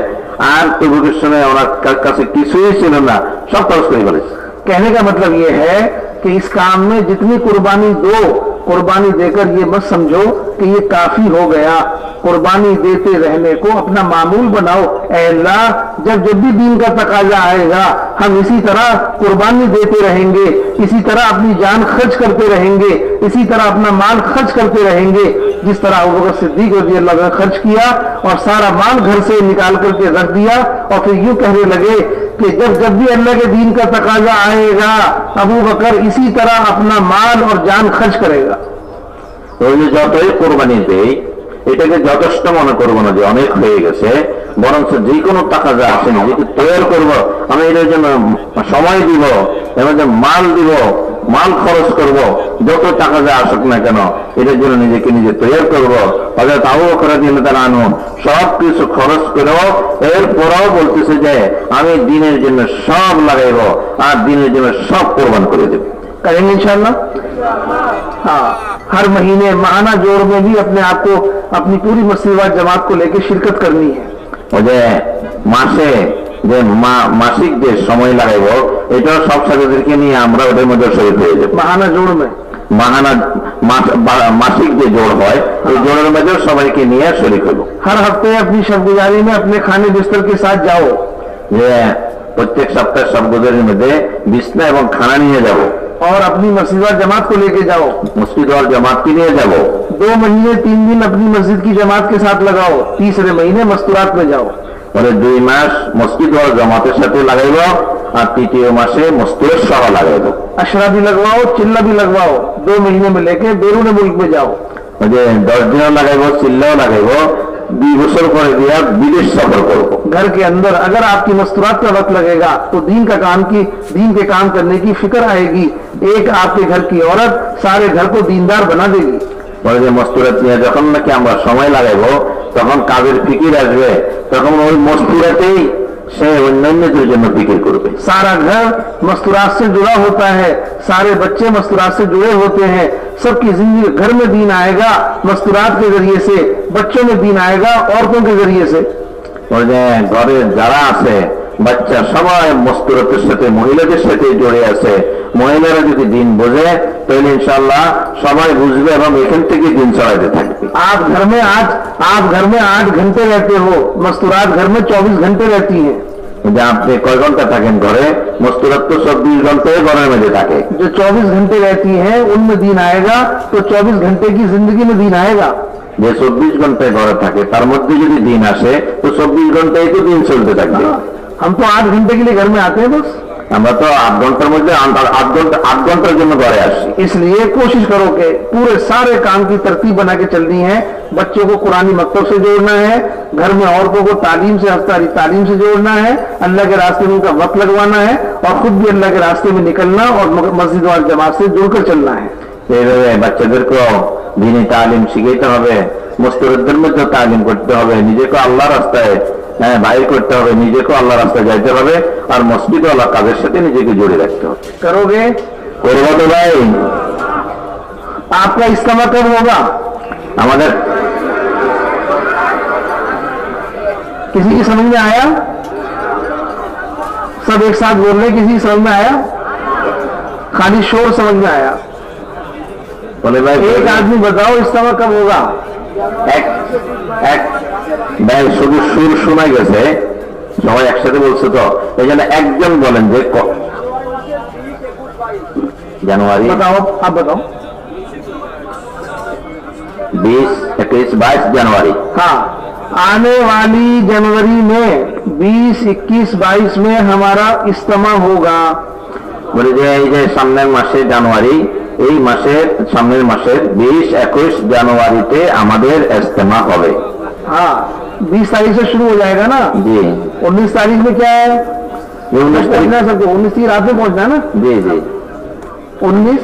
আর তবুকের সময় ওনার কাছে কিছুই ছিল না, সব খরচ করে ফেলেছে। कहने का मतलब ये है कि इस काम में जितनी कुर्बानी दो, कुर्बानी देकर ये मत समझो कि ये काफी हो गया। कुर्बानी देते रहने को अपना मामूल बनाओ। ऐ अल्लाह, जब भी दीन का तकाजा आएगा हम इसी तरह कुर्बानी देते रहेंगे, इसी तरह अपनी जान खर्च करते रहेंगे, इसी तरह अपना माल खर्च करते रहेंगे, जिस तरह अबू बकर सिद्दीक रज़ी अल्लाह ने खर्च किया और सारा माल घर से निकाल करके रख दिया। और फिर यूं कहने लगे कि जब भी अल्लाह के दीन का तकाजा आएगा अबू बकर इसी तरह अपना माल और जान खर्च करेगा। যতই কোরবানি দেই এটাকে যথেষ্ট মনে করবো না যে অনেক হয়ে গেছে, বরঞ্চ যে কোনো টাকা যা আসে নিজেকে তৈরি করবো, আমি এটার জন্য সময় দিব, এর মধ্যে মাল দিব, মাল খরচ করব, যত টাকা যা আসুক না কেন এটার জন্য নিজেকে নিজে তৈরি করবো। হযরত আবু বকর রাদিয়াল্লাহু আনহু সব কিছু খরচ করেও এরপরও বলতেছে যে আমি দ্বীনের জন্য সব লাগাইব আর দ্বীনের জন্য সব কোরবান করে দেব। करेंगे इंशाअल्लाह। हाँ, हर महीने माहाना जोड़ में भी अपने आप को अपनी पूरी मस्जिद जमात को लेकर शिरकत करनी है। ওই যে মাসে যে মাসিক যে সময় লাগাইব এটাও সব সাথীদেরকে নিয়ে আমরা ওদের মধ্যে শরীর হয়ে যাবো। माहाना जोड़ में মাসিক যে জোড় হয় এই জোড়ের মধ্যে সবাইকে নিয়ে শরীর হইব। हर हफ्ते अपनी शब गुजारी में अपने खाने बिस्तर के साथ जाओ। যে প্রত্যেক সপ্তাহে সব গুজরের মধ্যে বিছনা এবং খানা নিয়ে যাব और अपनी मस्जिद और जमात को लेके जाओ। মসজিদ और जमात के लिए যাব 2 महीने 3 दिन अपनी मस्जिद की जमात के साथ लगाओ, तीसरे महीने मस्तूरात में जाओ। পরে 2 মাস মসজিদ और जमातेর সাথে লাগাইব আর তৃতীয় মাসে মসজিদ সহ লাগাইব। अशरा भी लगवाओ, चिल्ला भी लगवाओ, 2 महीने में लेके बैरून मुल्क में जाओ। ওই যে 10 দিনও লাগাইব, চিল্লাও লাগাইব, 2 বছর পরে দিয়া বিদেশ সফর করব। घर के अंदर अगर आपकी मस्तूरात का वक्त लगेगा तो दीन के काम करने की फिक्र आएगी। एक आपके घर की औरत सारे घर को दीनदार बना देगी। পরে যে মস্তুরাত নিয়ে যখন নাকি আমরা সময় লাগাইব তখন কাজের ফিকির আসবে, তখন ওই মস্তুরাতেই সে অন্যান্যদের জন্য ফিকির করবে। सारा घर मस्तूरात से जुड़ा होता है, सारे बच्चे मस्तूरात से जुड़े होते हैं, सबकी जिंदगी घर में दीन आएगा मस्तूरात के जरिए से, बच्चों में दीन आएगा औरतों के जरिए से। ওই যে ঘরে যারা আছে বাচ্চা সবাই মস্তুরাতের সাথে মহিলাদের সাথে জড়ে আছে। মহিলারা যদি দিন বোঝে তাহলে ইনশাআল্লাহ সবাই বুঝবে এবং এখান থেকে দিন চলাইতে থাকবে। आप घर में 8 घंटे रहते हो, मस्तूरात घर में 24 घंटे रहती है। যে আপনি কয় ঘন্টা থাকেন ঘরে, মস্তুরাত তো 24 ঘন্টায় ঘরের মধ্যে থাকে। जो 24 घंटे रहती है उनमें दीन आएगा तो 24 घंटे की जिंदगी में दीन आएगा। যে 24 ঘন্টায় ঘরে থাকে তার মধ্যে যদি দিন আসে তো 24 ঘন্টায় তো দিন চলতে থাকবে। हम तो 8 घंटे के लिए घर में आते हैं बस, আমরা তো 8 ঘন্টার মধ্যে 8 ঘন্টার জন্য ঘরে আসি। इसलिए कोशिश करो कि पूरे सारे काम की तरतीब बना के चलनी है। बच्चों को कुरानी मकतब से जोड़ना है, घर में औरतों को तालीम से हफ्तारी तालीम से जोड़ना है, अल्लाह के रास्ते में उनका वक्त लगवाना है और खुद भी अल्लाह के रास्ते में निकलना और मस्जिद और जमात से जुड़कर चलना है। এইভাবে বাচ্চাদেরকেও দিনী তালিম শিখাইতে হবে, মস্তুরাতদের মধ্যে তালিম করতে হবে, নিজেকে আল্লাহ রাস্তায় বাইর করতে হবে, নিজেকে আল্লাহ রাস্তায় যাইতে হবে আর মসজিদ আল্লাহ কাজের সাথে নিজেকে জড়ে রাখতে হবে। करोगे? করবো তো ভাই। आपका इस्तेमा कब होगा? আমাদের किसी की समझ में आया? सब एक साथ बोल रहे, किसी की समझ में आया? खाली शोर समझ में आया? বলে ভাই एक आदमी बताओ इस्तेमा कब होगा? এক ভাই শুধু সুর শোনাই গেছে, সবাই একসাথে বলছে তো এই জন্য একজন বলেন যে জানুয়ারি बताओ, आप बताओ। 20, 21, 22 जनवरी। हाँ, आने वाली जनवरी में 20, 21, 22 में हमारा इस्तेमा होगा। বলে যে এই যে সামনের মাসে জানুয়ারি, এই মাসের সামনের মাসের 20, 21 জানুয়ারিতে আমাদের ইস্তেমা হবে। हाँ, 20 तारीख से शुरू हो जाएगा ना। जी 19 तारीख में क्या है? 19 तारीख। पहुंचना सबको 19 की रात में पहुंचना है ना। जी जी 19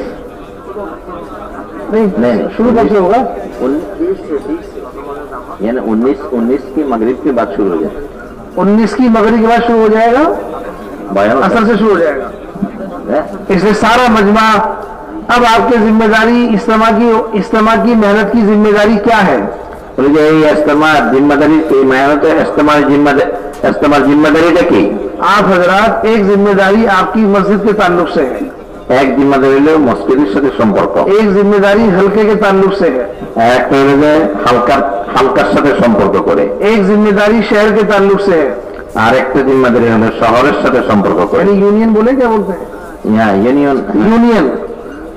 नहीं, शुरू कब से होगा? 19 की मगरिब के बाद शुरू हो जाए। 19 की मगरिब के बाद शुरू हो जाएगा, बयान असर से शुरू हो जाएगा। है? इसलिए सारा मजमा अब आपकी जिम्मेदारी इस्तेमा की मेहनत की जिम्मेदारी क्या है? बोले যে এই ইস্তেমার জিম্মেদারি, এই মেহনতে ইস্তেমার জিম্মেদারিটা কি? आप हजरात, एक जिम्मेदारी आपकी मस्जिद के ताल्लुक से है, এক জিম্মেদারি হলো মসজিদের সাথে সম্পর্ক, एक जिम्मेदारी हल्के के ताल्लुक से है, একটা হলো যে হালকার সাথে সম্পর্ক করে, एक जिम्मेदारी शहर के ताल्लुक से है। আর একটা জিম্মেদারি হলো শহরের সাথে সম্পর্ক করে, यानी यूनियन बोले, क्या बोलते हैं, यूनियन।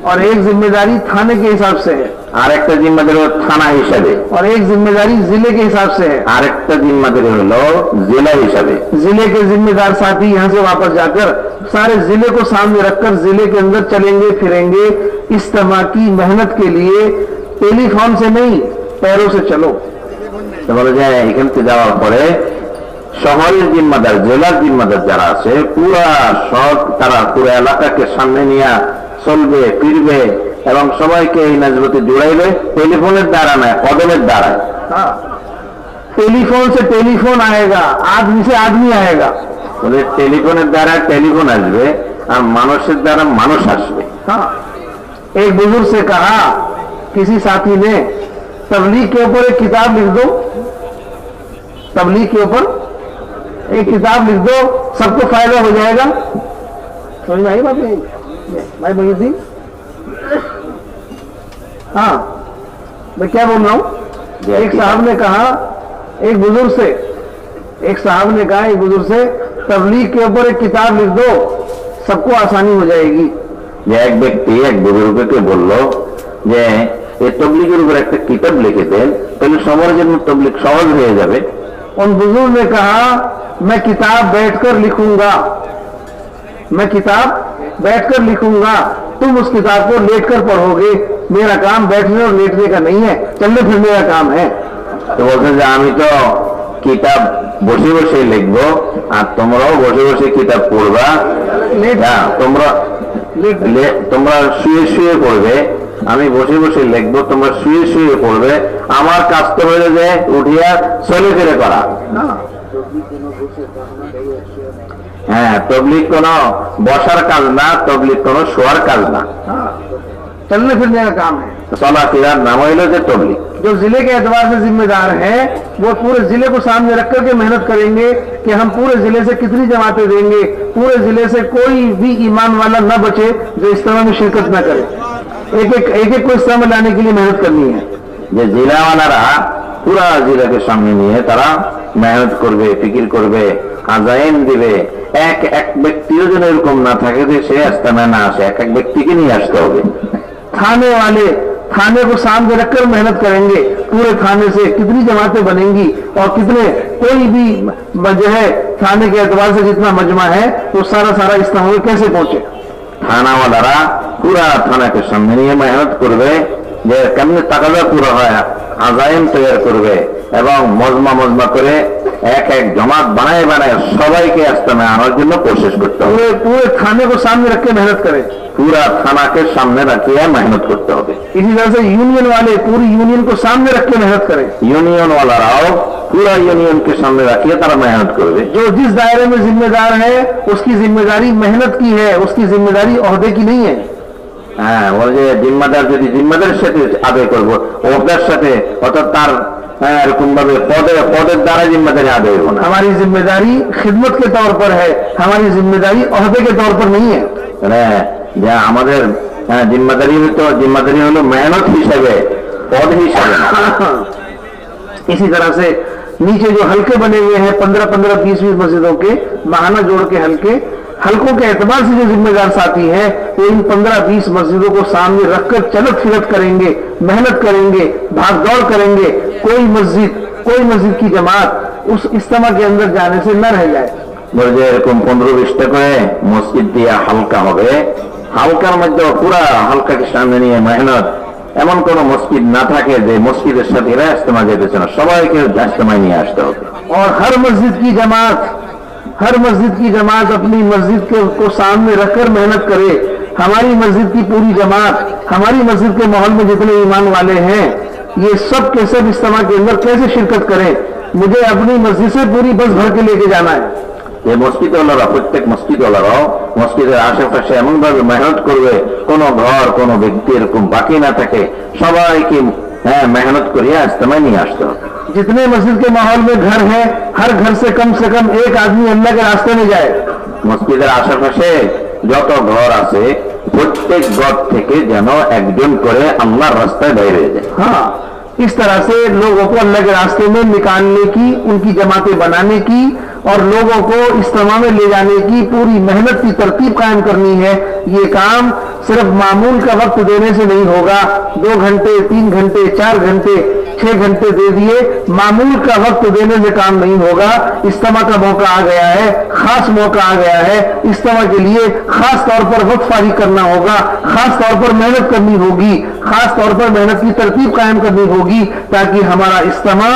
और एक जिम्मेदारी थाने के हिसाब से है, আর একটা জিম্মেদারি হলো থানা হিসাবে, और एक जिम्मेदारी जिले के हिसाब से है। আর একটা জিম্মেদারি হলো জেলা হিসাবে। जिले के जिम्मेदार साथी यहाँ से वापस जाकर सारे जिले को सामने रखकर जिले के अंदर चलेंगे फिरेंगे। इस्तेमा की मेहनत के लिए टेलीफोन से नहीं, पैरों से चलो। তো বলে যে এখান থেকে যাওয়ার পরে শহরের জিম্মাদার, জেলার জিম্মাদার যারা আছে তারা পুরো এলাকাকে সামনে নিয়ে চলবে, ফিরবে এবং সবাইকে এই নাজবতে জুড়াইবে। টেলিফোনের দ্বারা নয়, কদমের দ্বারা। हाँ, टेलीफोन से टेलीफोन आएगा, आदमी से आदमी आएगा। বলে টেলিফোনের দ্বারা টেলিফোন আসবে আর মানুষের দ্বারা মানুষ আসবে। हाँ, एक बुजुर्ग से कहा किसी साथी ने, तबलीग के ऊपर एक किताब लिख दो, तबलीग के ऊपर एक किताब लिख दो, सबको फायदा हो जाएगा। समझ में आई बात नहीं भाई मोहिउद्दीन? हाँ, मैं क्या बोल रहा हूँ? एक साहब ने कहा एक बुजुर्ग से तबलीग के ऊपर एक किताब लिख दो, सबको आसानी हो जाएगी। যে এক ব্যক্তি এক বুজুর্গকে বলল যে এই তবলিগের উপর একটা কিতাব লিখে দেন, তাহলে সবার জন্য তবলিগ সহজ হয়ে যাবে। उन बुजुर्ग ने कहा मैं किताब बैठकर लिखूंगा, मैं किताब बैठकर लिखूंगा, तुम उस किताब को लेटकर पढ़ोगे, मेरा काम बैठने और लेटने का नहीं है, चलने फिरने का काम है। তো বলছে যে আমি তো কিতাব বসে বসে লিখবো, আর তোমরাও বসে বসে কিতাব পড়বা, তোমরা শুয়ে শুয়ে পড়বে, আমি বসে বসে লিখবো, তোমরা শুয়ে শুয়ে পড়বে, আমার কাজ তো হয়ে যে উঠিয়া চলে ফিরে করা। হ্যাঁ, তবলিগ কোনো বসার কাজ না, তবলিগ কোনো শোয়ার কাজ না, चलने फिरने का काम है। চলা ফেরার নাম হইল যে তবলিগ। जो जिले के एतबार से जिम्मेदार है वो पूरे जिले को सामने रख करके मेहनत करेंगे कि हम पूरे जिले से कितनी जमातें देंगे, पूरे जिले से कोई भी ईमान वाला न बचे जो इज्तिमा में शिरकत न करे। एक एक को इज्तिमा में लाने के लिए मेहनत करनी है। যে জেলাওয়ালারা পুরা জেলাকে সামনে নিয়ে তারা মেহনত করবে, ফিকির করবে, আজাইন দিবে। এক এক ব্যক্তিও যেন এরকম না থাকে যে সে ইজতিমা না আসে, এক এক ব্যক্তিকে নিয়ে আসতে হবে। थाने वाले थाने को सामने रखकर मेहनत करेंगे, पूरे थाने से कितनी जमातें बनेंगी और कितने कोई भी जो है थाने के एतबार से जितना मजमा है वो सारा इज्तिमा में कैसे पहुंचे। থানাওয়ালারা পুরা থানাকে সামনে নিয়ে মেহনত করবে যে কেমনে তাকাদা পুরো হয়, আজাইন তৈরি করবে এবং মজমা করে এক এক জমাত বানায় বানায় সবাইকে ইজতিমা আনার জন্য কোশিশ করতে হবে। पूरे थाने को सामने रख के मेहनत करें, পুরা থানাকে সামনে রাখিয়ে মেহনত করতে হবে। इसी तरह से यूनियन वाले पूरी यूनियन को सामने रख के मेहनत करें। यूनियन वालाराও पूरा यूनियन के सामने रखिए तारा मेहनत करবে। जो जिस दायरे में जिम्मेदार है उसकी जिम्मेदारी मेहनत की है, उसकी जिम्मेदारी ओहदे की नहीं है। হ্যাঁ, বলে যে জিম্মাদার যদি জিম্মাদারের সাথে আদায় করবো, ওহদার সাথে অর্থাৎ তার এরকম ভাবে পদের দ্বারা জিম্মাদারি আদায় হবো না। हमारी जिम्मेदारी खिदमत के तौर पर है, हमारी जिम्मेदारी ओहदे के तौर पर नहीं है। হ্যাঁ, যা আমাদের জিম্মাদারি হলো মেহনত हिसाबे, पद हिसाबे। इसी तरह से नीचे जो हल्के बने हुए हैं 15-15, 20-20 मस्जिदों के बहाना जोड़ के हल्कों के एतबार से जो जिम्मेदार साथी हैं वो इन 15-20 मस्जिदों को सामने रखकर चलत फिरत करेंगे, मेहनत करेंगे, भाग दौड़ करेंगे, कोई मस्जिद की जमात उस इज्तिमा के अंदर जाने से न रह जाए। বলে যে এরকম 15-20টা করে মসজিদ দিয়ে হালকা হবে, হালকার মধ্যে পুরা হালকাকে সামনে নিয়ে মেহনত, এমন কোন মসজিদ না থাকে যে মসজিদের সাথে এরা ইজতিমা যেতেছে না, সবাইকে ইজতিমায় নিয়ে আসতে হবে। और हर मस्जिद की जमात अपनी मस्जिद को सामने रखकर मेहनत करे। हमारी मस्जिद की पूरी जमात, हमारी मस्जिद के माहौल में जितने ईमान वाले हैं ये सब के सब इज्तिमा के अंदर कैसे शिरकत करें। मुझे अपनी मस्जिद से पूरी बस भर के लेके जाना है। যে মসজিদওয়ালারা প্রত্যেক মসজিদওয়ালারাও মসজিদের আশেপাশে এমন ভাবে মেহনত করবে কোন ঘর কোন ব্যক্তি এরকম বাকি না থাকে, সবাইকে मेहनत करिए इज्तिमा নিয়ে আসতে হবে। जितने मस्जिद के माहौल में घर है हर घर से कम एक आदमी अल्लाह के रास्ते में जाए। মসজিদের আশেপাশে যত ঘর আছে প্রত্যেক ঘর থেকে যেন একজন করে আল্লাহর রাস্তায় বের হয়ে যায়। हाँ, इस तरह से लोगों को अल्लाह के रास्ते में निकालने की, उनकी जमातें बनाने की और लोगों को इज्तिमा में ले जाने की पूरी मेहनत की तरतीब कायम करनी है। ये काम सिर्फ मामूल का वक्त देने से नहीं होगा। 2 घंटे 3 घंटे 4 घंटे 6 घंटे दे दिए, मामूल का वक्त देने से काम नहीं होगा। इज्तिमा का मौका आ गया है, खास मौका आ गया है, इज्तिमा के लिए खास तौर पर वक्त फारिग करना होगा, खास तौर पर मेहनत करनी होगी, खास तौर पर मेहनत की तरतीब कायम करनी होगी ताकि हमारा इज्तिमा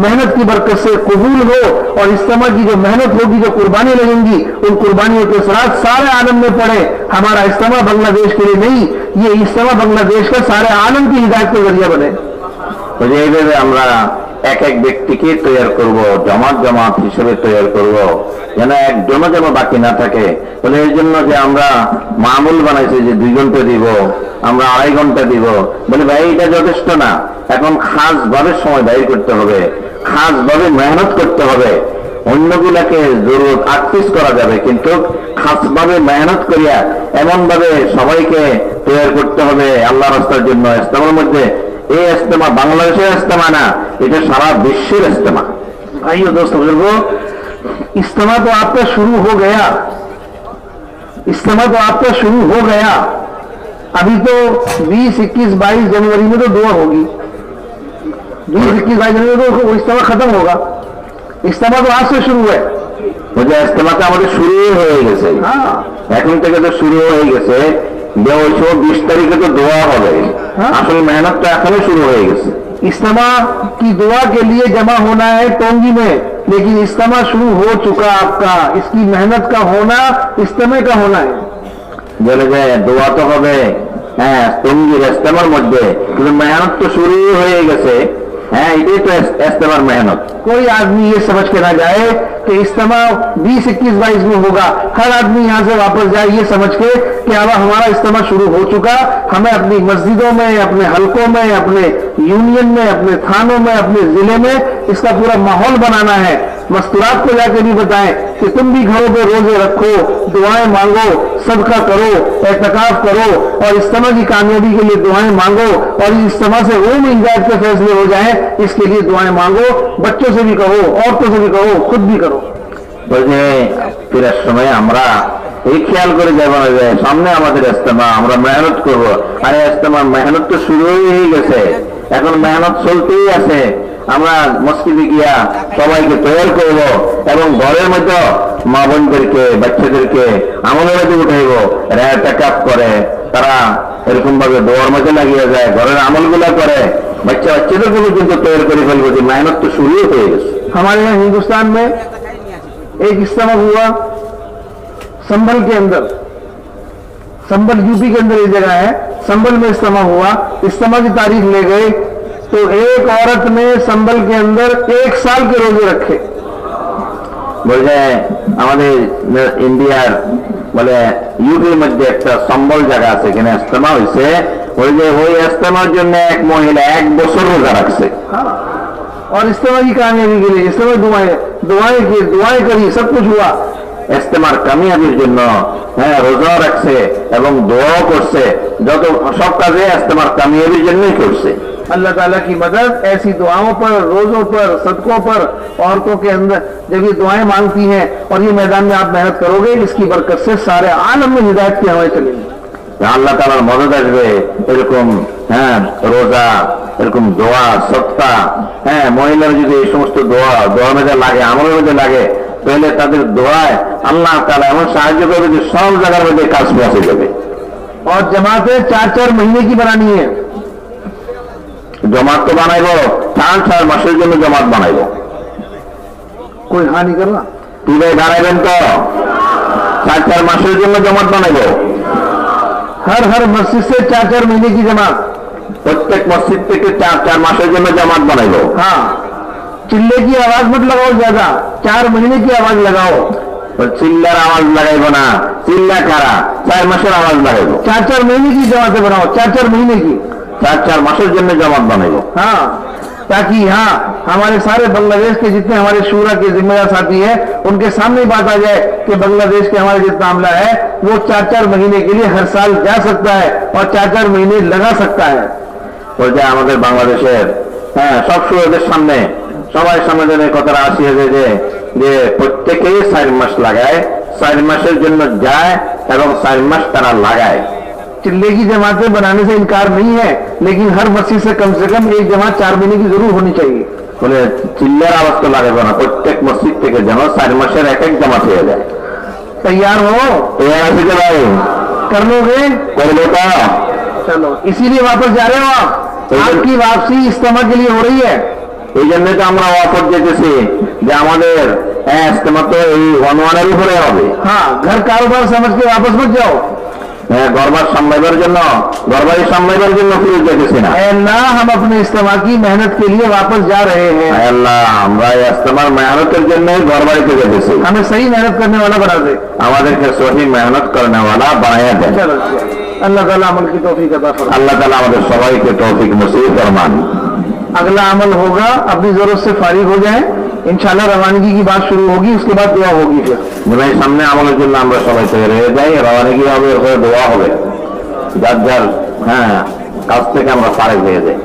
मेहनत की बरकत से कबूल हो और इज्तिमा की जो मेहनत होगी, जो कुर्बानी लगेंगी, उन कुर्बानियों के साथ सारे आलम में पड़े। हमारा इज्तिमा बांग्लादेश के लिए नहीं, ये इज्तिमा बांग्लादेश का सारे आलम की हिदायत का जरिया बने। এইভাবে আমরা এক এক ব্যক্তিকে তৈরি করব, জমাত হিসেবে তৈরি করব, যেন একজনও যেন বাকি না থাকে। বলে এই জন্য যে আমরা মামুল বানাইছি যে 2 ঘন্টা দিব, আমরা 2.5 ঘন্টা দিব, বলে ভাই এটা যথেষ্ট না, এখন খাস ভাবে সময় ব্যয় করতে হবে, খাস ভাবে মেহনত করতে হবে। অন্যগুলাকে জরুরত আকফিস করা যাবে, কিন্তু খাস ভাবে মেহনত করিয়া এমন ভাবে সবাইকে তৈরি করতে হবে আল্লাহর রাস্তার জন্য। ইসলামের মধ্যে এই ইজতিমা বাংলাদেশের ইজতিমা না, এটা সারা বিশ্বের ইজতিমা। भाइयों दोस्तों बुजुर्गों, इज्तिमा तो आपका शुरू हो गया, इज्तिमा तो आपका शुरू हो गया। अभी तो 20, 21, 22 जनवरी में तो दुआ होगी, 20, 21, 22 जनवरी में तो इज्तिमा खत्म होगा। इज्तिमा तो आज से शुरू है। मुझे इज्तिमाটা আমাদের শুরু হয়ে গেছে, এখন থেকে তো শুরু হয়ে গেছে। 20 তারিখে তো দোয়া হবে, আসল মেহনতটা এখনই শুরু হয়ে গেছে। इज्तिमा की दुआ के लिए जमा होना है टोंगी में, लेकिन इज्तिमा शुरू हो चुका आपका। इसकी मेहनत का होना इज्तिमा का होना है। বলে যে দোয়া তো হবে হ্যাঁ টঙ্গির ইস্তেমার মধ্যে, কিন্তু মেহনত তো শুরু হয়ে গেছে। হ্যাঁ এটাই তো ইস্তেমার মেহনত। कोई आदमी ये समझ के ना जाए कि इज्तिमा 20, 21, 22 में होगा। हर आदमी यहाँ से वापस जाए ये समझ के कि अब हमारा इज्तिमा शुरू हो चुका। हमें अपनी मस्जिदों में, अपने हलकों में, अपने यूनियन में, अपने थानों में, अपने जिले में इसका पूरा माहौल बनाना है। मस्तूरात को जाके भी बताएं कि तुम भी घरों पे रोजे रखो, दुआएं मांगो, सदका करो, एहतिकाफ करो और इज्तिमा की कामयाबी के लिए दुआएं मांगो और इस इज्तिमा से वो इजाद के फैसले हो जाए, इसके लिए दुआएं मांगो। बच्चों से भी कहो, औरतों से भी कहो, खुद भी करो। বলছে ফেরার সময় আমরা এই খেয়াল করে যাবো না যে সামনে আমাদের ইস্তেমা, আমরা মেহনত করব। আরে ইস্তেমার মেহনত তো শুরু হয়ে গেছে, এখন মেহনত চলতেই আছে। আমরা মসজিদে গিয়া সবাইকে তৈরি করব এবং ঘরের মধ্যে মা বোনদেরকে, বাচ্চাদেরকে আমলের মধ্যে উঠাইব। এরা এতেকাফ করে, তারা এরকম ভাবে দোয়ার মধ্যে লাগিয়ে যায়, ঘরের আমলগুলা করে, বাচ্চাদেরকে কিন্তু তৈরি করে ফেলবো যে মেহনত তো শুরু হয়ে গেছে। हमारे यहाँ हिंदुस्तान में एक इज्तिमा हुआ संभल के अंदर, संभल यूपी के अंदर एक जगह है, संभल में इज्तिमा हुआ। इज्तिमा की तारीख ले गए तो एक औरत ने संभल के अंदर 1 साल के रोजे रखे। বলছে আমাদের ইন্ডিয়ার বলে ইউপির মধ্যে একটা সম্বল জায়গা আছে, এখানে ইস্তেমা হয়েছে। ওই যে ওই ইস্তেমার জন্য এক মহিলা 1 বছর রোজা রাখছে। और इज्तिमा की कामयाबी के लिए इज्तिमा दुआएं की, दुआएं करी, सब कुछ हुआ। ইস্তেমার কামিয়াবির জন্য হ্যাঁ রোজা রাখছে এবং দোয়াও করছে। যত সব কাজে ইস্তেমার কামিয়াবির জন্যই করছে। अल्लाह ताला की मदद ऐसी दुआओं पर, रोजों पर, सदकों पर, औरतों के अंदर जब ये दुआएं मांगती हैं और ये मैदान में आप मेहनत करोगे, इसकी बरकत से सारे आलम में हिदायत की हवाएं चलेंगी। আল্লাহ তাআলার মদদ আসবে। এরকম হ্যাঁ রোজা, এরকম দোয়া, সদকা, হ্যাঁ মহিলারা যদি এই সমস্ত দোয়া মধ্যে লাগে, আমলের মধ্যে লাগে, তাহলে তাদের দোয়ায় আল্লাহ তাআলা এমন সাহায্য করবে যে সব জায়গার মধ্যে কাজ পৌঁছে যাবে। और जमातें 4-4 महीने की बनानी है। জমাত তো বানাইবো, 4 মাসের জন্য জমাত বানাইবো। कोई हाँ नहीं करना। তুই ভাই বানাইবেন তো? 4 মাসের জন্য জমাত বানাইবো। हर मस्जिद से 4-4 महीने की जमात। প্রত্যেক মসজিদ থেকে 4 মাসের জন্য জমাত বানাইবো। हाँ, चिल्ले की आवाज मत लगाओ ज्यादा, 4 महीने की आवाज लगाओ। চিল্লার আওয়াজ লাগাইবো না, চিল্লা কারা 4 মাসের আওয়াজ লাগাইবো। 4-4 महीने की जमातें बनाओ, 4-4 महीने की। 4 মাসের জন্য জমাত বানাইবো। हाँ, ताकि यहाँ हमारे सारे बांग्लादेश के जितने हमारे शूरा के जिम्मेदार साथी हैं, उनके सामने बात आ जाए कि बांग्लादेश के हमारे जितना मामला है वो 4-4 महीने के लिए हर साल जा सकता है और 4-4 महीने लगा सकता है। বলছে আমাদের বাংলাদেশের হ্যাঁ সব সুরদের সামনে, সবাই সামনে যেন এই কথাটা আসিয়ে যায় যে প্রত্যেকেই 4 মাস লাগায়, 4 মাসের জন্য যায় এবং 4 মাস তারা লাগায়। चिल्ले की जमातें बनाने से इनकार नहीं है, लेकिन हर मस्जिद से कम एक जमात 4 महीने की जरूर होनी चाहिए। বলে চিল্লার আওয়াজ তো লাগাবে না, প্রত্যেক মসজিদ থেকে যেন 4 মাসের এক জামাত হয়ে যায়। तैयार हो? তৈরি আছে যে ভাই? कर लोगे? করবো তো? चलो, इसीलिए वापस जा रहे हो आप? आपकी वापसी इज्तिमा के लिए हो रही है। এই জন্যই তো আমরা ওয়াকফ দিতেছি যে আমাদের ইস্তেমা তো এই ওয়ানের উপরে হবে। हाँ, घर कारोबार समझ के वापस मत जाओ। ঘরবার সামলাইবার জন্য, ঘরবাড়ি সামলাইবার জন্য ফিরে যেতেছি না। अल्लाह, हम अपने इज्तिमा की मेहनत के लिए वापस जा रहे हैं। আল্লাহ, আমরা ইস্তেমার মেহনতের জন্য ঘরবাড়িতে যেতেছি। हमें सही मेहनत करने वाला बना दे। আমাদেরকে সহি মেহনত करने वाला বানায়া দেন। चलो, अल्लाह ताला अमल की तौफीक अता फरमाए। আল্লাহ তাআলা আমাদের সবাইকে তৌফিক নসিব ফরমান। अगला अमल होगा, अपनी जरूरत से फारिग हो जाए, इंशाल्लाह रवानगी की बात शुरू होगी, उसके बाद दुआ होगी। फिर ভাই সামনে আমলের জন্য আমরা সবাই তৈরি হয়ে যাই, রওয়ানগি হবে, এরপরে দোয়া হবে, যার যার হ্যাঁ কাজ থেকে আমরা ফারিগ হয়ে যাই।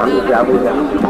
हजरत अबू जहल